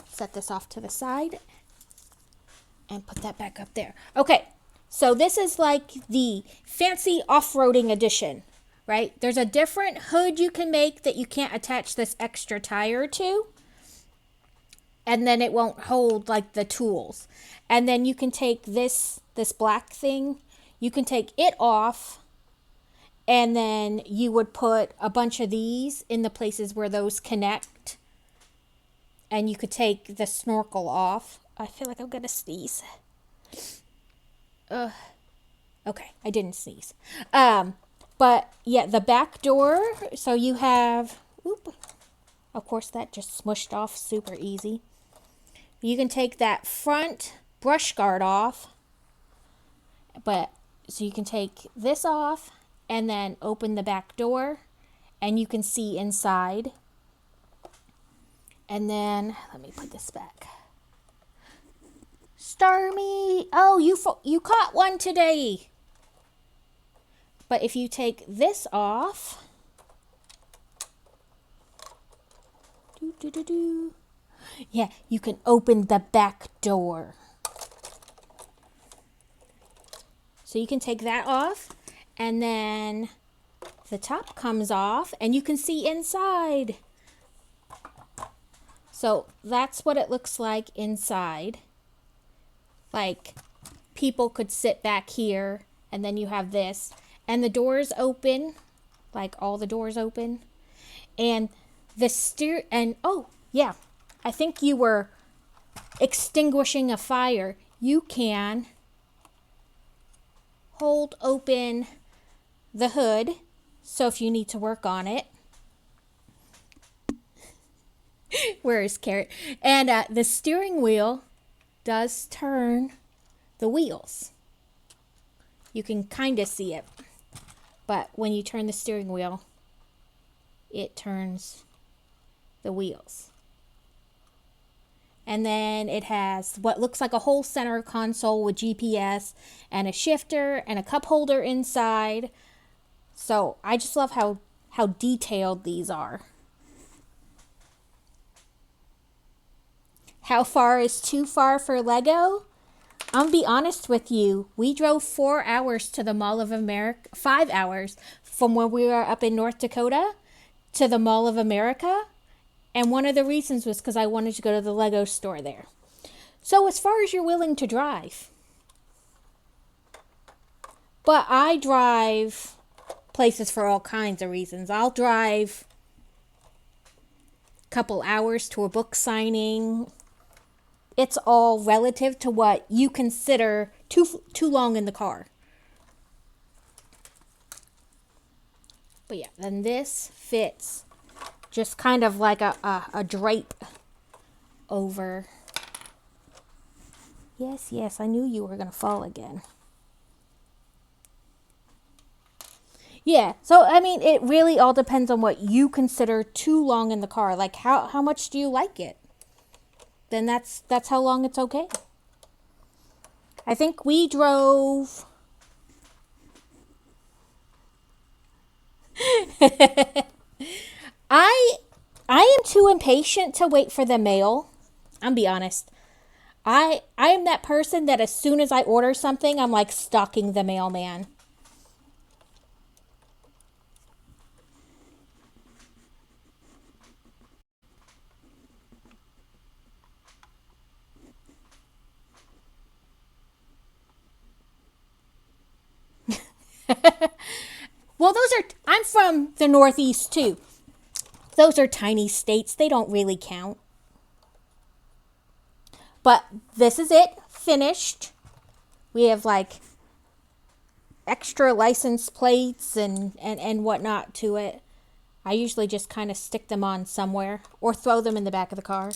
set this off to the side and put that back up there. Okay. So this is like the fancy off-roading edition, right? There's a different hood you can make that you can't attach this extra tire to. And then it won't hold like the tools. And then you can take this black thing, you can take it off, and then you would put a bunch of these in the places where those connect. And you could take the snorkel off. I feel like I'm gonna sneeze. Okay, I didn't sneeze. But yeah, the back door, so you have, of course that just smushed off super easy. You can take that front brush guard off, but so you can take this off and then open the back door and you can see inside. And then let me put this back. Starmy, oh, you caught one today. But if you take this off, Do, do, do, do. Yeah, you can open the back door. So you can take that off, and then the top comes off, and you can see inside. So that's what it looks like inside. Like, people could sit back here, and then you have this. And the doors open, like all the doors open. And the oh, yeah, I think you were extinguishing a fire. You can hold open the hood, so if you need to work on it. Where is Carrot? And the steering wheel does turn the wheels. You can kind of see it, but when you turn the steering wheel, it turns the wheels. And then it has what looks like a whole center console with GPS and a shifter and a cup holder inside. So I just love how detailed these are. How far is too far for Lego? I'll be honest with you. We drove 4 hours to the Mall of America, 5 hours from where we were up in North Dakota to the Mall of America. And one of the reasons was because I wanted to go to the Lego store there. So as far as you're willing to drive. But I drive places for all kinds of reasons. I'll drive a couple hours to a book signing. It's all relative to what you consider too long in the car. But yeah, then this fits just kind of like a drape over. Yes, I knew you were going to fall again. Yeah, so I mean, it really all depends on what you consider too long in the car. Like, how much do you like it? Then that's how long it's okay. I think we drove. I am too impatient to wait for the mail. I'll be honest. I am that person that as soon as I order something, I'm like stalking the mailman. Well, I'm from the Northeast too. Those are tiny states. They don't really count. But this is it, finished. We have like extra license plates and whatnot to it. I usually just kind of stick them on somewhere or throw them in the back of the car.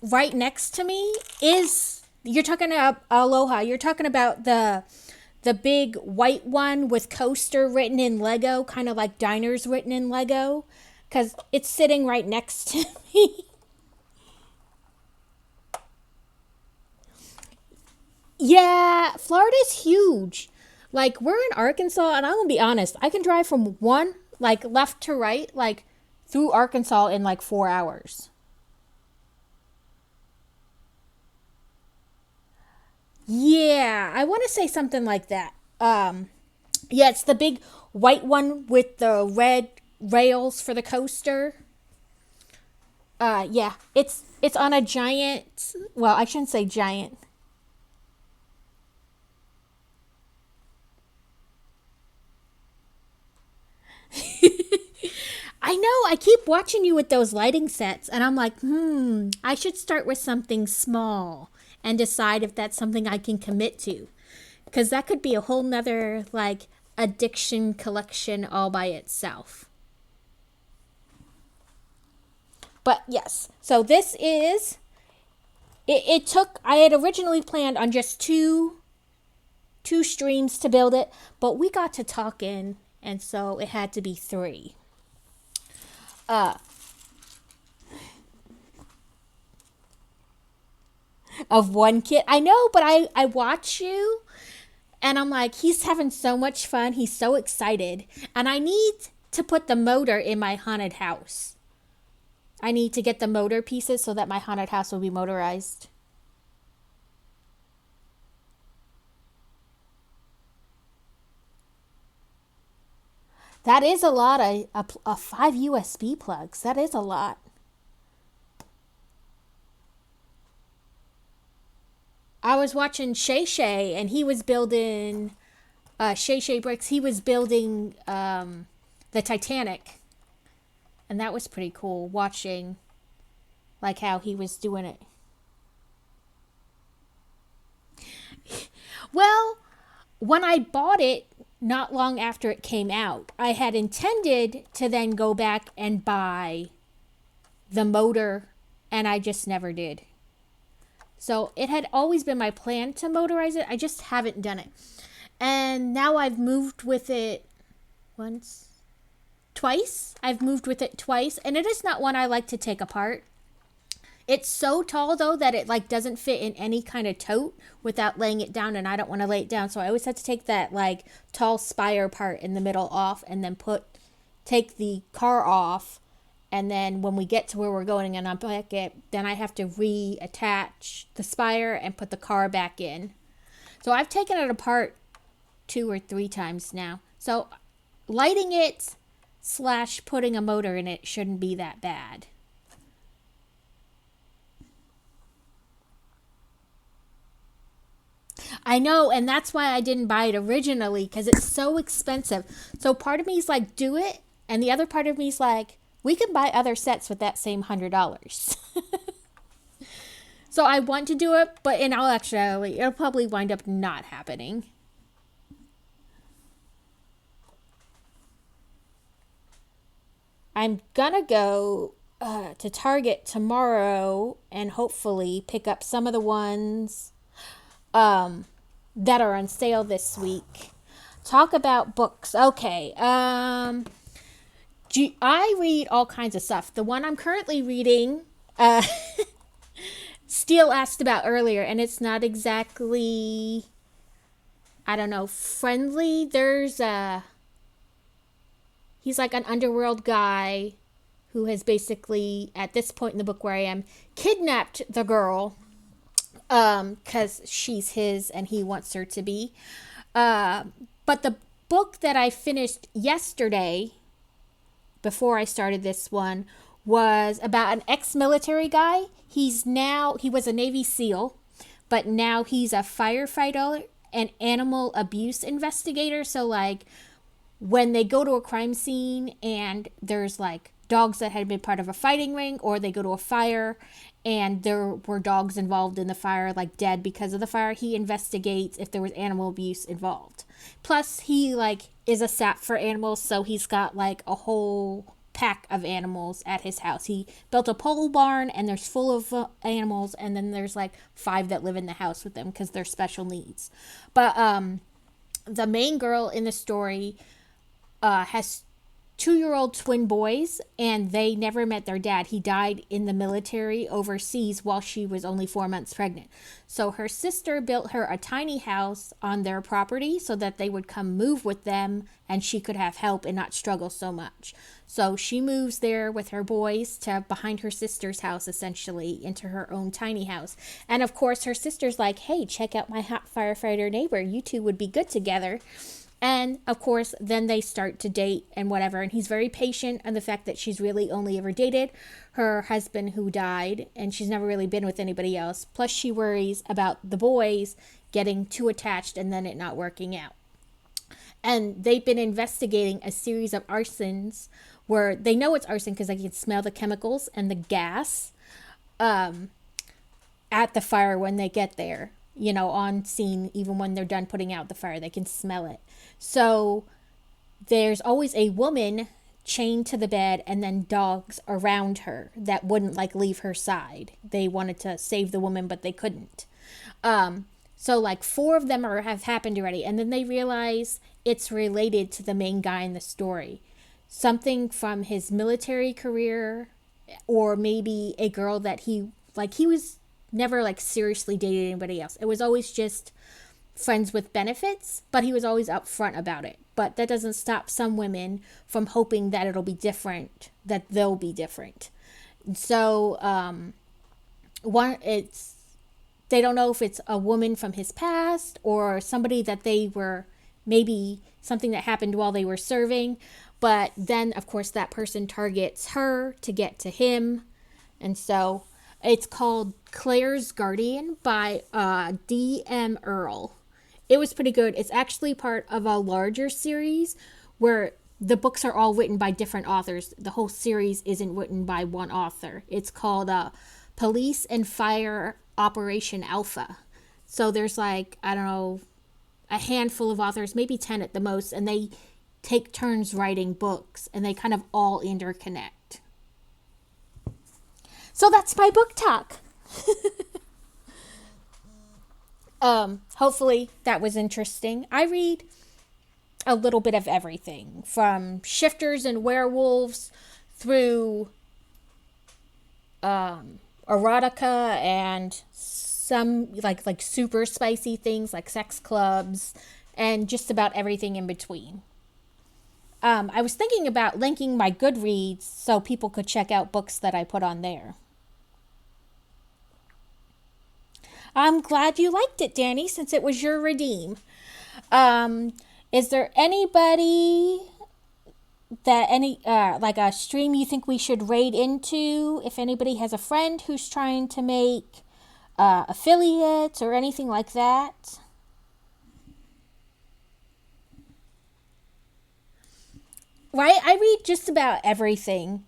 Right next to me is, you're talking about Aloha. You're talking about the big white one with coaster written in Lego, kind of like diners written in Lego, because it's sitting right next to me. Yeah, Florida's huge. Like, we're in Arkansas, and I'm gonna be honest, I can drive from one, like, left to right, like, through Arkansas in like 4 hours. Yeah, I want to say something like that. Yeah, it's the big white one with the red rails for the coaster. Yeah, it's on a giant. Well, I shouldn't say giant. I know. I keep watching you with those lighting sets, and I'm like, I should start with something small and decide if that's something I can commit to. Because that could be a whole nother, like, addiction collection all by itself. But yes, so this is, it took, I had originally planned on just two streams to build it, but we got to talking, and so it had to be three. Uh, of one kid. I know, but I watch you, And I'm like, he's having so much fun. He's so excited. And I need to put the motor in my haunted house. I need to get the motor pieces so that my haunted house will be motorized. That is a lot of 5 USB plugs. That is a lot. I was watching Shay Shay, and he was building Shay Shay Bricks. He was building the Titanic, and that was pretty cool watching like how he was doing it. Well, when I bought it not long after it came out, I had intended to then go back and buy the motor, and I just never did. So it had always been my plan to motorize it. I just haven't done it. And now I've moved with it once, twice. I've moved with it twice, and it is not one I like to take apart. It's so tall though that it like doesn't fit in any kind of tote without laying it down, and I don't want to lay it down. So I always have to take that like tall spire part in the middle off, and then take the car off, and then when we get to where we're going and unpack it, then I have to reattach the spire and put the car back in. So I've taken it apart 2 or 3 times now. So lighting it / putting a motor in it shouldn't be that bad. I know, and that's why I didn't buy it originally, because it's so expensive. So part of me is like, do it, and the other part of me is like, we can buy other sets with that same $100. So I want to do it, but in all actuality, it'll probably wind up not happening. I'm gonna go to Target tomorrow and hopefully pick up some of the ones that are on sale this week. Talk about books. Okay. I read all kinds of stuff. The one I'm currently reading, Steele asked about earlier, and it's not exactly, I don't know, friendly. He's like an underworld guy who has basically, at this point in the book where I am, kidnapped the girl because she's his and he wants her to be. But the book that I finished yesterday, before I started this one, was about an ex-military guy. He was a Navy SEAL, but now he's a firefighter and animal abuse investigator. So like when they go to a crime scene and there's like dogs that had been part of a fighting ring, or they go to a fire and there were dogs involved in the fire, like dead because of the fire, he investigates if there was animal abuse involved. Plus he like is a sap for animals, so he's got like a whole pack of animals at his house. He built a pole barn and there's full of animals, and then there's like 5 that live in the house with them because they're special needs. But the main girl in the story has 2-year-old twin boys, and they never met their dad. He died in the military overseas while she was only 4 months pregnant. So her sister built her a tiny house on their property so that they would come move with them and she could have help and not struggle so much. So she moves there with her boys to behind her sister's house, essentially, into her own tiny house. And of course, her sister's like, hey, check out my hot firefighter neighbor. You two would be good together. And of course, then they start to date and whatever. And he's very patient on the fact that she's really only ever dated her husband who died, and she's never really been with anybody else. Plus, she worries about the boys getting too attached and then it not working out. And they've been investigating a series of arsons where they know it's arson because they can smell the chemicals and the gas at the fire when they get there. You know, on scene, even when they're done putting out the fire, they can smell it. So there's always a woman chained to the bed and then dogs around her that wouldn't like leave her side. They wanted to save the woman, but they couldn't. So like 4 of them have happened already. And then they realize it's related to the main guy in the story. Something from his military career, or maybe a girl that he was never like seriously dated anybody else. It was always just friends with benefits, but he was always upfront about it. But that doesn't stop some women from hoping that it'll be different, that they'll be different. So they don't know if it's a woman from his past or somebody that they were, maybe something that happened while they were serving. But then, of course, that person targets her to get to him. And so it's called Claire's Guardian by D.M. Earl. It was pretty good. It's actually part of a larger series where the books are all written by different authors. The whole series isn't written by one author. It's called Police and Fire Operation Alpha. So there's like, I don't know, a handful of authors, maybe 10 at the most, and they take turns writing books, and they kind of all interconnect. So that's my book talk. Hopefully that was interesting. I read a little bit of everything, from shifters and werewolves through erotica and some like super spicy things like sex clubs and just about everything in between. I was thinking about linking my Goodreads so people could check out books that I put on there. I'm glad you liked it, Danny, since it was your redeem. Is there anybody that like a stream you think we should raid into? If anybody has a friend who's trying to make affiliates or anything like that? Right? I read just about everything.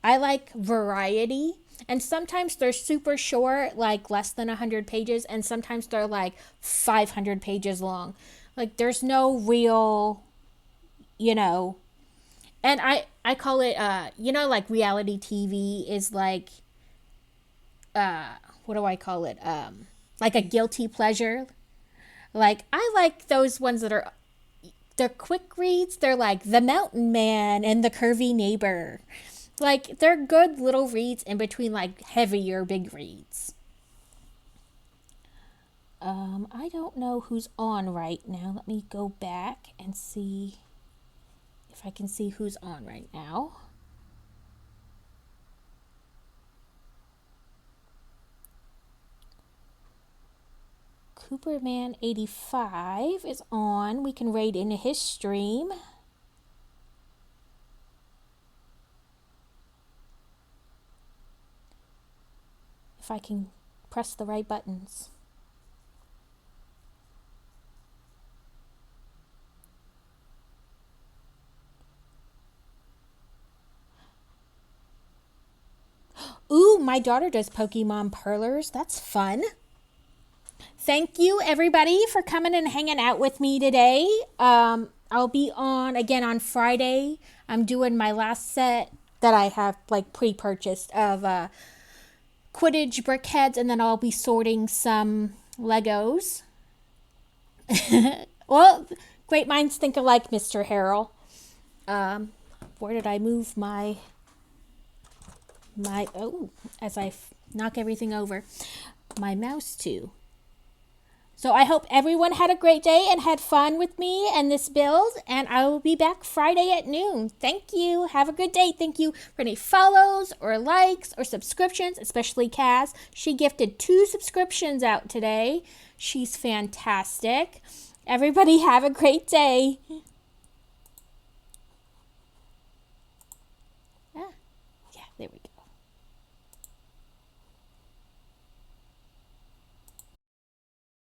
I like variety. And sometimes they're super short, like less than 100 pages. And sometimes they're like 500 pages long. Like there's no real, And I call it, like reality TV is like, what do I call it? Like a guilty pleasure. Like I like those ones that are, they're quick reads. They're like The Mountain Man and The Curvy Neighbor. Like, they're good little reads in between, like, heavier big reads. I don't know who's on right now. Let me go back and see if I can see who's on right now. Cooperman85 is on. We can raid into his stream. If I can press the right buttons. Ooh, my daughter does Pokemon parlors. That's fun. Thank you, everybody, for coming and hanging out with me today. I'll be on again on Friday. I'm doing my last set that I have like pre-purchased of Quidditch brickheads, and then I'll be sorting some Legos. Well, great minds think alike, Mr. Harrell. Where did I move my as I knock everything over, my mouse to? So I hope everyone had a great day and had fun with me and this build, and I will be back Friday at noon. Thank you. Have a good day. Thank you for any follows or likes or subscriptions, especially Kaz. She gifted 2 subscriptions out today. She's fantastic. Everybody have a great day. Yeah, there we go.